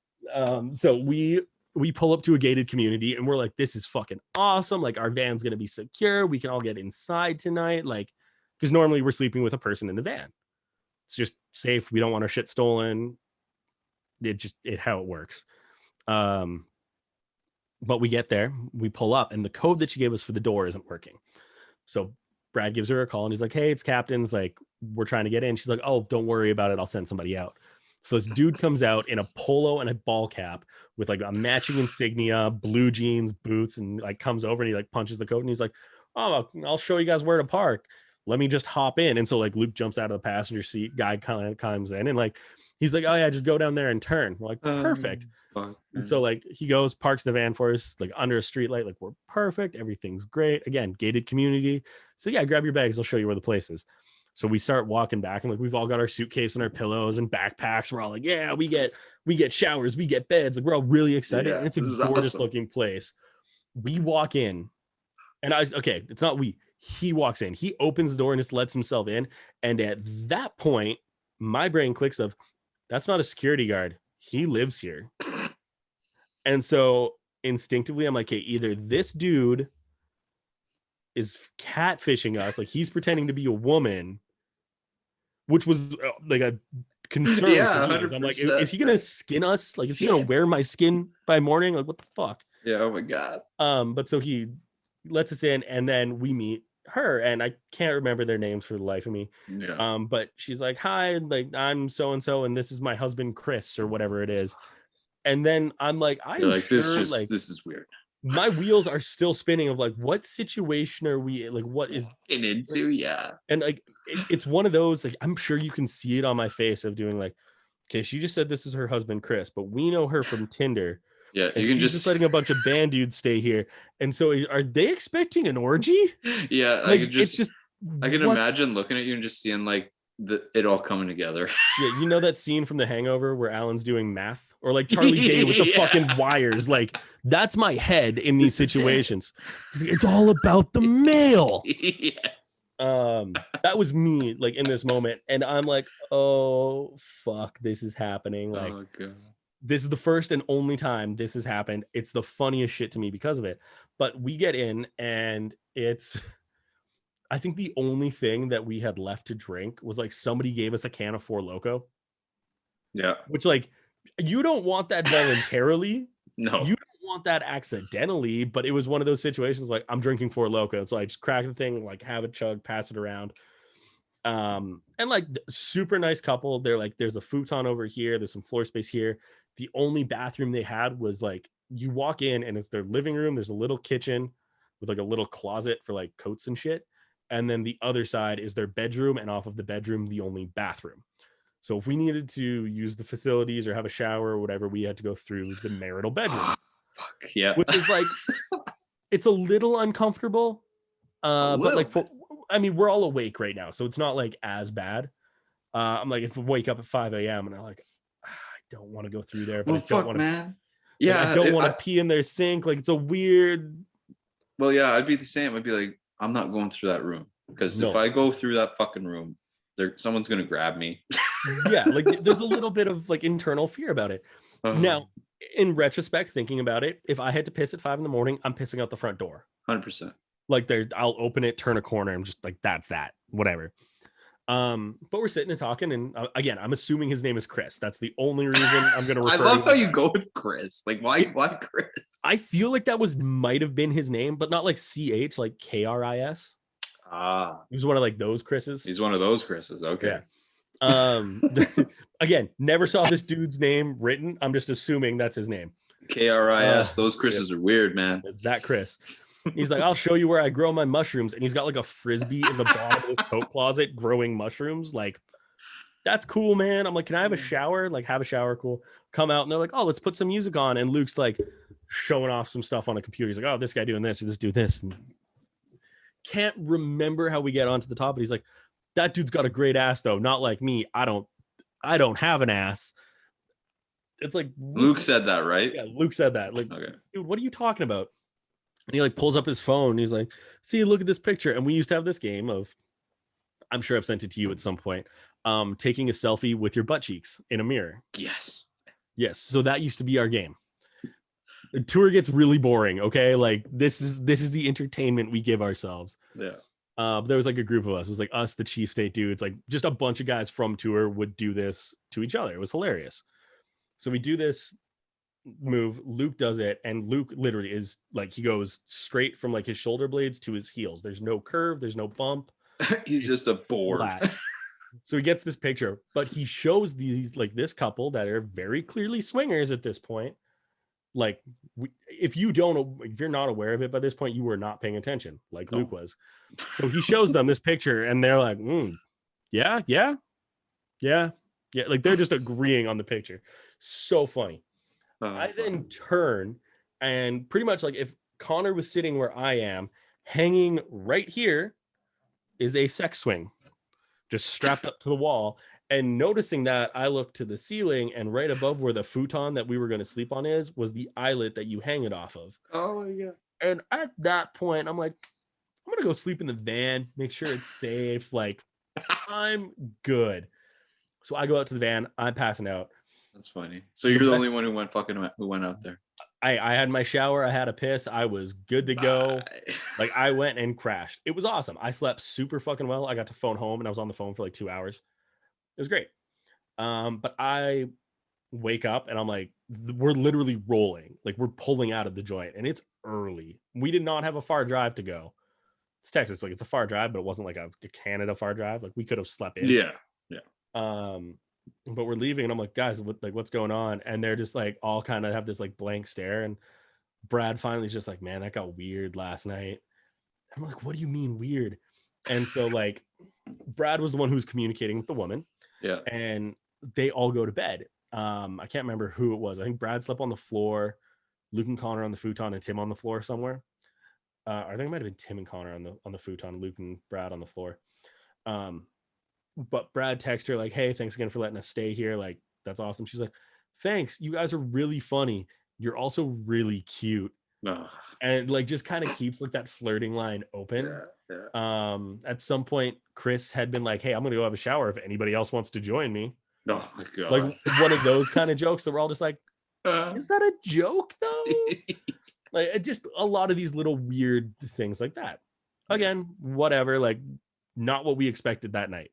So we pull up to a gated community and we're like, this is fucking awesome. Like, our van's gonna be secure. We can all get inside tonight. Like, because normally we're sleeping with a person in the van. It's just safe. We don't want our shit stolen. How it works. But we get there, we pull up, and the code that she gave us for the door isn't working. So Brad gives her a call and he's like, hey, it's Captain's, like, we're trying to get in. She's like, oh, don't worry about it, I'll send somebody out. So this dude comes out in a polo and a ball cap with like a matching insignia, blue jeans, boots, and like comes over and he like punches the code and he's like, oh, I'll show you guys where to park. Let me just hop in. And so like Luke jumps out of the passenger seat, guy kind of comes in and like, he's like, oh yeah, just go down there and turn. We're like, perfect. And so like he goes, parks the van for us, like under a street light, like we're perfect. Everything's great. Again, gated community. So yeah, grab your bags. I'll show you where the place is. So we start walking back and like, we've all got our suitcase and our pillows and backpacks. We're all like, yeah, we get showers, we get beds. Like, we're all really excited. Yeah, and it's a gorgeous looking place. We walk in And okay, it's not we. He walks in. He opens the door and just lets himself in. And at that point, my brain clicks of, that's not a security guard. He lives here. And so instinctively, I'm like, okay, either this dude is catfishing us, like he's pretending to be a woman, which was like a concern Yeah, for me. 100%. I'm like, is he gonna skin us? Like, is he gonna wear my skin by morning? Like, what the fuck? Yeah, oh my God. But so he lets us in, and then we meet her, and I can't remember their names for the life of me. Yeah. But she's like, hi, like I'm so and so, and this is my husband Chris, or whatever it is. And then I'm like, I'm like, sure, this is weird. My wheels are still spinning of like, what situation are we like? What is into? Yeah. And like, it's one of those, like, I'm sure you can see it on my face of doing like, okay, she just said this is her husband Chris, but we know her from Tinder. Yeah, and you can just letting a bunch of band dudes stay here. And so are they expecting an orgy? Yeah, like it's just I can imagine looking at you and just seeing like it all coming together. Yeah, you know that scene from The Hangover where Alan's doing math, or like Charlie Day with the fucking wires. Like, that's my head in these situations. It's all about the mail. Yes. That was me, like, in this moment, and I'm like, oh fuck, this is happening. Like, oh, God. This is the first and only time this has happened. It's the funniest shit to me because of it. But we get in, and it's, I think the only thing that we had left to drink was like somebody gave us a can of Four Loko. Yeah. Which, like, you don't want that voluntarily. No. You don't want that accidentally, but it was one of those situations like, I'm drinking Four Loko. So I just crack the thing, like have a chug, pass it around. And like, super nice couple. They're like, there's a futon over here. There's some floor space here. The only bathroom they had was like, you walk in and it's their living room. There's a little kitchen with like a little closet for like coats and shit. And then the other side is their bedroom, and off of the bedroom, the only bathroom. So if we needed to use the facilities or have a shower or whatever, we had to go through the marital bedroom. Fuck yeah. Which is like, it's a little uncomfortable. But like, I mean, we're all awake right now, so it's not like as bad. I'm like, if we wake up at 5 a.m. and I'm like, I don't want to go through there, but I don't want to, man. Yeah, like, I don't want to pee in their sink. Like, it's a weird. Well, yeah, I'd be the same. I'd be like, I'm not going through that room, because if I go through that fucking room, someone's gonna grab me. Yeah, like there's a little bit of like internal fear about it. Now, in retrospect, thinking about it, if I had to piss at 5 a.m, I'm pissing out the front door. 100%. Like, I'll open it, turn a corner, and just like, that's that, whatever. But we're sitting and talking, and again, I'm assuming his name is Chris. That's the only reason I'm gonna refer. I love how you go with Chris. Like, why Chris? I feel like that might have been his name, but not like CH, like KRIS. He was one of like those Chris's. He's one of those Chris's. Okay. Yeah. Again, never saw this dude's name written. I'm just assuming that's his name. KRIS. Those Chris's are weird, man. Is that Chris? He's like, I'll show you where I grow my mushrooms. And he's got like a frisbee in the bottom of his coat closet growing mushrooms. Like, that's cool, man. I'm like, can I have a shower? Like, have a shower, cool. Come out, and they're like, oh, let's put some music on. And Luke's like showing off some stuff on a computer. He's like, oh, this guy doing this, and this do this. And can't remember how we get onto the top, but he's like, that dude's got a great ass though. Not like me. I don't have an ass. It's like, Luke said that, right? Yeah, Luke said that. Like, okay. Dude, what are you talking about? And he like pulls up his phone. And he's like, see, look at this picture. And we used to have this game of, I'm sure I've sent it to you at some point, taking a selfie with your butt cheeks in a mirror. Yes. So that used to be our game. The tour gets really boring. Okay. Like, this is the entertainment we give ourselves. Yeah. There was like a group of us. It was like us, the Chief State dudes, like just a bunch of guys from tour would do this to each other. It was hilarious. So we do this move. Luke does it, and Luke literally is like, he goes straight from like his shoulder blades to his heels. There's no curve. There's no bump. He's just a board. So he gets this picture, but he shows these like this couple that are very clearly swingers at this point. Like, if you're not aware of it by this point, you were not paying attention like Luke was. So he shows them this picture, and they're like, yeah. Like, they're just agreeing on the picture. So funny. I then turn, and pretty much like if Connor was sitting where I am, hanging right here is a sex swing, just strapped up to the wall. And noticing that, I looked to the ceiling, and right above where the futon that we were going to sleep on was the eyelet that you hang it off of. Oh, yeah. And at that point, I'm like, I'm gonna go sleep in the van, make sure it's safe. Like, I'm good. So I go out to the van. I'm passing out. That's funny. So you're the only one who went out there. I had my shower. I had a piss. I was good to go. Like, I went and crashed. It was awesome. I slept super fucking well. I got to phone home and I was on the phone for like 2 hours. It was great. But I wake up and I'm like, we're literally rolling. Like, we're pulling out of the joint and it's early. We did not have a far drive to go. It's Texas. Like, it's a far drive, but it wasn't like a Canada far drive. Like, we could have slept in. Yeah. But we're leaving and I'm like, guys, what's going on? And they're just like all kind of have this like blank stare. And Brad finally is just like, man, that got weird last night. I'm like, what do you mean weird? And so like Brad was the one who's communicating with the woman. Yeah. And they all go to bed. I can't remember who it was. I think Brad slept on the floor, Luke and Connor on the futon, and Tim on the floor somewhere. I think it might have been Tim and Connor on the futon, Luke and Brad on the floor. But Brad texted her like, hey, thanks again for letting us stay here. Like, that's awesome. She's like, thanks. You guys are really funny. You're also really cute. And like just kind of keeps like that flirting line open. Yeah. At some point, Chris had been like, hey, I'm gonna go have a shower if anybody else wants to join me. Oh my God. Like one of those kind of jokes that we're all just like, is that a joke though? Like, just a lot of these little weird things like that. Again, whatever, like not what we expected that night.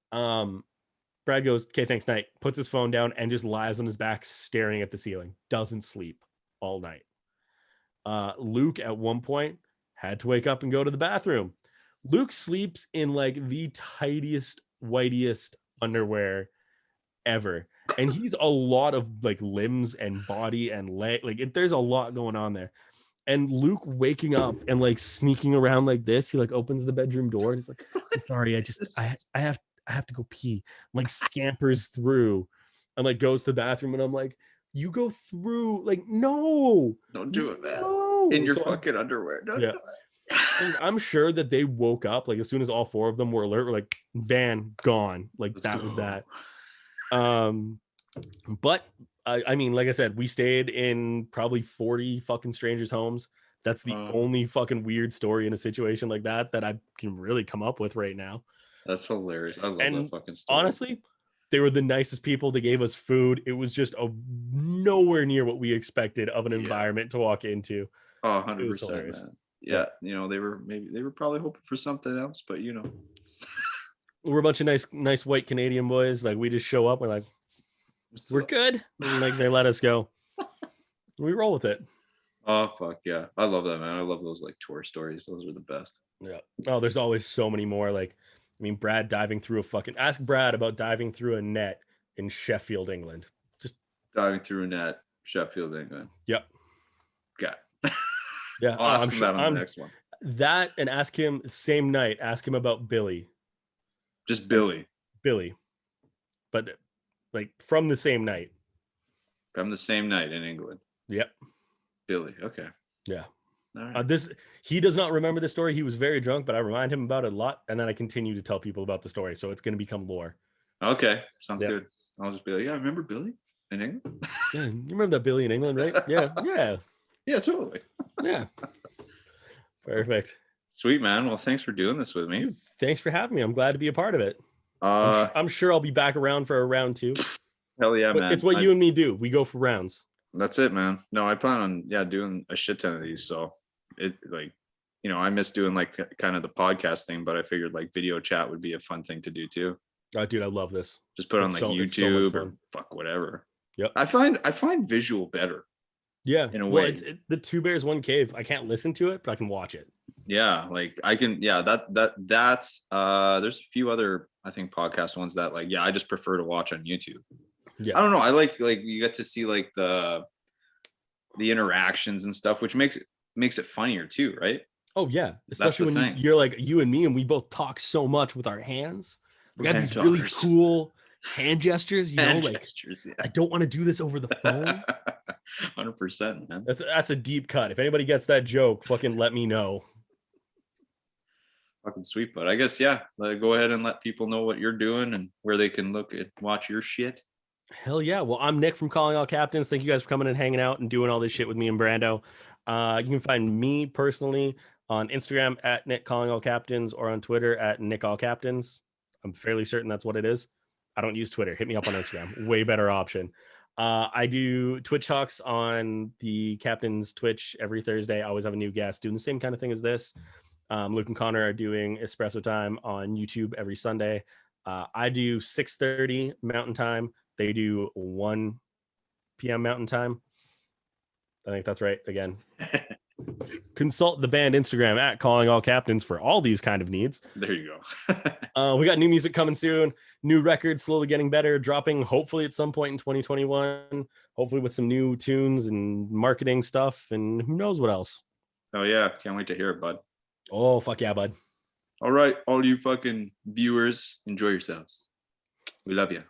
Brad goes, okay, thanks, night, puts his phone down and just lies on his back staring at the ceiling, doesn't sleep all night. Luke at one point had to wake up and go to the bathroom. Luke sleeps in like the tightest, whitest underwear ever, and he's a lot of like limbs and body and leg, like there's a lot going on there. And Luke waking up and like sneaking around like this, he like opens the bedroom door and he's like, sorry, I have to go pee. Like scampers through and like goes to the bathroom, and I'm like, you go through, like, no, don't do it, man. No. In your fucking underwear. Don't do it. I'm sure that they woke up like as soon as all four of them were alert, we're like, van gone. Like that was that. But I mean, like I said, we stayed in probably 40 fucking strangers' homes. That's the only fucking weird story in a situation like that I can really come up with right now. That's hilarious. I love that fucking story. Honestly, they were the nicest people. They gave us food. It was just nowhere near what we expected of an environment to walk into. Oh, 100%, man. Yeah, you know, they were probably hoping for something else, but you know. We're a bunch of nice white Canadian boys. Like, we just show up, we're like, we're good. And like they let us go. We roll with it. Oh fuck yeah. I love that, man. I love those like tour stories. Those are the best. Yeah. Oh, there's always so many more. Like, I mean, Brad diving through ask Brad about diving through a net in Sheffield, England. Just diving through a net, Sheffield, England. Yep. Got yeah. I'm sure that on the next one. That, and ask him same night, ask him about Billy. Just Billy. But like from the same night. From the same night in England. Yep. Billy. Okay. Yeah. All right. He does not remember the story. He was very drunk, but I remind him about it a lot, and then I continue to tell people about the story, so it's going to become lore. Okay, sounds good. I'll just be like, yeah, remember Billy in England? Yeah, you remember that Billy in England, right? Yeah. Yeah, totally. Yeah. Perfect. Sweet, man. Well, thanks for doing this with me. Dude, thanks for having me. I'm glad to be a part of it. I'm sure I'll be back around for a round 2. Hell yeah, man. It's what you and me do. We go for rounds. That's it, man. No, I plan on doing a shit ton of these. So it, like, you know, I miss doing like kind of the podcast thing, but I figured like video chat would be a fun thing to do too. Oh, dude, I love this. Just put on like YouTube or fuck whatever. Yep. I find visual better. Yeah. In a way. It's the Two Bears One Cave. I can't listen to it, but I can watch it. Yeah, like I can. Yeah, that's there's a few other, I think, podcast ones that like, I just prefer to watch on YouTube. Yeah. I don't know. I like you get to see like the interactions and stuff, which makes it funnier too, right? Oh yeah, especially when you're like you and me, and we both talk so much with our hands. We got these really cool hand gestures, gestures, yeah. I don't want to do this over the phone. 100%, man. That's a deep cut. If anybody gets that joke, fucking let me know. Fucking sweet, but I guess go ahead and let people know what you're doing and where they can watch your shit. Hell yeah. Well, I'm Nick from Calling All Captains. Thank you guys for coming and hanging out and doing all this shit with me and Brando. You can find me personally on Instagram at Nick Calling All Captains or on Twitter at Nick All Captains. I'm fairly certain that's what it is. I don't use Twitter. Hit me up on Instagram. Way better option. I do Twitch talks on the Captain's Twitch every Thursday. I always have a new guest doing the same kind of thing as this. Luke and Connor are doing Espresso Time on YouTube every Sunday. I do 6:30 Mountain Time. They do 1 p.m. Mountain Time. I think that's right. Again, consult the band Instagram at Calling All Captains for all these kind of needs. There you go. We got new music coming soon. New records slowly getting better, dropping hopefully at some point in 2021. Hopefully with some new tunes and marketing stuff, and who knows what else. Oh yeah, can't wait to hear it, bud. Oh fuck yeah, bud. All right, all you fucking viewers, enjoy yourselves. We love you.